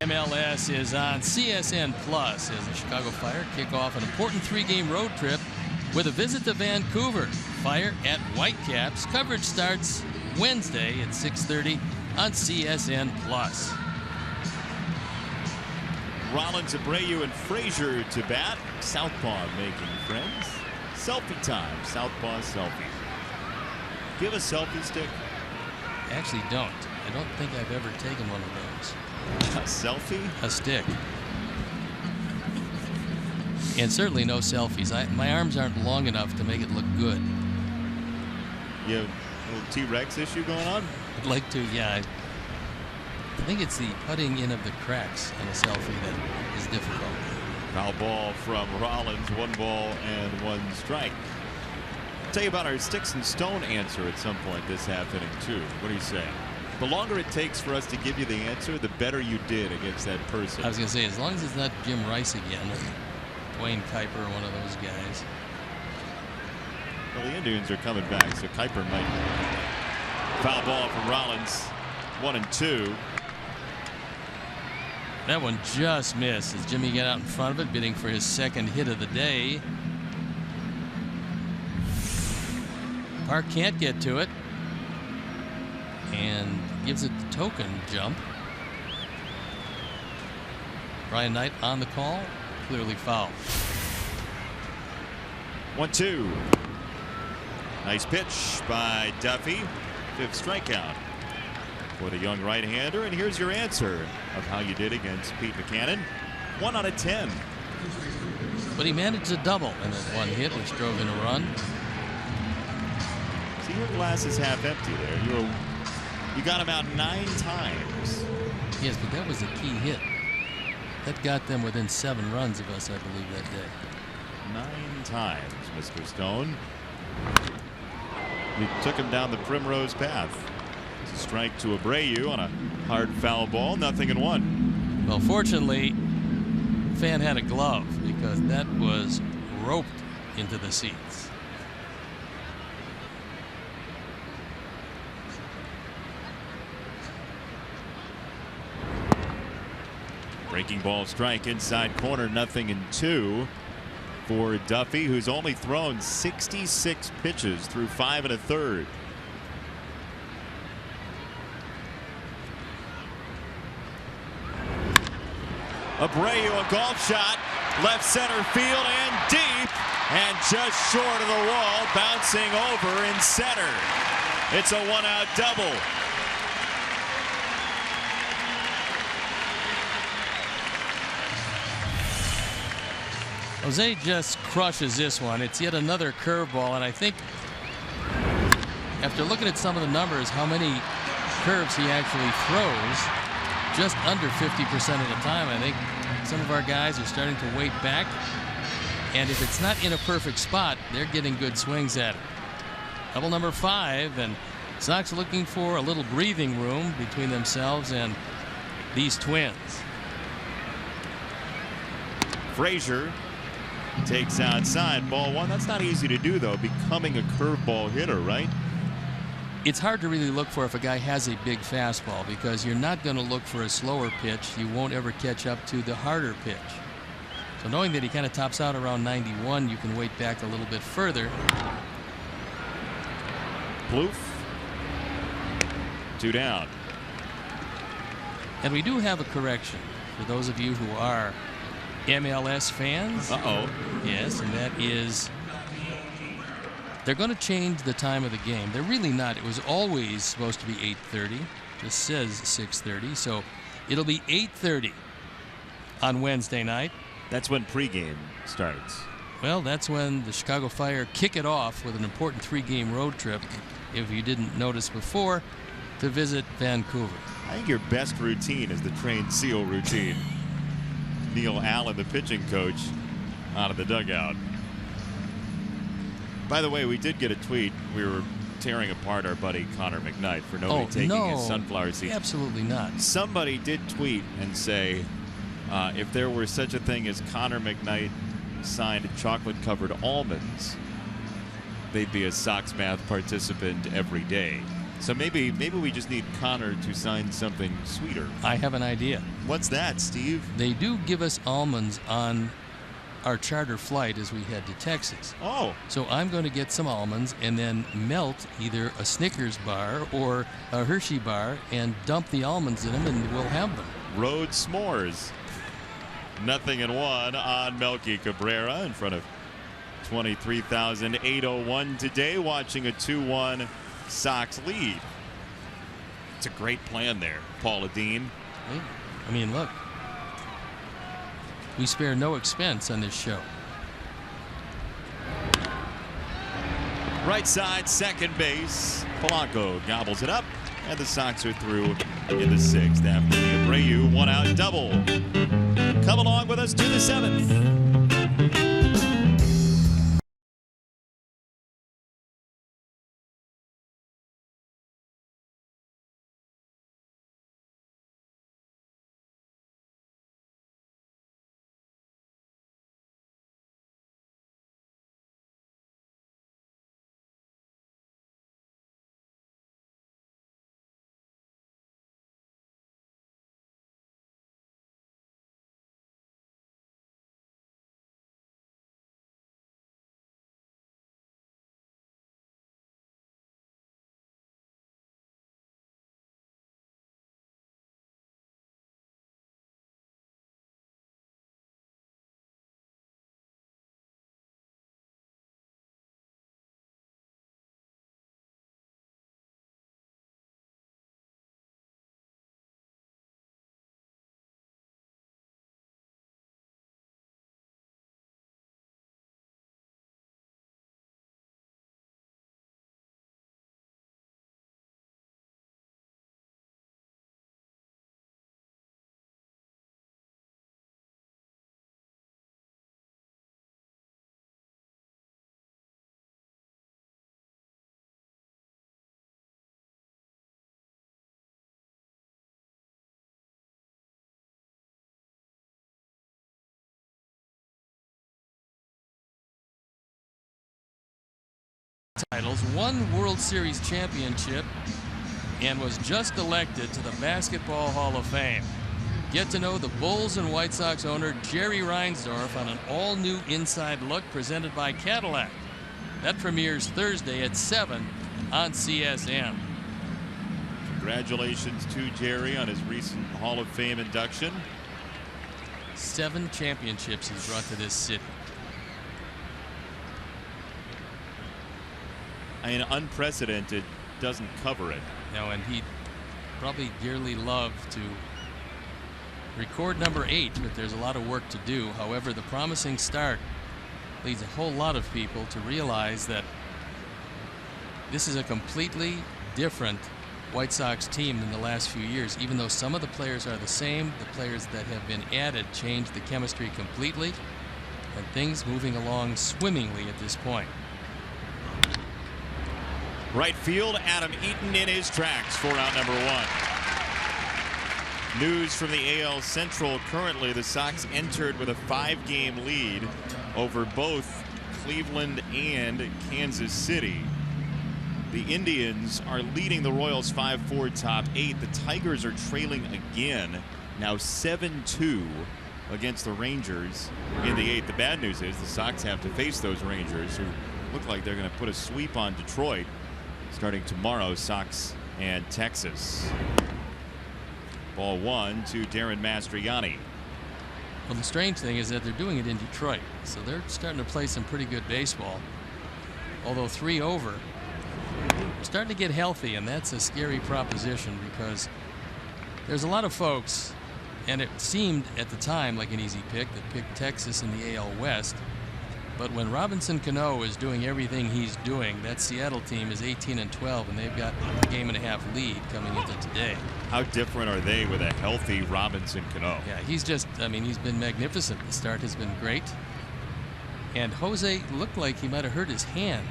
MLS is on CSN Plus as the Chicago Fire kick off an important 3-game road trip with a visit to Vancouver. Fire at Whitecaps. Coverage starts Wednesday at 6:30 on CSN Plus. Rollins, Abreu, and Frazier to bat. Southpaw making friends. Selfie time. Southpaw selfie. Give a selfie stick. I actually don't. I don't think I've ever taken one of those. A selfie? A stick. And certainly no selfies. My arms aren't long enough to make it look good. You have a little T-Rex issue going on? I'd like to, yeah. I think it's the putting in of the cracks on a selfie that is difficult. Foul ball from Rollins. 1 ball and 1 strike. I'll tell you about our sticks and stone answer at some point this half inning too. What do you say? The longer it takes for us to give you the answer, the better you did against that person. I was going to say, as long as it's not Jim Rice again, or Dwayne Kuiper, or one of those guys. Well, the Indians are coming back, so Kuiper might. Foul ball from Rollins. 1-2. That one just missed as Jimmy got out in front of it, bidding for his 2nd hit of the day. Park can't get to it and gives it the token jump. Brian Knight on the call, clearly foul. 1-2. Nice pitch by Duffy. 5th strikeout for the young right-hander. And here's your answer of how you did against Pete Buchanan. 1 out of 10. But he managed a double in that 1 hit, which drove in a run. See, your glass is half empty there. You got him out 9 times. Yes, but that was a key hit. That got them within 7 runs of us, I believe, that day. 9 times, Mr. Stone. You took him down the primrose path. It's a strike to Abreu on a hard foul ball. 0-1. Well, fortunately, Fan had a glove because that was roped into the seats. Breaking ball strike inside corner. 0-2 for Duffy, who's only thrown 66 pitches through 5 1/3. Abreu, a golf shot, left center field and deep, and just short of the wall, bouncing over in center. It's a 1-out double. Jose just crushes this one. It's yet another curveball, and I think after looking at some of the numbers, how many curves he actually throws, just under 50% of the time. I think some of our guys are starting to weight back, and if it's not in a perfect spot, they're getting good swings at it. Double number 5, and Sox looking for a little breathing room between themselves and these Twins. Frazier takes outside, ball 1. That's not easy to do, though, becoming a curveball hitter, right? It's hard to really look for if a guy has a big fastball, because you're not going to look for a slower pitch. You won't ever catch up to the harder pitch. So knowing that he kind of tops out around 91, you can weight back a little bit further. Ploof. 2 down. And we do have a correction for those of you who are MLS fans. Uh-oh. Yes, and that is they're going to change the time of the game. They're really not. It was always supposed to be 8:30. This says 6:30, so it'll be 8:30 on Wednesday night. That's when pregame starts. Well, that's when the Chicago Fire kick it off with an important 3-game road trip, if you didn't notice before, to visit Vancouver. I think your best routine is the trained SEAL routine. Neil Allen, the pitching coach, out of the dugout. By the way, we did get a tweet. We were tearing apart our buddy Connor McKnight for taking his sunflower seeds. Absolutely not. Somebody did tweet and say if there were such a thing as Connor McKnight signed chocolate-covered almonds, they'd be a Sox Math participant every day. So maybe we just need Connor to sign something sweeter. I have an idea. What's that, Steve? They do give us almonds on our charter flight as we head to Texas. Oh. So I'm going to get some almonds and then melt either a Snickers bar or a Hershey bar and dump the almonds in them, and we'll have them. Road s'mores. 0-1 on Melky Cabrera in front of 23,801 today, watching a 2-1 Sox lead. It's a great plan there, Paula Dean. I mean, look. We spare no expense on this show. Right side, second base. Polanco gobbles it up, and the Sox are through in the 6th after the Abreu one-out double. Come along with us to the 7th. Titles, won World Series championship, and was just elected to the Basketball Hall of Fame. Get to know the Bulls and White Sox owner Jerry Reinsdorf on an all-new Inside Look presented by Cadillac. That premieres Thursday at 7 on CSN. Congratulations to Jerry on his recent Hall of Fame induction. 7 championships he's brought to this city. I mean, unprecedented doesn't cover it. No, and he'd probably dearly love to record number 8, but there's a lot of work to do. However, the promising start leads a whole lot of people to realize that this is a completely different White Sox team than the last few years. Even though some of the players are the same, the players that have been added change the chemistry completely, and things moving along swimmingly at this point. Right field, Adam Eaton in his tracks for out number 1. News from the AL Central. Currently, the Sox entered with a 5-game lead over both Cleveland and Kansas City. The Indians are leading the Royals 5-4 top 8. The Tigers are trailing again, now 7-2 against the Rangers in the 8th. The bad news is the Sox have to face those Rangers, who look like they're going to put a sweep on Detroit starting tomorrow. Sox and Texas. Ball 1 to Darren Mastriani. Well, the strange thing is that they're doing it in Detroit, so they're starting to play some pretty good baseball. Although 3 over, they're starting to get healthy, and that's a scary proposition because there's a lot of folks, and it seemed at the time like an easy pick, that picked Texas in the AL West. But when Robinson Cano is doing everything he's doing, that Seattle team is 18-12, and they've got a 1.5-game lead coming into today. How different are they with a healthy Robinson Cano? Yeah, he's just, I mean, he's been magnificent. The start has been great. And Jose looked like he might have hurt his hand.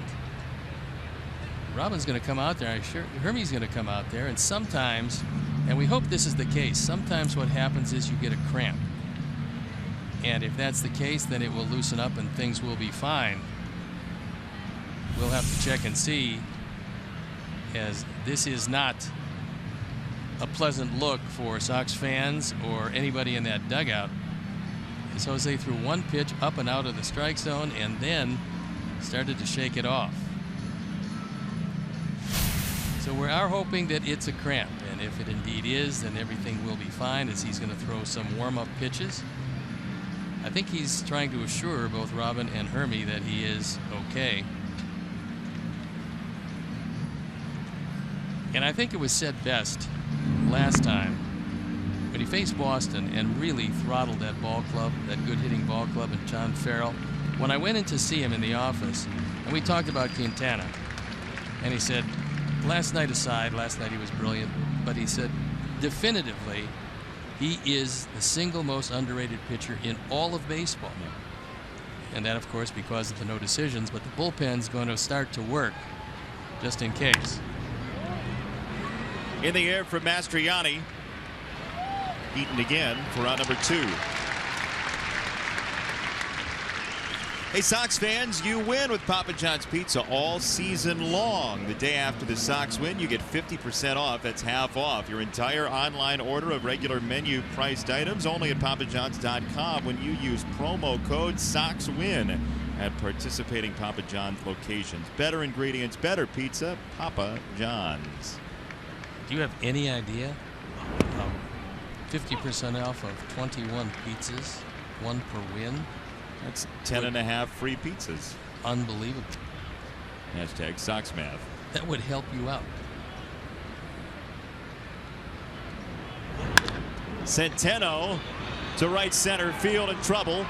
Robin's going to come out there. Hermie's going to come out there, and sometimes, and we hope this is the case, sometimes what happens is you get a cramp. And if that's the case, then it will loosen up and things will be fine. We'll have to check and see as this is not a pleasant look for Sox fans or anybody in that dugout. As Jose threw one pitch up and out of the strike zone and then started to shake it off. So we are hoping that it's a cramp, and if it indeed is, then everything will be fine, as he's going to throw some warm-up pitches. I think he's trying to assure both Robin and Hermie that he is okay. And I think it was said best last time when he faced Boston and really throttled that ball club, that good hitting ball club, and John Farrell. When I went in to see him in the office and we talked about Quintana, and he said, last night aside, last night he was brilliant, but he said definitively he is the single most underrated pitcher in all of baseball. And that, of course, because of the no decisions, but the bullpen's going to start to work just in case. In the air for Mastriani. Eaton again for round number 2. Hey, Sox fans, you win with Papa John's Pizza all season long. The day after the Sox win, you get 50% off. That's half off your entire online order of regular menu priced items, only at papajohns.com when you use promo code SOXWIN at participating Papa John's locations. Better ingredients, better pizza, Papa John's. Do you have any idea? 50% off of 21 pizzas, 1 per win. That's 10 and a half free pizzas. Unbelievable. Hashtag Sox math. That would help you out. Centeno to right center field in trouble.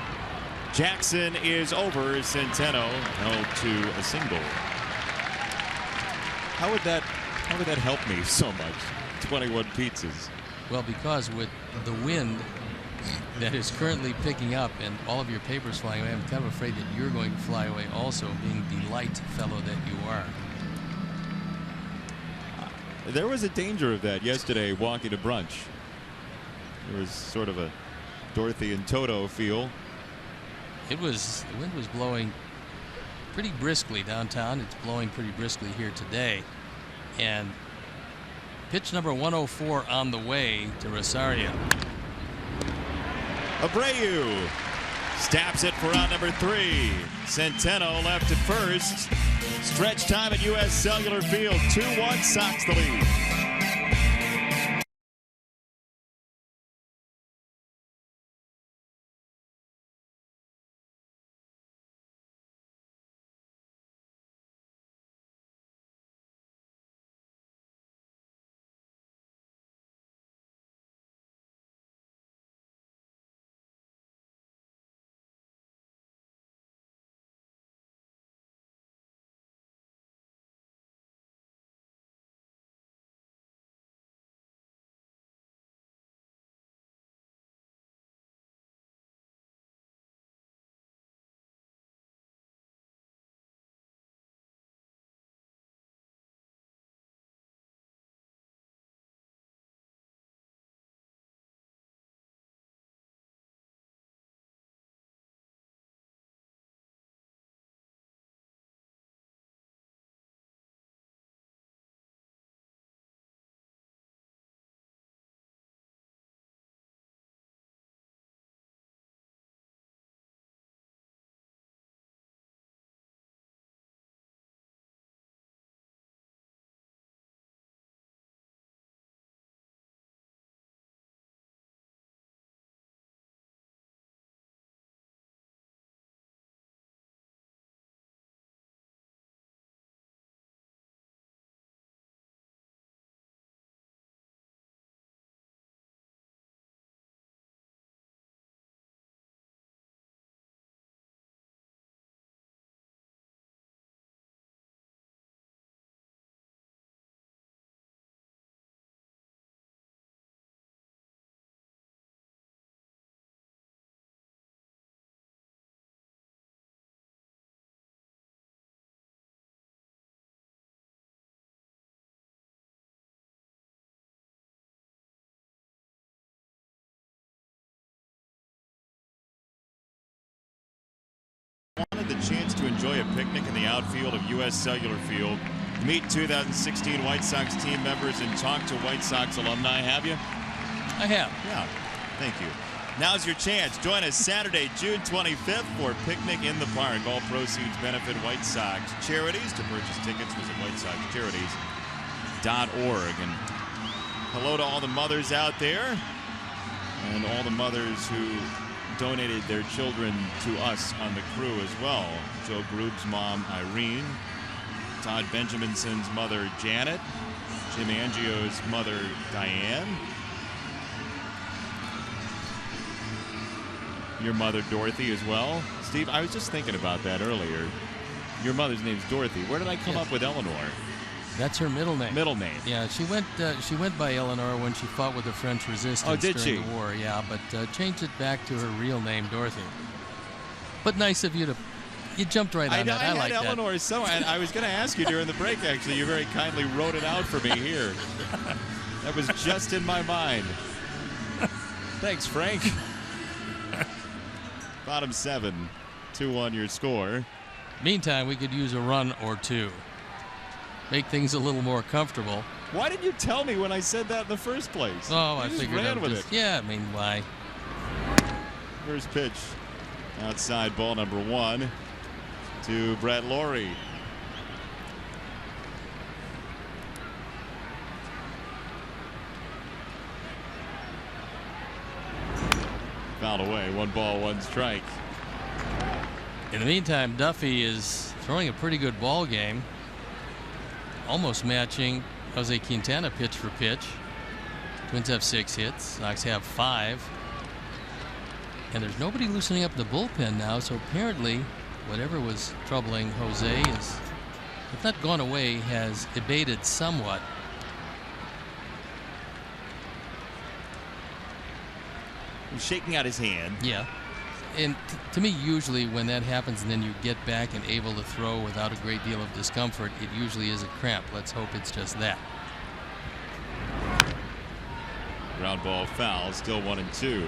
Jackson is over. Centeno held to a single. How would that help me so much? 21 pizzas. Well, because with the wind that is currently picking up and all of your papers flying away, I'm kind of afraid that you're going to fly away also, being the light fellow that you are. There was a danger of that yesterday walking to brunch. There was sort of a Dorothy and Toto feel. The wind was blowing pretty briskly downtown. It's blowing pretty briskly here today. And pitch number 104 on the way to Rosario. Abreu stabs it for round number 3. Centeno left at first. Stretch time at U.S. Cellular Field. 2-1 Sox the lead. Wanted the chance to enjoy a picnic in the outfield of U.S. Cellular Field. meet 2016 White Sox team members and talk to White Sox alumni, have you? I have. Yeah, thank you. Now's your chance. Join us Saturday, June 25th for Picnic in the Park. All proceeds benefit White Sox charities. To purchase tickets, visit whitesoxcharities.org. And hello to all the mothers out there and all the mothers who donated their children to us on the crew as well. Joe Grube's mom, Irene. Todd Benjaminson's mother, Janet. Jim Angio's mother, Diane. Your mother, Dorothy, as well. Steve, I was just thinking about that earlier. Your mother's name's Dorothy. Where did I come up with Eleanor? That's her middle name. Middle name. Yeah, she went by Eleanor when she fought with the French resistance during the war. Yeah, but changed it back to her real name, Dorothy. But nice of you to... You jumped right on that. I like that. Eleanor somewhere, and I was going to ask you during the break, actually. You very kindly wrote it out for me here. That was just in my mind. Thanks, Frank. Bottom 7, 2-1 your score. Meantime, we could use a run or two. Make things a little more comfortable. Why didn't you tell me when I said that in the first place? Oh, I just figured ran with it. Yeah, I mean, why? First pitch. Outside ball number 1 to Brett Laurie. Fouled away. 1 ball, 1 strike. In the meantime, Duffy is throwing a pretty good ball game, almost matching Jose Quintana pitch for pitch. Twins have 6 hits. Sox have 5. And there's nobody loosening up the bullpen now, so apparently whatever was troubling Jose is, if not gone away, has abated somewhat. He's shaking out his hand. Yeah. And to me, usually when that happens and then you get back and able to throw without a great deal of discomfort, it usually is a cramp. Let's hope it's just that. Ground ball foul, still 1-2.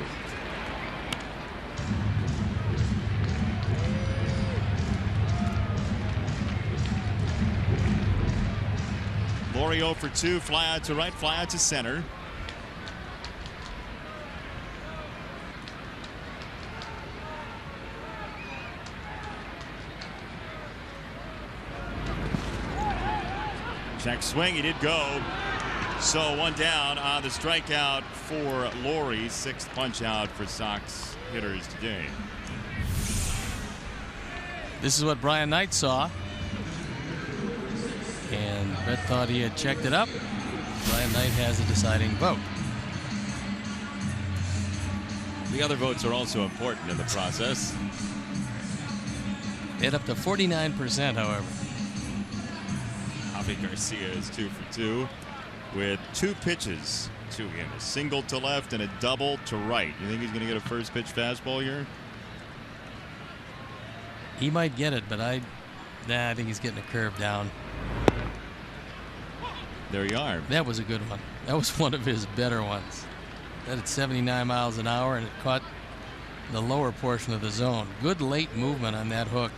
Laurie 0 for 2, fly out to right, fly out to center. Check swing, he did go. So 1 down on the strikeout for Laurie. 6th punch out for Sox hitters today. This is what Brian Knight saw. And Brett thought he had checked it up. Brian Knight has a deciding vote. The other votes are also important in the process. It up to 49%, however. Javi Garcia is 2 for 2 with 2 pitches to him. A single to left and a double to right. You think he's going to get a first pitch fastball here? He might get it, but I think he's getting a curve down. There you are. That was a good one. That was one of his better ones. That at 79 miles an hour, and it caught the lower portion of the zone. Good late movement on that hook.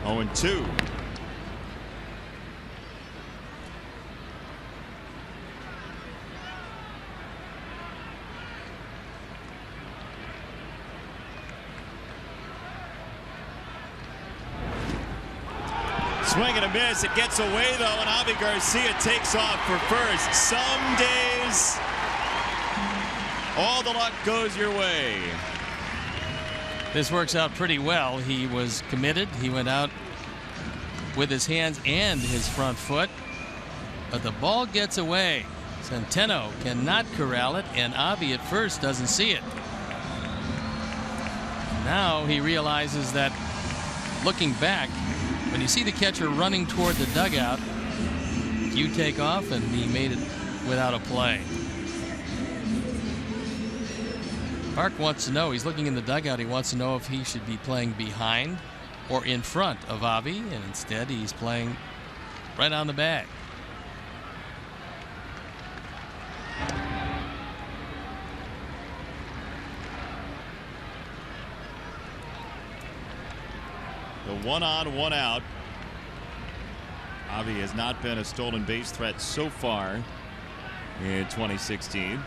0-2. Swing and a miss. It gets away though, and Javi Garcia takes off for first. Some days, all the luck goes your way. This works out pretty well. He was committed. He went out with his hands and his front foot, but the ball gets away. Centeno cannot corral it, and Javi at first doesn't see it. Now he realizes that, looking back, when you see the catcher running toward the dugout, you take off, and he made it without a play. Park wants to know, he's looking in the dugout, he wants to know if he should be playing behind or in front of Javi, and instead he's playing right on the bag. 1 on, 1 out. Avi has not been a stolen base threat so far in 2016.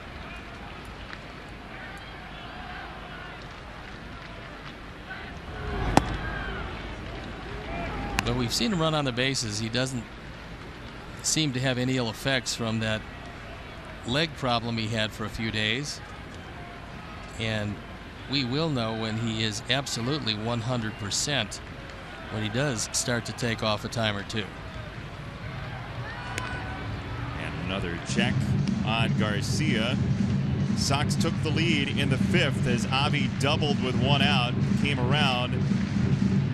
But we've seen him run on the bases. He doesn't seem to have any ill effects from that leg problem he had for a few days. And we will know when he is absolutely 100% when he does start to take off a time or two. And another check on Garcia. Sox took the lead in the 5th as Avi doubled with 1 out. Came around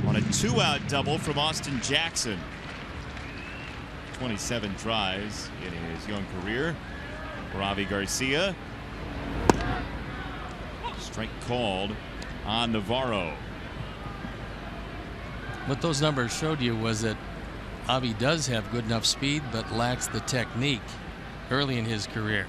on a 2-out double from Austin Jackson. 27 tries in his young career for Avi Garcia. Strike called on Navarro. What those numbers showed you was that Avi does have good enough speed but lacks the technique early in his career.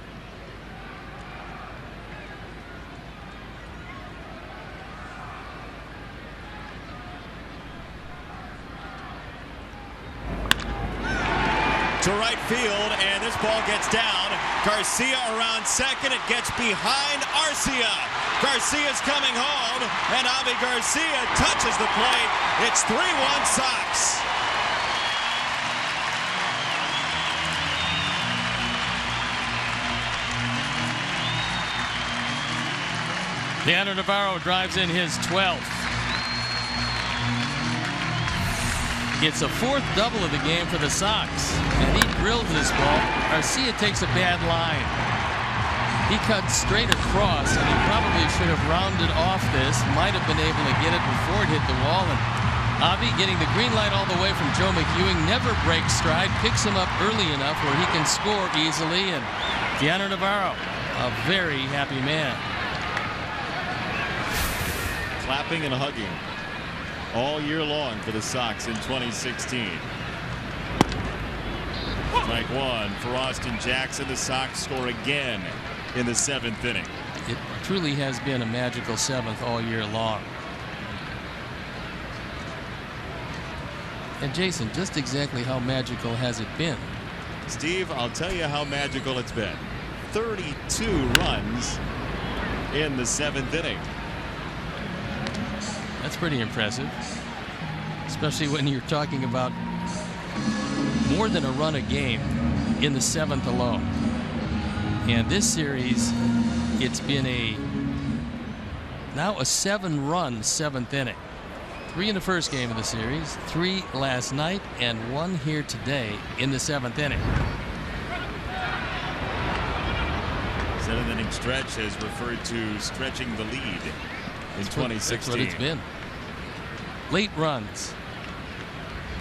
To right field, and this ball gets down. Garcia around second. It gets behind Arcia. Garcia's coming home, and Avi Garcia touches the plate. It's 3-1 Sox. Leandro Navarro drives in his 12th. It's a 4th double of the game for the Sox, and he drilled this ball. Garcia takes a bad line. He cut straight across, and he probably should have rounded off this. Might have been able to get it before it hit the wall. And Avi getting the green light all the way from Joe McEwing, never breaks stride, picks him up early enough where he can score easily. And Leandro Navarro, a very happy man. Clapping and hugging all year long for the Sox in 2016. Strike 1 for Austin Jackson. The Sox score again in the 7th inning. It truly has been a magical 7th all year long. And Jason, just exactly how magical has it been? Steve, I'll tell you how magical it's been. 32 runs in the 7th inning. That's pretty impressive, especially when you're talking about more than a run a game in the 7th alone. And this series, it's been now a 7-run 7th inning. 3 in the first game of the series, 3 last night, and 1 here today in the 7th inning. 7th inning stretch has referred to stretching the lead in 2016. That's what it's been. Late runs,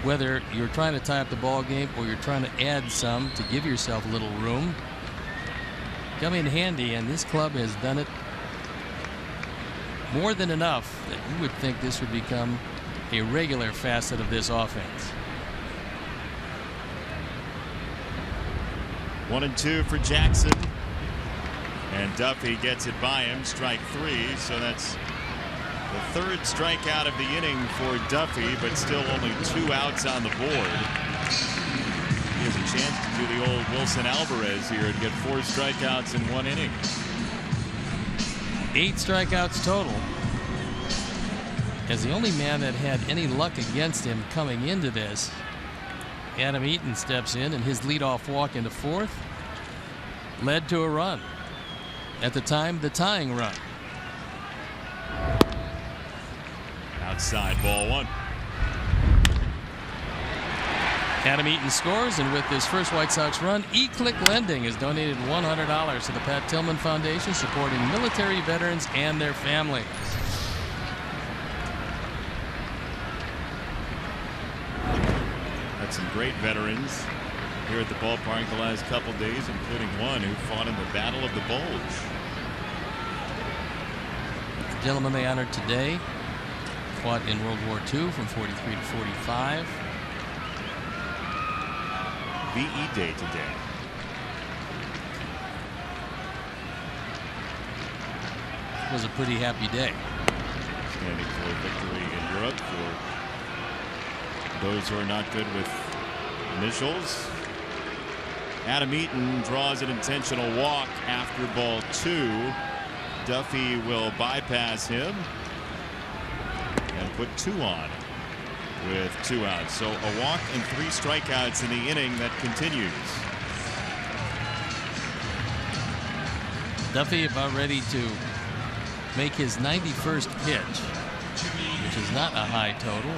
whether you're trying to tie up the ball game or you're trying to add some to give yourself a little room, come in handy, and this club has done it more than enough that you would think this would become a regular facet of this offense. 1-2 for Jackson, and Duffy gets it by him. Strike 3, so that's the 3rd strikeout of the inning for Duffy, but still only 2 outs on the board. He has a chance to do the old Wilson Alvarez here and get 4 strikeouts in 1 inning. 8 strikeouts total. As the only man that had any luck against him coming into this, Adam Eaton steps in, and his leadoff walk into 4th led to a run. At the time, the tying run. Outside, ball 1. Adam Eaton scores, and with this first White Sox run, E-Click Lending has donated $100 to the Pat Tillman Foundation, supporting military veterans and their families. Had some great veterans here at the ballpark the last couple days, including one who fought in the Battle of the Bulge. The gentleman they honored today fought in World War II from 43 to 45. VE Day today. It was a pretty happy day. Standing for victory in Europe for those who are not good with initials. Adam Eaton draws an intentional walk after ball 2. Duffy will bypass him and put 2 on with 2 outs. So a walk and 3 strikeouts in the inning that continues. Duffy about ready to make his 91st pitch, which is not a high total.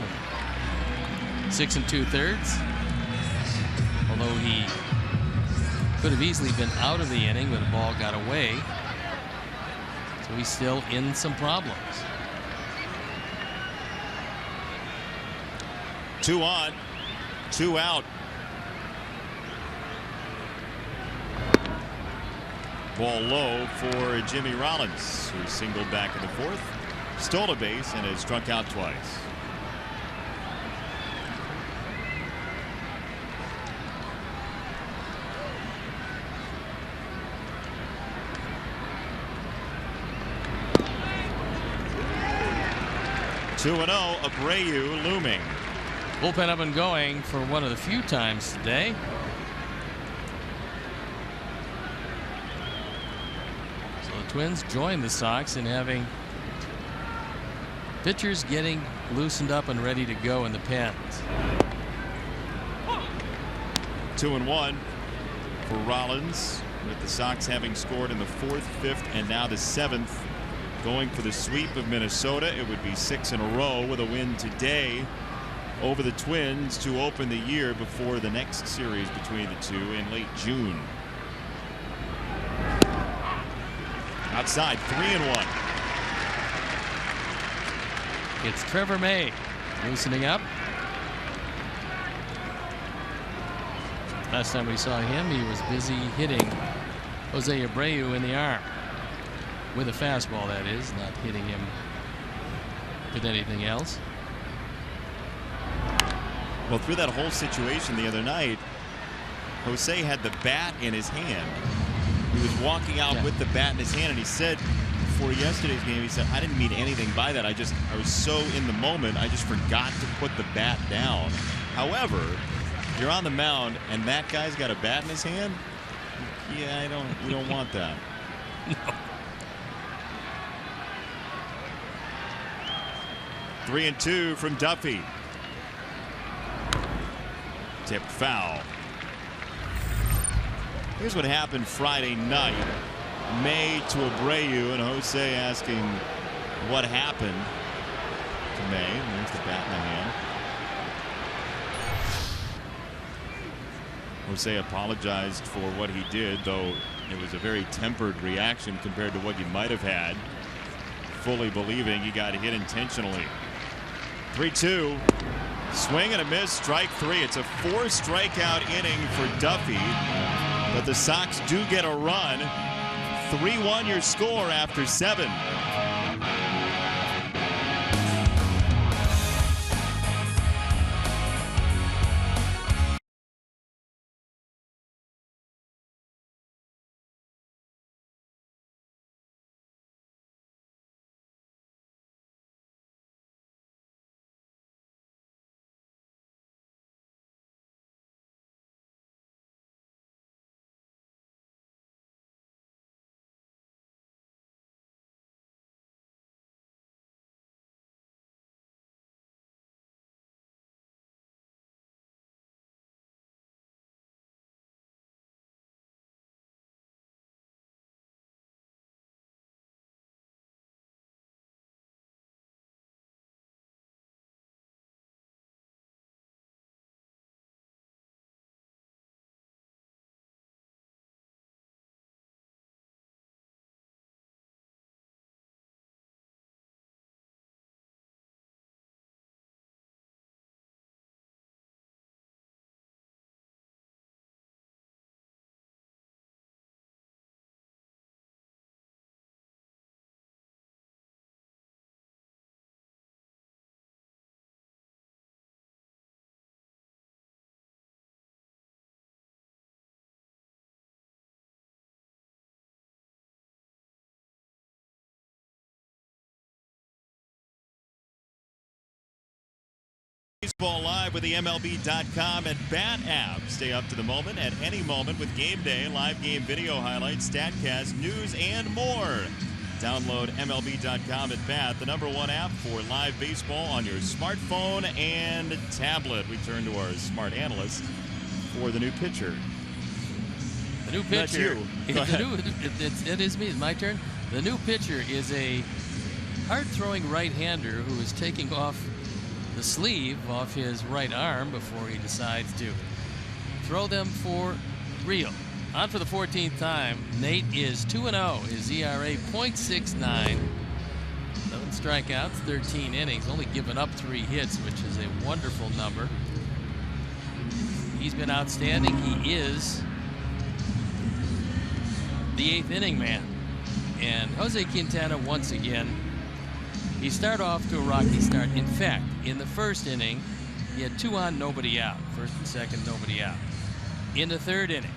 6 2/3. Although he could have easily been out of the inning, but the ball got away. So he's still in some problems. 2 on, 2 out. Ball low for Jimmy Rollins, who singled back in the 4th, stole a base, and has struck out twice. Two and 0, Abreu looming. Bullpen up and going for one of the few times today. So the Twins join the Sox in having pitchers getting loosened up and ready to go in the pens. 2 and 1 for Rollins, with the Sox having scored in the 4th, 5th, and now the 7th. Going for the sweep of Minnesota. It would be 6 in a row with a win today over the Twins to open the year before the next series between the two in late June. Outside, 3 and 1. It's Trevor May loosening up. Last time we saw him, he was busy hitting Jose Abreu in the arm. With a fastball, that is, not hitting him with anything else. Well, through that whole situation the other night, Jose had the bat in his hand. He was walking out with the bat in his hand, and he said before yesterday's game, he said, I didn't mean anything by that. I was so in the moment, I just forgot to put the bat down. However, you're on the mound and that guy's got a bat in his hand. Yeah, you don't want that. No. 3 and 2 from Duffy. Tipped foul. Here's what happened Friday night. May to Abreu, and Jose asking what happened to May. There's the bat in the hand. Jose apologized for what he did, though it was a very tempered reaction compared to what you might have had, fully believing he got hit intentionally. 3-2. Swing and a miss, strike 3. It's a 4 strikeout inning for Duffy, but the Sox do get a run. 3-1 your score after 7. Baseball Live with the MLB.com and Bat app. Stay up to the moment at any moment with Game Day, live game video highlights, StatCast, news, and more. Download MLB.com and Bat, the #1 app for live baseball on your smartphone and tablet. We turn to our smart analyst for the new pitcher. The new pitcher. That's you. It is me. It's my turn. The new pitcher is a hard-throwing right-hander who is taking off the sleeve off his right arm before he decides to throw them for real. On for the 14th time, Nate is 2-0. His ERA .69. 7 strikeouts, 13 innings, only given up 3 hits, which is a wonderful number. He's been outstanding. He is the 8th inning man. And Jose Quintana, once again, he started off to a rocky start. In fact, in the first inning, he had 2 on, nobody out. First and second, nobody out. In the third inning,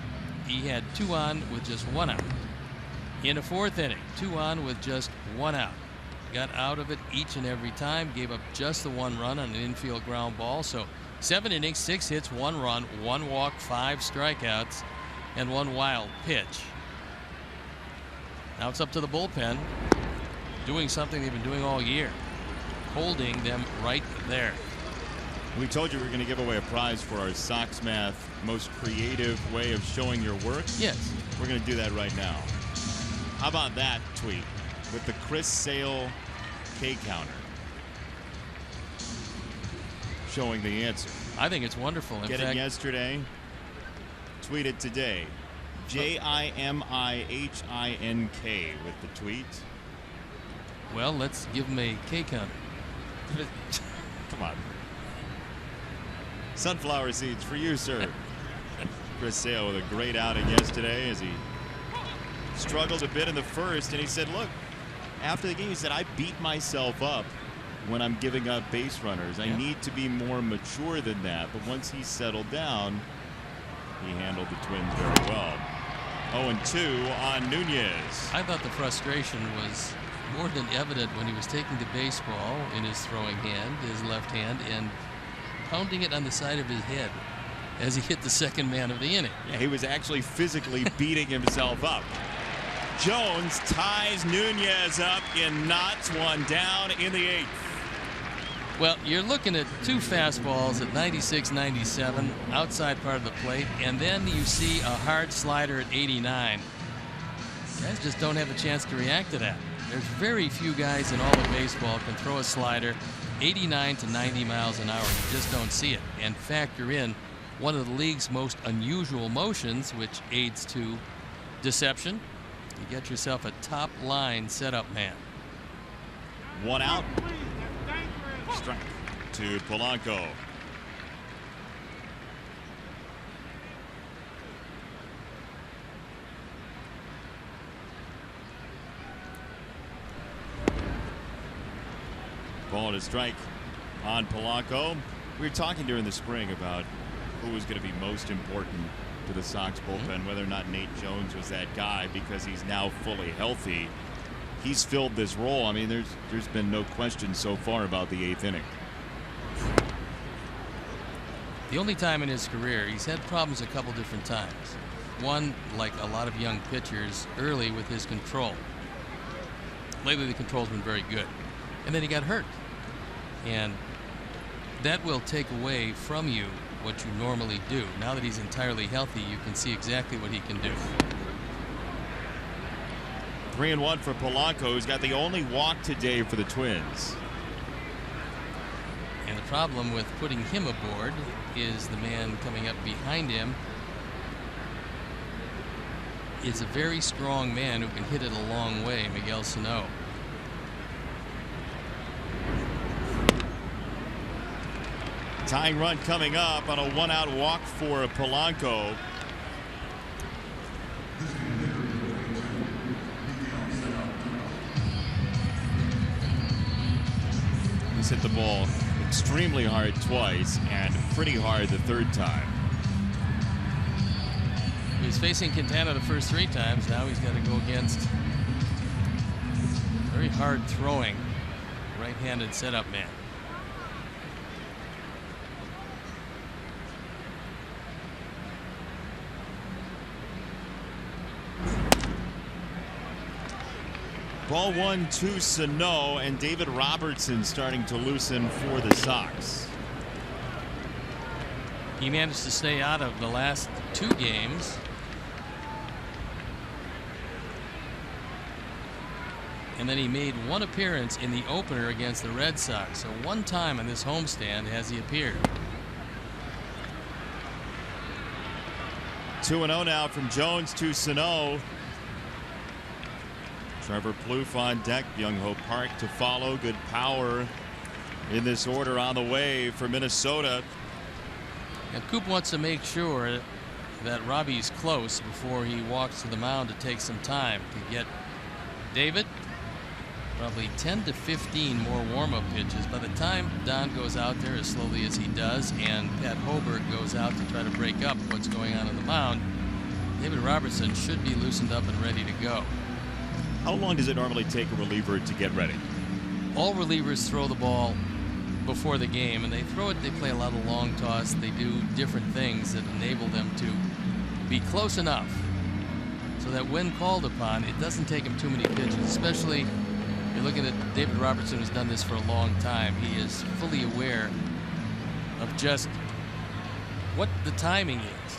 he had 2 on with just 1 out. In the fourth inning, 2 on with just 1 out. Got out of it each and every time, gave up just the 1 run on an infield ground ball. So 7 innings, 6 hits, 1 run, 1 walk, 5 strikeouts, and 1 wild pitch. Now it's up to the bullpen, doing something they've been doing all year, holding them right there. We told you we were going to give away a prize for our Sox Math most creative way of showing your work. Yes. We're going to do that right now. How about that tweet with the Chris Sale K counter showing the answer? I think it's wonderful. Get it yesterday. Tweet it today. JIMIHINK with the tweet. Well, let's give him a K counter. Come on. Sunflower seeds for you, sir. Chris Sale with a great outing yesterday as he struggled a bit in the first, and he said, look, after the game, he said, I beat myself up when I'm giving up base runners. I need to be more mature than that. But once he settled down, he handled the Twins very well. 0-2 on Nunez. I thought the frustration was more than evident when he was taking the baseball in his throwing hand, his left hand, and pounding it on the side of his head as he hit the second man of the inning. Yeah, he was actually physically beating himself up. Jones ties Nunez up in knots, 1 down in the 8th. Well, you're looking at 2 fastballs at 96, 97, outside part of the plate, and then you see a hard slider at 89. Guys just don't have a chance to react to that. There's very few guys in all of baseball can throw a slider 89 to 90 miles an hour. You just don't see it. And factor in one of the league's most unusual motions, which aids to deception. You get yourself a top line setup man. 1 out. Strike to Polanco. Ball to strike on Polanco. We were talking during the spring about who was going to be most important to the Sox bullpen, whether or not Nate Jones was that guy, because he's now fully healthy. He's filled this role. I mean, there's been no question so far about the 8th inning. The only time in his career he's had problems a couple different times. One, like a lot of young pitchers, early with his control. Lately the control's been very good. And then he got hurt. And that will take away from you what you normally do. Now that he's entirely healthy, you can see exactly what he can do. 3-1 for Polanco, who's got the only walk today for the Twins. And the problem with putting him aboard is the man coming up behind him is a very strong man who can hit it a long way, Miguel Sano. Tying run coming up on a 1-out walk for Polanco. He's hit the ball extremely hard twice and pretty hard the third time. He was facing Quintana the first 3 times. Now he's got to go against very hard throwing right-handed setup man. Ball 1 to Sano, and David Robertson starting to loosen for the Sox. He managed to stay out of the last 2 games. And then he made 1 appearance in the opener against the Red Sox. So 1 time on this homestand has he appeared. 2-0 now from Jones to Sano. Trevor Plouffe on deck. Byung-Ho Park to follow. Good power in this order on the way for Minnesota. And Coop wants to make sure that Robbie's close before he walks to the mound to take some time to get David probably 10 to 15 more warm-up pitches. By the time Don goes out there as slowly as he does and Pat Hoberg goes out to try to break up what's going on the mound, David Robertson should be loosened up and ready to go. How long does it normally take a reliever to get ready? All relievers throw the ball before the game, and they throw it, they play a lot of long toss, they do different things that enable them to be close enough so that when called upon, it doesn't take them too many pitches, especially you're looking at David Robertson, who's done this for a long time. He is fully aware of just what the timing is.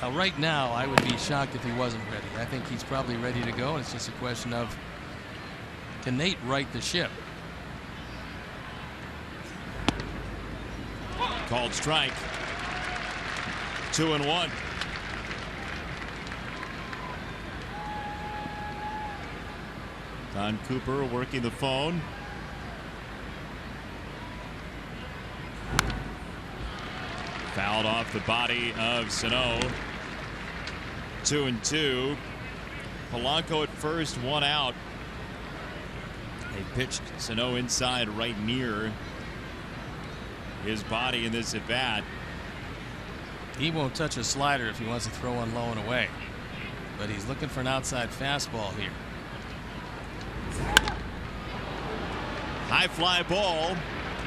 Now, right now, I would be shocked if he wasn't ready. I think he's probably ready to go, and it's just a question of, can Nate right the ship? Called strike. 2-1. Don Cooper working the phone. Fouled off the body of Sano. 2-2. Polanco at first, 1 out. They pitched Sano inside right near his body in this at bat. He won't touch a slider if he wants to throw one low and away, but he's looking for an outside fastball here. High fly ball.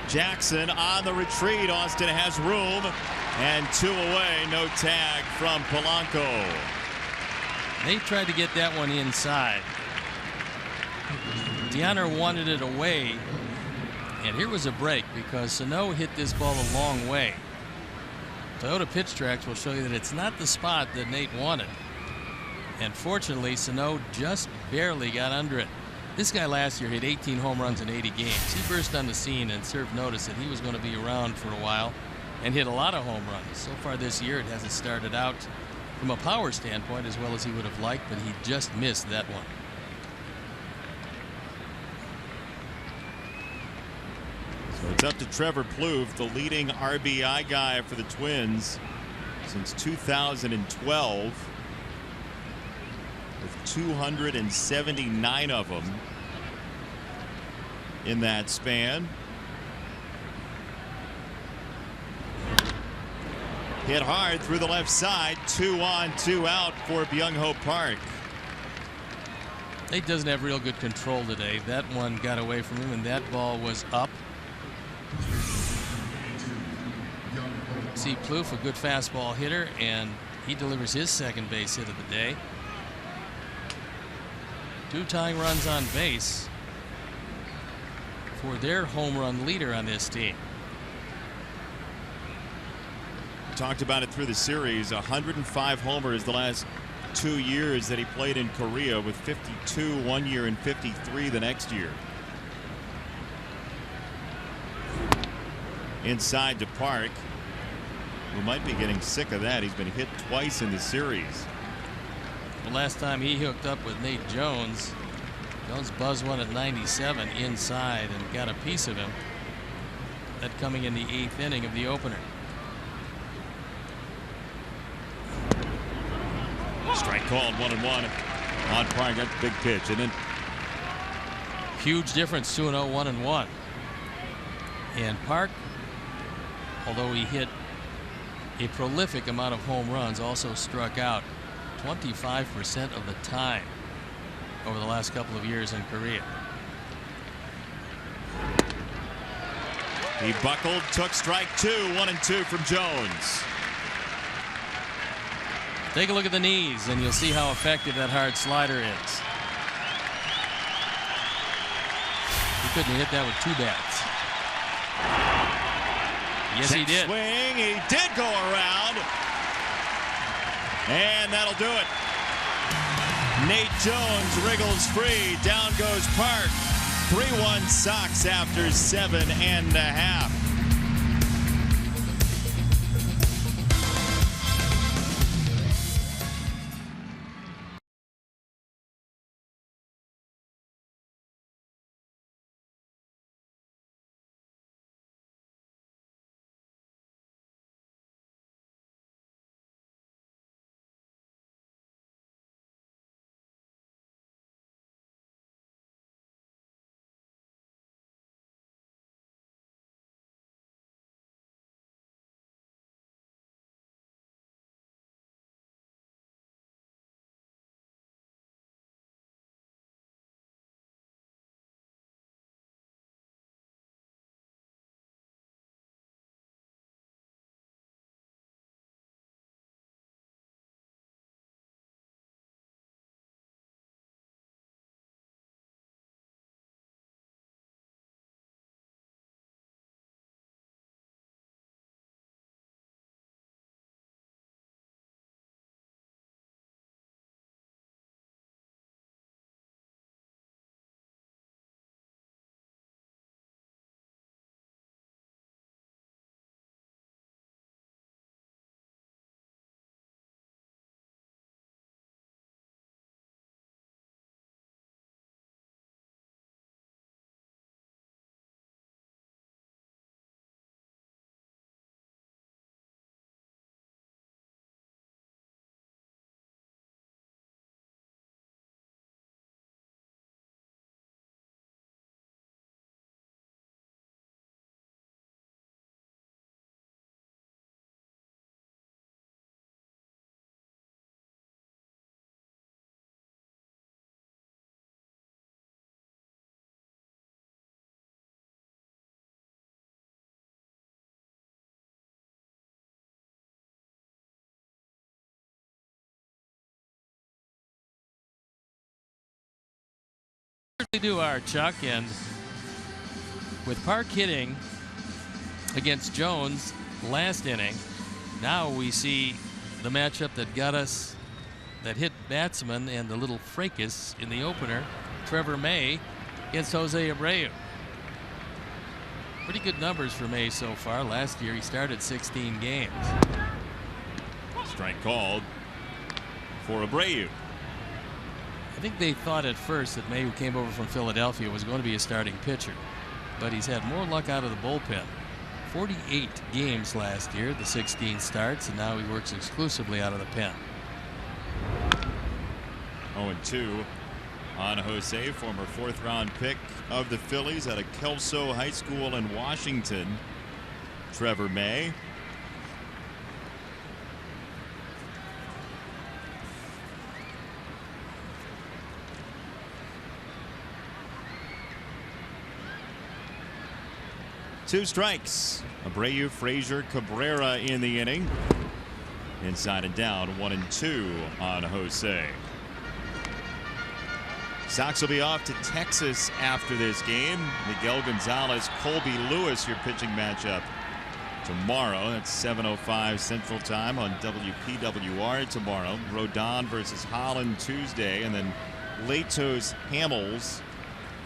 Jackson on the retreat. Austin has room, and 2 away. No tag from Polanco. They tried to get that one inside. Deanna wanted it away, and here was a break because Sano hit this ball a long way. Toyota Pitch Tracks will show you that it's not the spot that Nate wanted, and fortunately Sano just barely got under it. This guy last year hit 18 home runs in 80 games. He burst on the scene and served notice that he was going to be around for a while and hit a lot of home runs. So far this year, it hasn't started out from a power standpoint as well as he would have liked, but he just missed that one. So it's up to Trevor Plouffe, the leading RBI guy for the Twins since 2012. With 279 of them in that span. Hit hard through the left side. 2 on, 2 out for Byung-Ho Park. Nate doesn't have real good control today. That one got away from him, and that ball was up. See Plouffe, a good fastball hitter, and he delivers his second base hit of the day. 2 tying runs on base for their home run leader on this team. Talked about it through the series. 105 homers the last 2 years that he played in Korea, with 52 one year and 53 the next year. Inside to Park, who might be getting sick of that. He's been hit twice in the series. The last time he hooked up with Nate Jones, Jones buzzed one at 97 inside and got a piece of him. That coming in the 8th inning of the opener. Strike called, 1-1 on Park. That's a big pitch, isn't it? Huge difference, 2-0, 1-1. And Park, although he hit a prolific amount of home runs, also struck out 25% of the time over the last couple of years in Korea. He buckled, took strike 2, 1-2 from Jones. Take a look at the knees and you'll see how effective that hard slider is. He couldn't hit that with 2 bats. Yes, he did. Swing. He did go around. And that'll do it. Nate Jones wriggles free. Down goes Park. 3-1 Sox after 7.5. They do our Chuck, and with Park hitting against Jones last inning, now we see the matchup that got us, that hit batsman and the little fracas in the opener, Trevor May against Jose Abreu. Pretty good numbers for May so far. Last year he started 16 games. Strike called for Abreu. I think they thought at first that May, who came over from Philadelphia, was going to be a starting pitcher, but he's had more luck out of the bullpen. 48 games last year, the 16 starts, and now he works exclusively out of the pen. 0-2 on Jose, former 4th-round pick of the Phillies out of Kelso High School in Washington. Trevor May. Two strikes. Abreu, Frazier, Cabrera in the inning. Inside and down, 1-2 on Jose. Sox will be off to Texas after this game. Miguel Gonzalez, Colby Lewis, your pitching matchup tomorrow. That's 7:05 Central Time on WPWR tomorrow. Rodon versus Holland Tuesday, and then Latos Hamels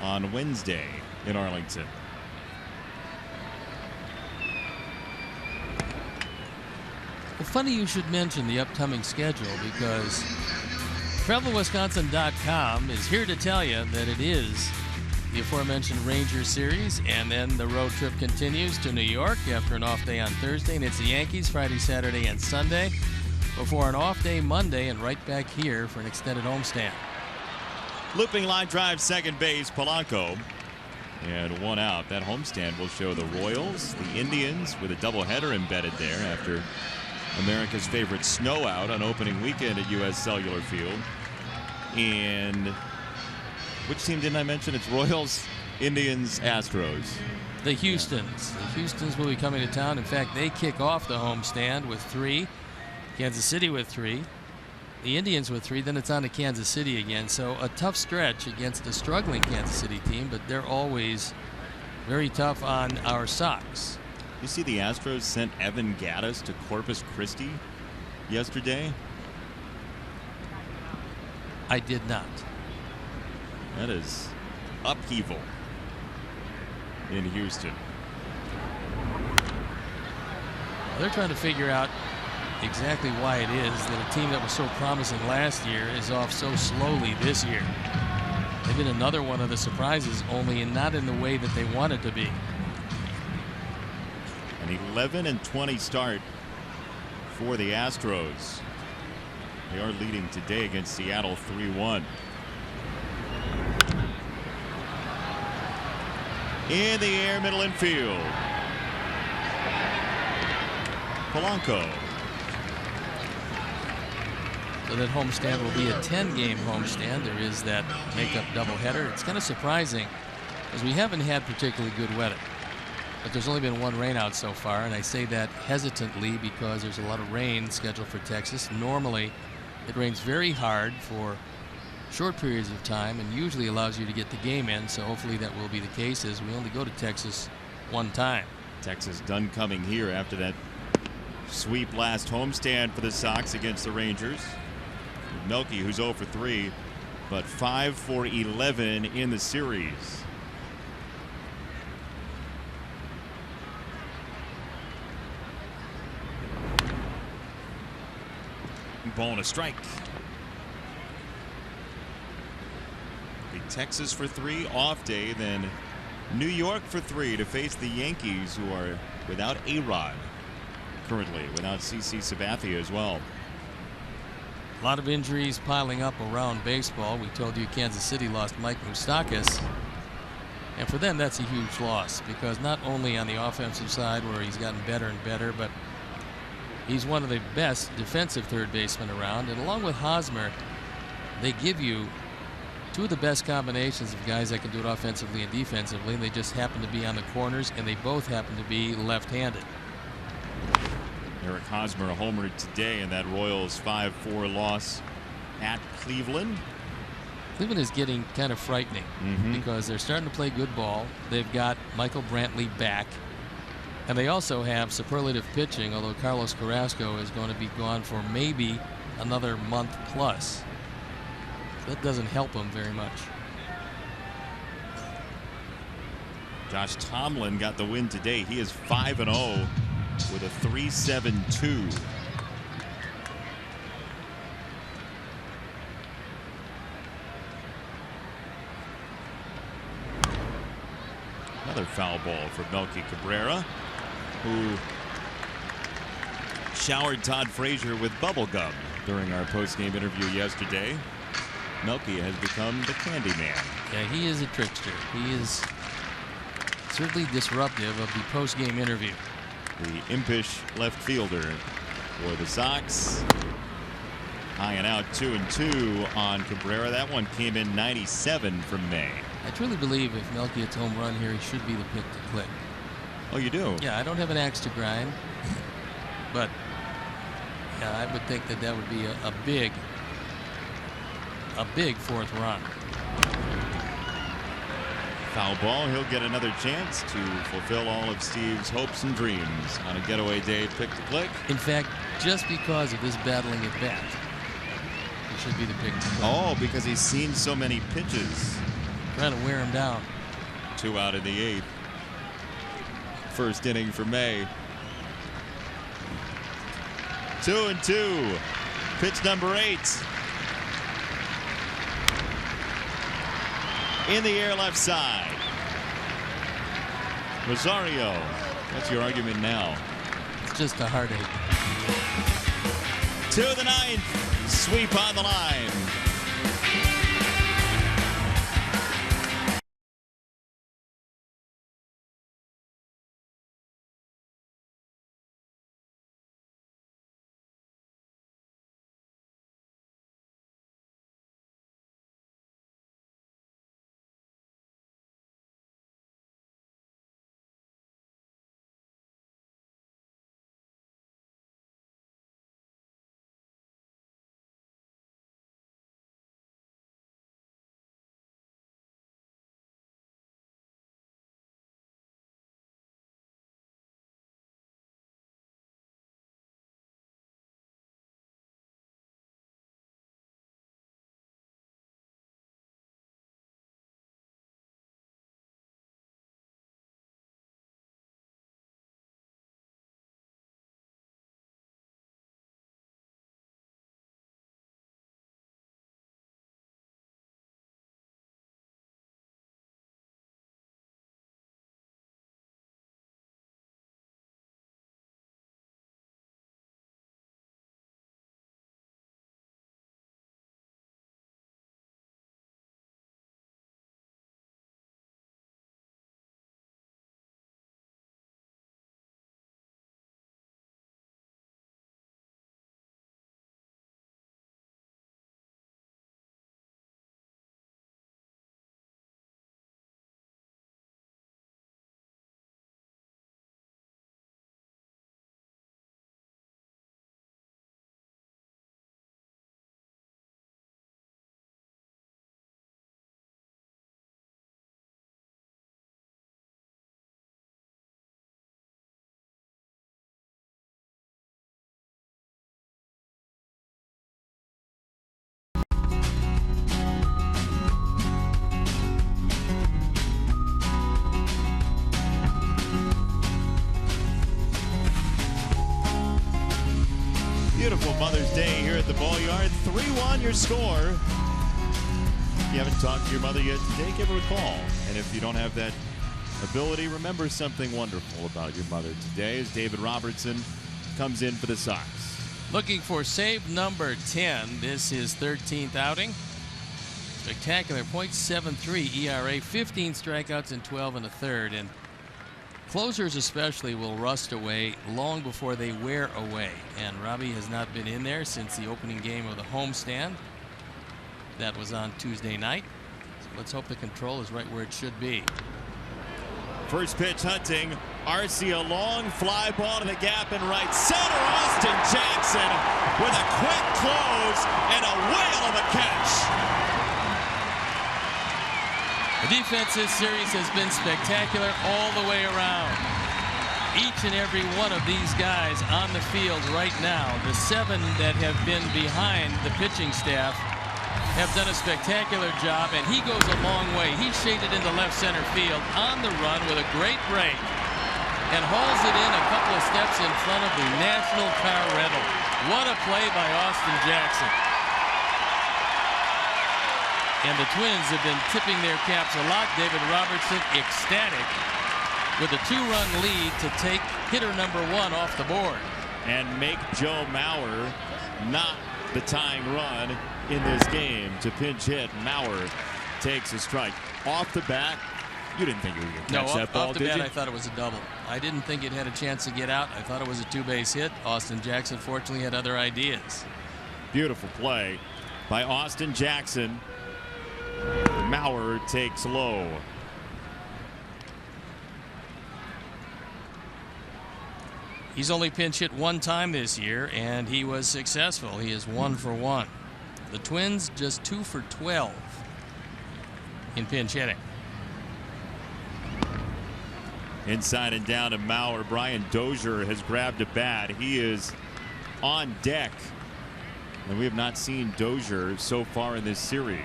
on Wednesday in Arlington. Well, funny you should mention the upcoming schedule, because TravelWisconsin.com is here to tell you that it is the aforementioned Ranger Series, and then the road trip continues to New York after an off day on Thursday, and it's the Yankees Friday, Saturday, and Sunday before an off day Monday, and right back here for an extended homestand. Looping line drive, second base, Polanco. And one out. That homestand will show the Royals, the Indians, with a doubleheader embedded there after America's favorite snow out on opening weekend at U.S. Cellular Field. And which team didn't I mention? It's Royals, Indians, Astros. The Houstons. The Houstons will be coming to town. In fact, they kick off the homestand with 3. Kansas City with 3. the Indians with 3, then it's on to Kansas City again. So a tough stretch against a struggling Kansas City team, but they're always very tough on our Sox. You see the Astros sent Evan Gattis to Corpus Christi yesterday? I did not. That is upheaval in Houston. They're trying to figure out exactly why it is that a team that was so promising last year is off so slowly this year. They've been another one of the surprises, only not in the way that they wanted to be. An 11-20 start for the Astros. They are leading today against Seattle 3-1. In the air, middle infield. Polanco. So that homestand will be a 10-game homestand. There is that makeup doubleheader. It's kind of surprising because we haven't had particularly good weather. But there's only been one rainout so far, and I say that hesitantly because there's a lot of rain scheduled for Texas. Normally, it rains very hard for short periods of time and usually allows you to get the game in, so hopefully that will be the case as we only go to Texas one time. Texas done coming here after that sweep last homestand for the Sox against the Rangers. Melky, who's 0 for 3, but 5 for 11 in the series. Ball and a strike. The Texas for 3 off day, then New York for 3 to face the Yankees, who are without A-Rod currently, without CC Sabathia as well. A lot of injuries piling up around baseball. We told you Kansas City lost Mike Moustakas, and for them that's a huge loss because not only on the offensive side where he's gotten better and better, but he's one of the best defensive third basemen around, and along with Hosmer, they give you 2 of the best combinations of guys that can do it offensively and defensively, and they just happen to be on the corners, and they both happen to be left-handed. Eric Hosmer a homer today in that Royals 5-4 loss at Cleveland. Cleveland is getting kind of frightening because they're starting to play good ball. They've got Michael Brantley back, and they also have superlative pitching, although Carlos Carrasco is going to be gone for maybe another month plus. That doesn't help them very much. Josh Tomlin got the win today. He is 5-0 with a 3.72. Another foul ball for Melky Cabrera, who showered Todd Frazier with bubble gum during our post-game interview yesterday. Melky has become the candy man. Yeah, he is a trickster. He is certainly disruptive of the post-game interview. The impish left fielder for the Sox. High and out, 2-2 on Cabrera. That one came in 97 from May. I truly believe if Melky hits home run here, he should be the pick to click. Oh, you do? Yeah, I don't have an axe to grind, but yeah, I would think that that would be a big fourth run. Foul ball. He'll get another chance to fulfill all of Steve's hopes and dreams on a getaway day pick to click. In fact, just because of this battling at bat, he should be the pick to click. Oh, because he's seen so many pitches. Trying to wear him down. 2 out in the 8th. First inning for May. 2-2. Pitch number 8. In the air, left side. Rosario. What's your argument now? It's just a heartache. To the 9th. Sweep on the line. Day here at the Ball Yard. 3-1 your score. If you haven't talked to your mother yet today, give her a call. And if you don't have that ability, remember something wonderful about your mother today as David Robertson comes in for the Sox. Looking for save number 10. This is 13th outing. Spectacular .73 ERA, 15 strikeouts and 12 in the third. And closers especially will rust away long before they wear away. And Robbie has not been in there since the opening game of the homestand. That was on Tuesday night. So let's hope the control is right where it should be. First pitch hunting. Arce a long fly ball to the gap in right center. Austin Jackson with a quick close and a whale of a catch. The defense this series has been spectacular all the way around. Each and every one of these guys on the field right now, the 7 that have been behind the pitching staff, have done a spectacular job, and he goes a long way. He's shaded into left center field on the run with a great break and hauls it in a couple of steps in front of the National Car Rental. What a play by Austin Jackson. And the Twins have been tipping their caps a lot. David Robertson ecstatic with a 2-run lead to take hitter number 1 off the board. And make Joe Mauer not the tying run in this game to pinch hit. Mauer takes a strike. Off the bat, you didn't think you were going to catch that ball, off the bat, I thought it was a double. I didn't think it had a chance to get out. I thought it was a 2-base hit. Austin Jackson fortunately had other ideas. Beautiful play by Austin Jackson. Mauer takes low. He's only pinch hit 1 time this year, and he was successful. He is 1 for 1. The Twins just 2 for 12 in pinch hitting. Inside and down to Mauer. Brian Dozier has grabbed a bat. He is on deck. And we have not seen Dozier so far in this series.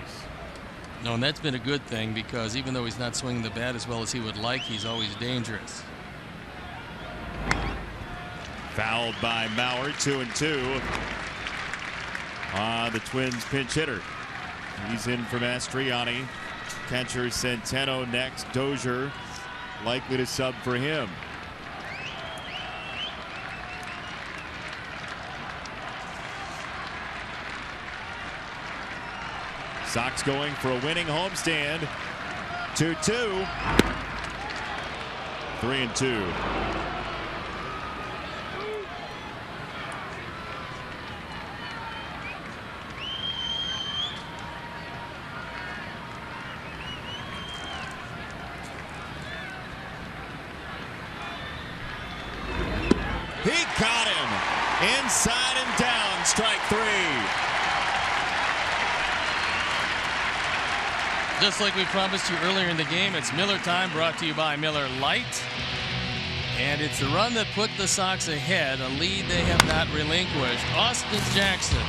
No, and that's been a good thing because even though he's not swinging the bat as well as he would like, he's always dangerous. Fouled by Mauer, 2-2. The Twins pinch hitter. He's in for Mastriani. Catcher Centeno next. Dozier likely to sub for him. Sox going for a winning homestand. 2-2. 3-2. He got him inside and down. Strike 3. Just like we promised you earlier in the game, it's Miller time, brought to you by Miller Lite. And it's the run that put the Sox ahead, a lead they have not relinquished. Austin Jackson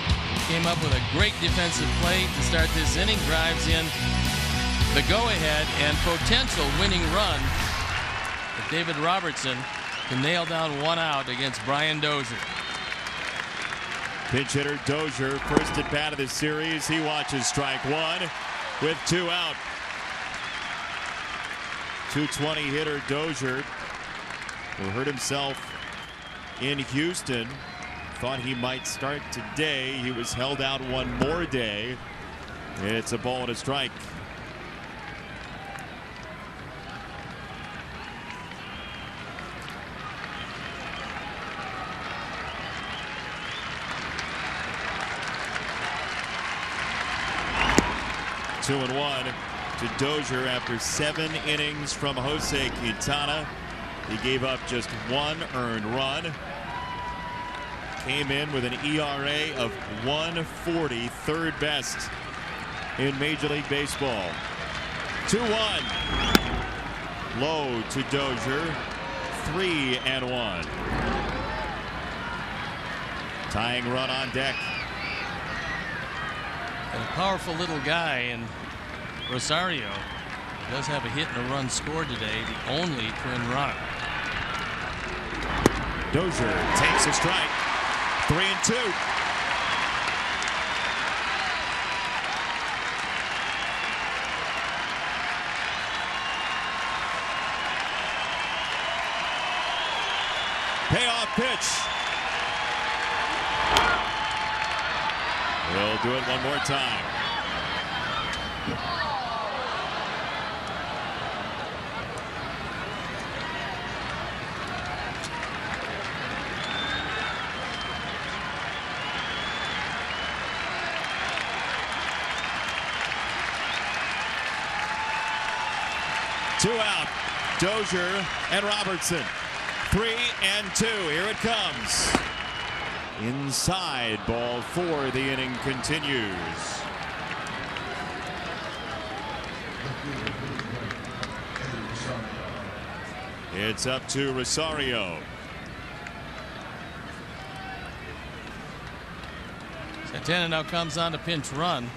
came up with a great defensive play to start this inning, drives in the go-ahead and potential winning run. But David Robertson can nail down 1 out against Brian Dozier. Pinch hitter Dozier, first at bat of the series. He watches strike 1. With 2 out. 220 hitter Dozier, who hurt himself in Houston. Thought he might start today. He was held out 1 more day. It's a ball and a strike. Two and 1 to Dozier after 7 innings from Jose Quintana. He gave up just 1 earned run. Came in with an ERA of 1.40, 3rd best in Major League Baseball. 2-1. Low to Dozier. 3-1. Tying run on deck. And a powerful little guy in Rosario does have a hit and a run scored today, the only Twin run. Dozier takes a strike. 3-2. pitch. We'll do it one more time. Two out. Dozier and Robertson. 3-2. Here it comes. Inside, ball 4. The inning continues. It's up to Rosario. Santana now comes on to pinch run.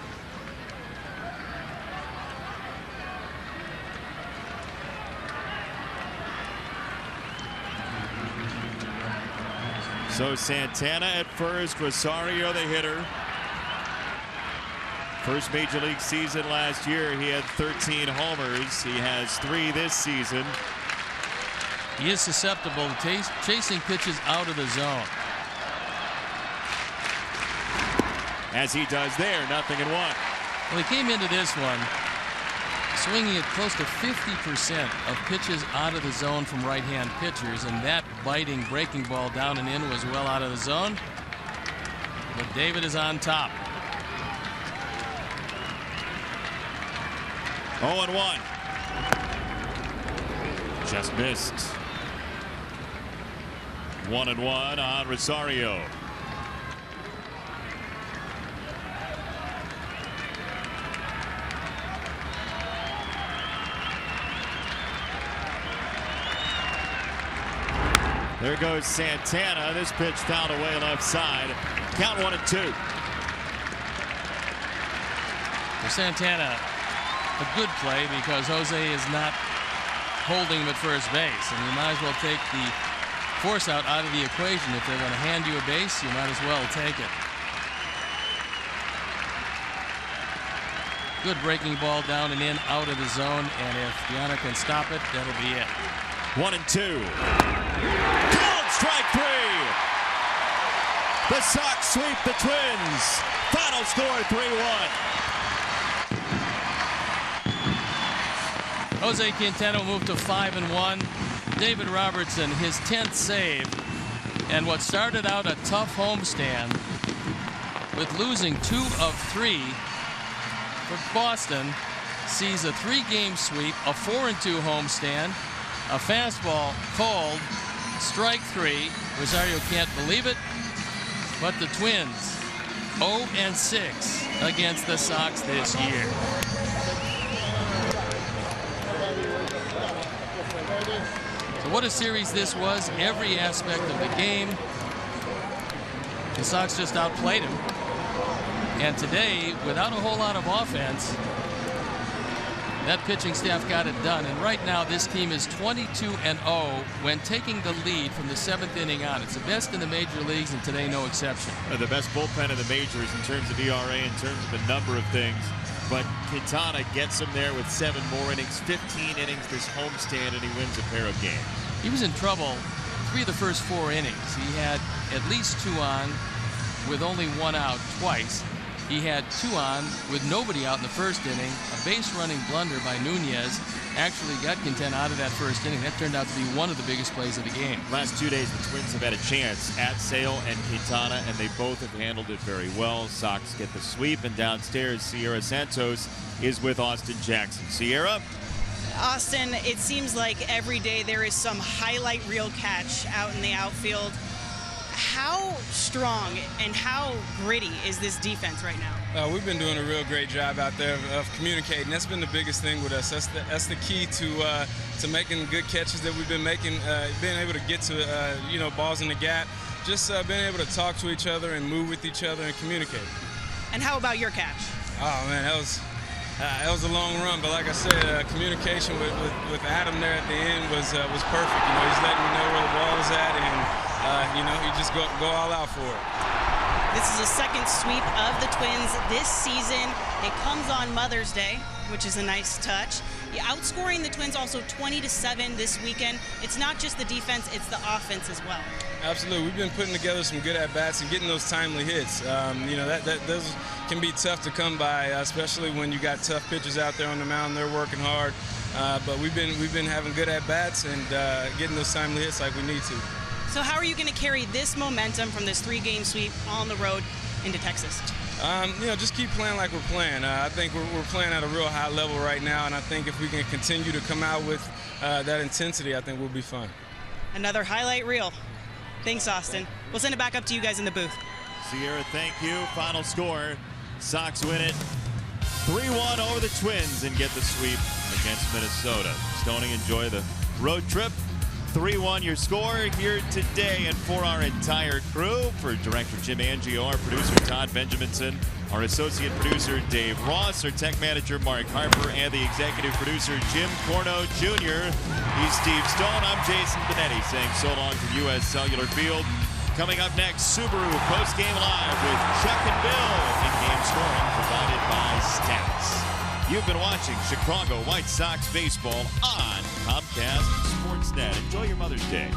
So Santana at first, Rosario the hitter. First major league season last year, he had 13 homers. He has 3 this season. He is susceptible to chasing pitches out of the zone. As he does there, 0-1. Well, he came into this one swinging at close to 50% of pitches out of the zone from right-hand pitchers, and that biting breaking ball down and in was well out of the zone. But David is on top. 0-1. Just missed. 1-1 on Rosario. There goes Santana. This pitch fouled away left side. Count 1-2. For Santana, a good play because Jose is not holding him at first base, and you might as well take the force out of the equation. If they're going to hand you a base, you might as well take it. Good breaking ball down and in, out of the zone, and if Diana can stop it, that'll be it. 1-2. Called strike 3. The Sox sweep the Twins. Final score 3-1. Jose Quintana moved to 5-1. David Robertson, his 10th save, and what started out a tough homestand with losing 2 of 3 for Boston sees a 3-game sweep, a 4-2 homestand, a fastball called, strike 3. Rosario can't believe it, but the Twins 0-6 against the Sox this year. So what a series this was. Every aspect of the game, the Sox just outplayed him. And today, without a whole lot of offense, that pitching staff got it done. And right now, this team is 22-0 when taking the lead from the 7th inning on. It's the best in the major leagues, and today no exception. The best bullpen in the majors in terms of ERA, in terms of a number of things. But Quintana gets him there with 7 more innings, 15 innings this homestand, and he wins a pair of games. He was in trouble 3 of the first 4 innings. He had at least 2 on with only 1 out twice. He had 2 on with nobody out in the first inning. A base running blunder by Nunez actually got Quintana out of that first inning. That turned out to be one of the biggest plays of the game. Last 2 days, the Twins have had a chance at Sale and Quintana, and they both have handled it very well. Sox get the sweep, and downstairs, Sierra Santos is with Austin Jackson. Sierra? Austin, it seems like every day there is some highlight reel catch out in the outfield. How strong and how gritty is this defense right now? We've been doing a real great job out there of communicating. That's been the biggest thing with us. That's the key to making good catches that we've been making, being able to get to balls in the gap, just being able to talk to each other and move with each other and communicate. And how about your catch? Oh man, that was a long run, but like I said, communication with Adam there at the end was perfect. He's letting me know where the ball is at, and you just go all out for it. This is a second sweep of the Twins this season. It comes on Mother's Day, which is a nice touch. Outscoring the Twins also 20-7 this weekend. It's not just the defense, it's the offense as well. Absolutely. We've been putting together some good at-bats and getting those timely hits. Those can be tough to come by, especially when you got tough pitchers out there on the mound. They're working hard. But we've been having good at-bats and getting those timely hits like we need to. So how are you going to carry this momentum from this 3-game sweep on the road into Texas? Just keep playing like we're playing. I think we're playing at a real high level right now, and I think if we can continue to come out with that intensity, I think we'll be fine. Another highlight reel. Thanks, Austin. We'll send it back up to you guys in the booth. Sierra, thank you. Final score, Sox win it 3-1 over the Twins and get the sweep against Minnesota. Stoney, enjoy the road trip. 3-1 your score here today, and for our entire crew, for Director Jim Angio, our producer Todd Benjaminson, our associate producer Dave Ross, our tech manager Mark Harper, and the executive producer Jim Corno Jr. He's Steve Stone. I'm Jason Benetti saying so long from U.S. Cellular Field. Coming up next, Subaru Postgame Live with Chuck and Bill. In-game scoring provided by Stats. You've been watching Chicago White Sox baseball on Comcast Sportsnet. Enjoy your Mother's Day.